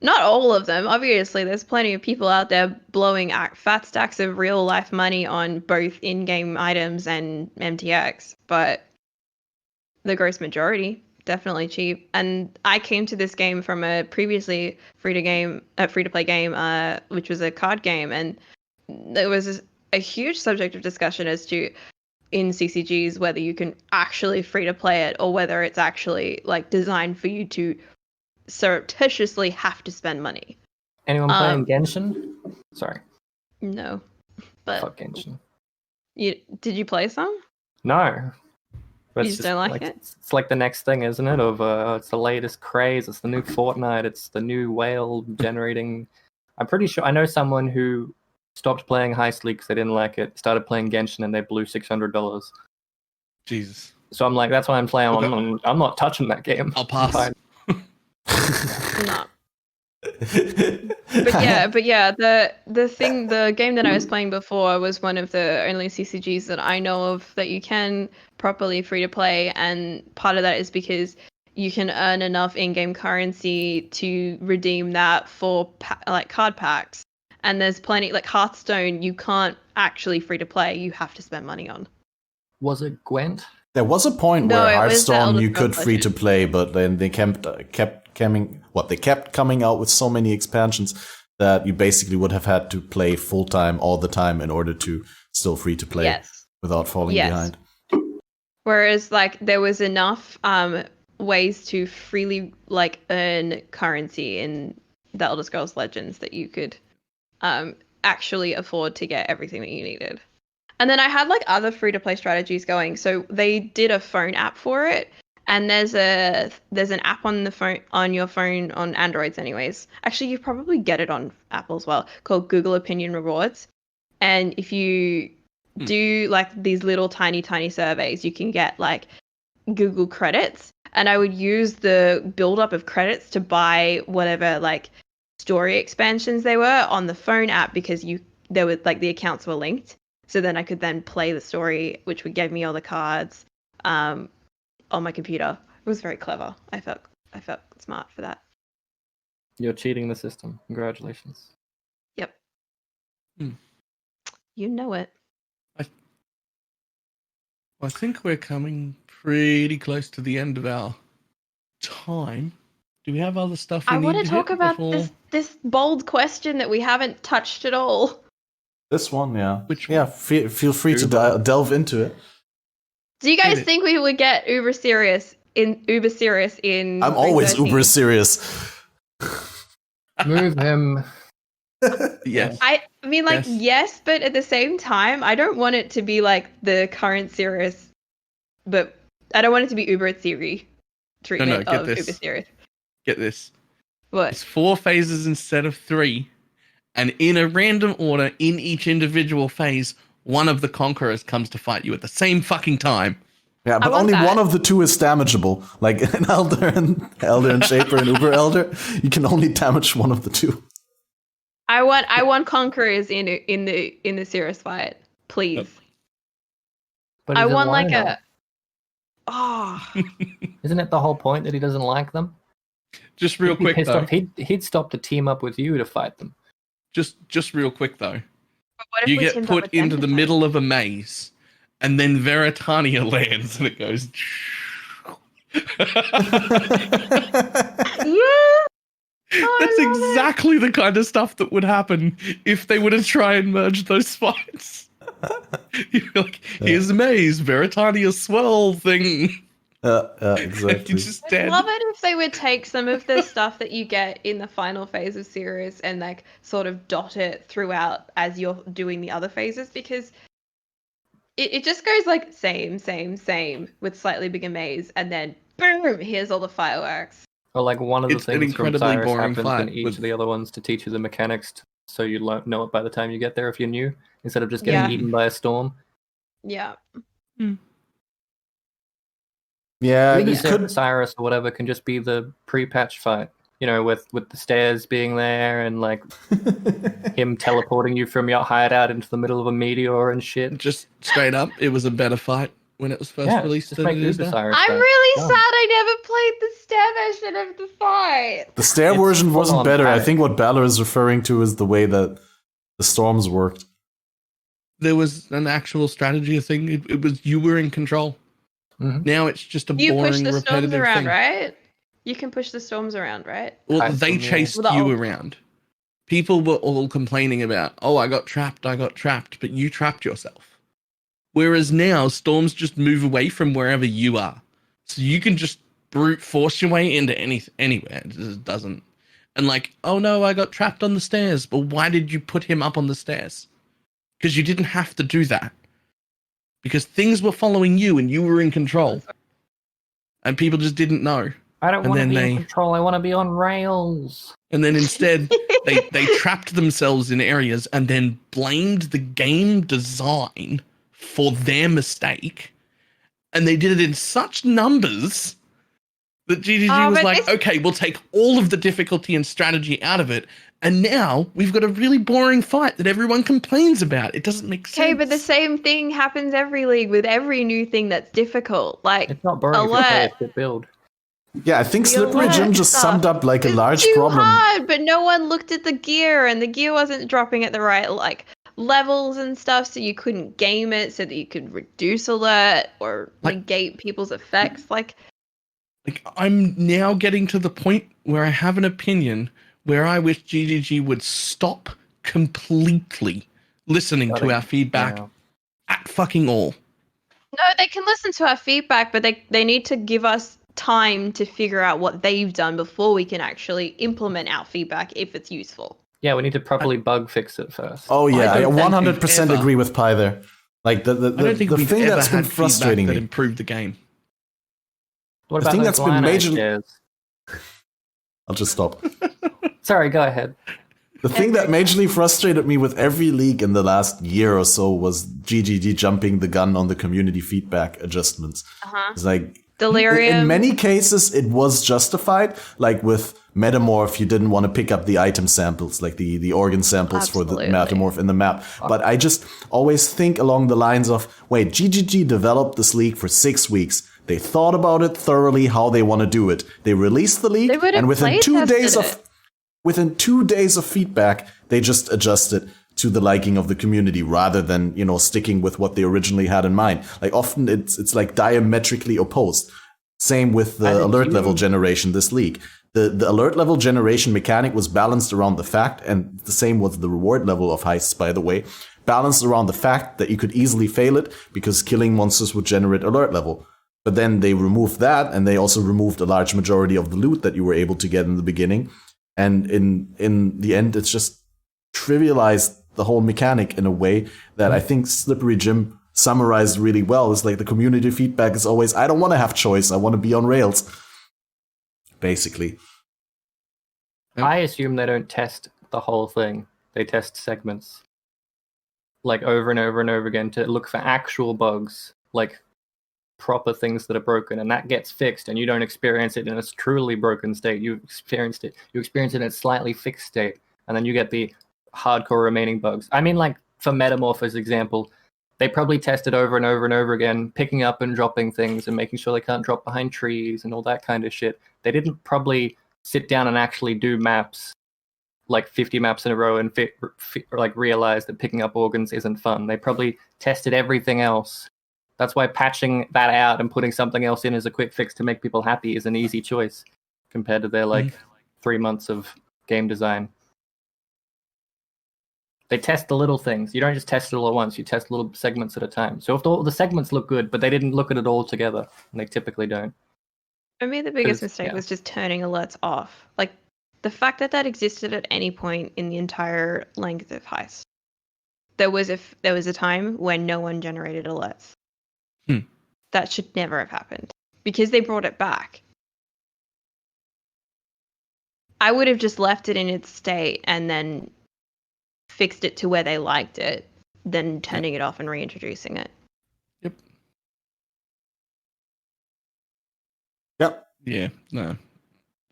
Not all of them, obviously. There's plenty of people out there blowing fat stacks of real-life money on both in-game items and MTX, but the gross majority, definitely cheap. And I came to this game from a previously free-to-play game, which was a card game, and there was a huge subject of discussion as to in CCGs whether you can actually free-to-play it or whether it's actually like designed for you to surreptitiously have to spend money. Anyone playing Genshin? Sorry. No. But fuck Genshin. Did you play some? No. But you just don't like it? It's like the next thing, isn't it? It's the latest craze. It's the new Fortnite. It's the new whale generating. I'm pretty sure I know someone who stopped playing Heist League because they didn't like it. Started playing Genshin and they blew $600. Jesus. So I'm like, that's why I'm playing. I'm not touching that game. I'll pass. No. But yeah, the game that I was playing before was one of the only CCGs that I know of that you can properly free to play, and part of that is because you can earn enough in-game currency to redeem that for like card packs. And there's plenty, like Hearthstone, you can't actually free to play. You have to spend money on. Was it Gwent? There was a point No, where it was the Hearthstone Elder you could Scrolls free to Legend. play, but then they kept coming out with so many expansions that you basically would have had to play full time all the time in order to still free to play without falling behind. Whereas like there was enough ways to freely like earn currency in the Elder Scrolls Legends that you could actually afford to get everything that you needed. And then I had like other free to play strategies going. So they did a phone app for it, and there's an app on the phone, on your phone, on Androids anyways. Actually, you probably get it on Apple as well, called Google Opinion Rewards. And if you do like these little tiny surveys, you can get like Google credits. And I would use the buildup of credits to buy whatever like story expansions they were on the phone app, because there were like the accounts were linked. So then I could then play the story, which would give me all the cards on my computer. It was very clever. I felt smart for that. You're cheating the system. Congratulations. Yep. You know it. I think we're coming pretty close to the end of our time. Do we have other stuff we I need want to to talk hit about before? this bold question that we haven't touched at all. This one, yeah. Which one? Feel free to delve into it. Do you guys think we would get uber serious in I'm always 13? uber serious. Move him. Yes. I mean, like, yes, but at the same time, I don't want it to be like the current serious, but I don't want it to be uber theory treatment of uber serious. Get this. What? It's 4 phases instead of 3, and in a random order, in each individual phase, one of the conquerors comes to fight you at the same fucking time. Yeah, but only one of the two is damageable. Like an Elder and Shaper and Uber Elder, you can only damage one of the two. I want conquerors in the serious fight, please. But I want like a. Isn't it the whole point that he doesn't like them? Just real quick though. He'd stop to team up with you to fight them. Just real quick though. You get put into the middle of a maze, and then Veritania lands, and it goes. That's exactly the kind of stuff that would happen if they were to try and merge those fights. You're like, here's a maze, Veritania swell thing. Exactly. I'd love it if they would take some of the stuff that you get in the final phase of Sirius and like sort of dot it throughout as you're doing the other phases, because it just goes like same with slightly bigger maze, and then boom, here's all the fireworks. Or like one of the things from Cyrus happens in each with of the other ones to teach you the mechanics, so you know it by the time you get there if you're new, instead of just getting eaten by a storm. Yeah. Yeah, Cyrus or whatever can just be the pre-patch fight, you know, with the stairs being there and like him teleporting you from your hideout into the middle of a meteor and shit. Just straight up, it was a better fight when it was first released than it is now. I'm really sad I never played the stair version of the fight. The stair version wasn't better. I think what Balor is referring to is the way that the storms worked. There was an actual strategy thing. It was you were in control. Mm-hmm. Now it's just a boring, repetitive thing. You push the storms around, right? You can push the storms around, right? Well, they chased you around. People were all complaining about, I got trapped, but you trapped yourself. Whereas now, storms just move away from wherever you are. So you can just brute force your way into anywhere. It just doesn't. And like, oh no, I got trapped on the stairs. Well, why did you put him up on the stairs? Because you didn't have to do that. Because things were following you and you were in control. And people just didn't know. I don't want to be in control. I want to be on rails. And then instead, they trapped themselves in areas and then blamed the game design for their mistake. And they did it in such numbers that GGG was like, okay, we'll take all of the difficulty and strategy out of it. And now we've got a really boring fight that everyone complains about. It doesn't make sense. Okay, but the same thing happens every league with every new thing that's difficult. Like, it's not boring if you play a good build. Yeah, I think SlipperyJim just summed up like a large too problem. Hard, but no one looked at the gear, and the gear wasn't dropping at the right levels and stuff, so you couldn't game it so that you could reduce alert or negate people's effects. Like I'm now getting to the point where I have an opinion where I wish GGG would stop completely listening to our feedback at fucking all. No, they can listen to our feedback, but they need to give us time to figure out what they've done before we can actually implement our feedback if it's useful. Yeah, we need to properly bug fix it first. Oh yeah, I 100% agree with Pie there. Like the thing that's been frustrating that improved the game. What about the thing that's been majorly? I'll just stop. Sorry, go ahead. The thing that majorly frustrated me with every league in the last year or so was GGG jumping the gun on the community feedback adjustments. It's like Delirium. In many cases, it was justified. Like with Metamorph, you didn't want to pick up the item samples, like the organ samples for the Metamorph in the map. But I just always think along the lines of, wait, GGG developed this league for 6 weeks. They thought about it thoroughly, how they want to do it. They released the league, and within 2 days of feedback, they just adjusted to the liking of the community rather than, sticking with what they originally had in mind. Like often it's like diametrically opposed. Same with the alert level generation this league. The alert level generation mechanic was balanced around the fact, and the same was the reward level of heists, by the way, balanced around the fact that you could easily fail it because killing monsters would generate alert level. But then they removed that, and they also removed a large majority of the loot that you were able to get in the beginning. And in the end, it's just trivialized the whole mechanic in a way that I think SlipperyJim summarized really well. It's like the community feedback is always, I don't want to have choice. I want to be on rails. Basically. I assume they don't test the whole thing. They test segments. Like over and over and over again to look for actual bugs. Like proper things that are broken, and that gets fixed, and you don't experience it in a truly broken state. You experience it in a slightly fixed state, and then you get the hardcore remaining bugs. I mean, like for Metamorph as example, they probably tested over and over and over again, picking up and dropping things and making sure they can't drop behind trees and all that kind of shit. They didn't probably sit down and actually do maps, like 50 maps in a row, and realize that picking up organs isn't fun. They probably tested everything else. That's why patching that out and putting something else in as a quick fix to make people happy is an easy choice compared to their 3 months of game design. They test the little things. You don't just test it all at once. You test little segments at a time. So if all the segments look good, but they didn't look at it all together, and they typically don't. For me, the biggest mistake was just turning alerts off. Like, the fact that existed at any point in the entire length of Heist. There was a time when no one generated alerts. That should never have happened. Because they brought it back. I would have just left it in its state and then fixed it to where they liked it, then turning it off and reintroducing it. Yep. Yeah, no.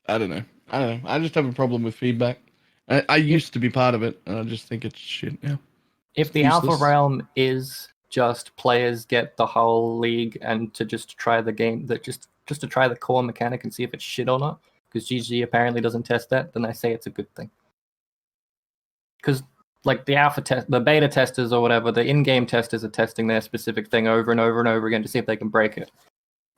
I don't know. I just have a problem with feedback. I used to be part of it, and I just think it's shit now. If the Alpha Realm is just players get the whole league and to just try the game, that just to try the core mechanic and see if it's shit or not, because GG apparently doesn't test that, then I say it's a good thing. Because like the beta testers or whatever, the in-game testers are testing their specific thing over and over and over again to see if they can break it.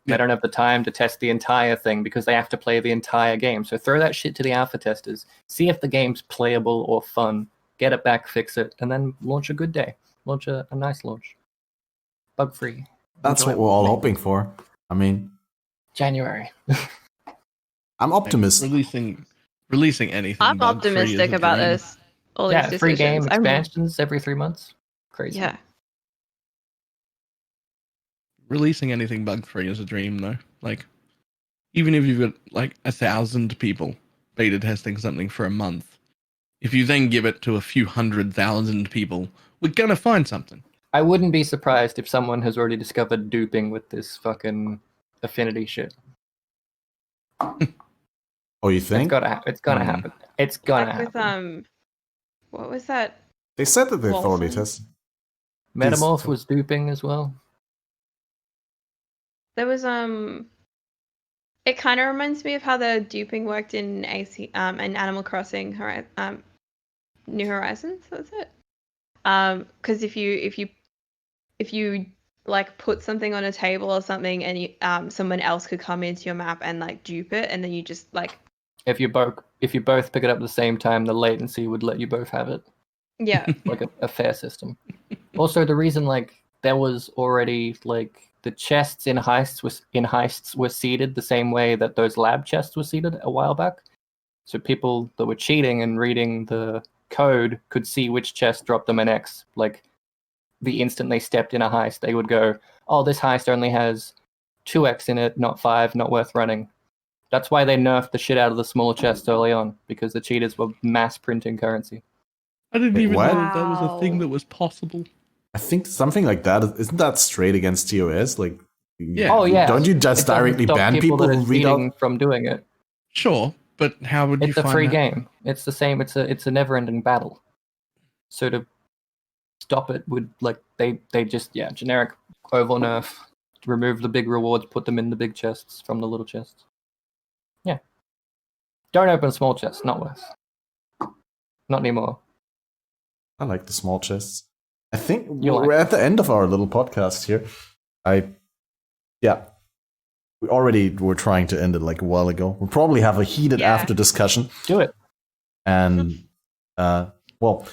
They don't have the time to test the entire thing because they have to play the entire game. So throw that shit to the alpha testers, see if the game's playable or fun, get it back, fix it, and then launch a good day. Launch a nice launch. Bug-free. That's what we're all hoping for. I mean, January. I'm optimistic. Releasing anything. I'm optimistic about this. All these decisions. Free game expansions every 3 months. Crazy. Yeah. Releasing anything bug-free is a dream, though. Like, even if you've got like 1,000 people beta testing something for a month, if you then give it to a few 100,000 people, we're gonna find something. I wouldn't be surprised if someone has already discovered duping with this fucking affinity shit. Oh, you think? It's gonna happen. It's gonna like happen. With what was that? They said that they've Wolfen? already tested. Metamorph was duping as well. There was It kind of reminds me of how the duping worked in in Animal Crossing New Horizons. That's it. Because if you like put something on a table or something, and you, someone else could come into your map and like dupe it, and then you just like. If you both pick it up at the same time, the latency would let you both have it. Yeah. Like a fair system. Also, the reason like there was already like the chests in heists were seeded the same way that those lab chests were seeded a while back. So people that were cheating and reading the code could see which chest dropped them an X. Like the instant they stepped in a heist, they would go, "Oh, this heist only has 2x in it, not 5, not worth running." That's why they nerfed the shit out of the smaller chests early on, because the cheaters were mass printing currency. I didn't even what? know that was a thing that was possible. I think something like that. Isn't that straight against TOS? Like, yeah. Oh yeah. Don't you just directly ban people that who are read out from doing it? Sure, but how would you It's a find free that? game. It's the same. It's a never-ending battle. So to stop it would like they just generic oval nerf, remove the big rewards, put them in the big chests from the little chests. Yeah. Don't open small chests. Not worth. Not anymore. I like the small chests. I think You we're at the end of our little podcast here. We already were trying to end it like a while ago. We'll probably have a heated after discussion. Do it. And, well,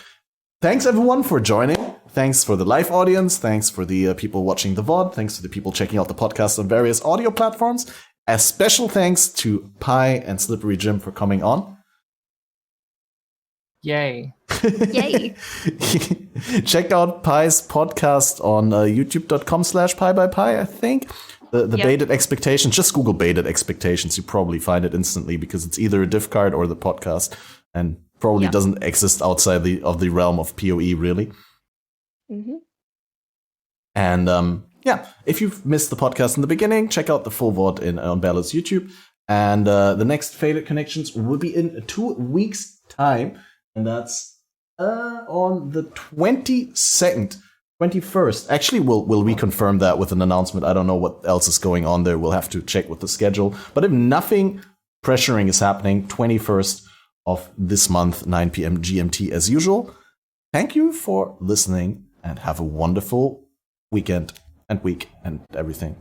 thanks everyone for joining. Thanks for the live audience. Thanks for the people watching the VOD. Thanks to the people checking out the podcast on various audio platforms. A special thanks to Pie and SlipperyJim for coming on. Yay. Yay. Check out Pie's podcast on youtube.com/PieByPie, I think. The Baited Expectations. Just Google Baited Expectations. You probably find it instantly because it's either a div card or the podcast, and probably doesn't exist outside of the realm of PoE, really. Mm-hmm. And if you've missed the podcast in the beginning, check out the full VOD on Balor's YouTube. And the next Faded Connections will be in 2 weeks' time, and that's on the 22nd. 21st. Actually, we'll reconfirm that with an announcement. I don't know what else is going on there. We'll have to check with the schedule. But if nothing pressuring is happening, 21st of this month, 9 p.m. GMT as usual. Thank you for listening and have a wonderful weekend and week and everything.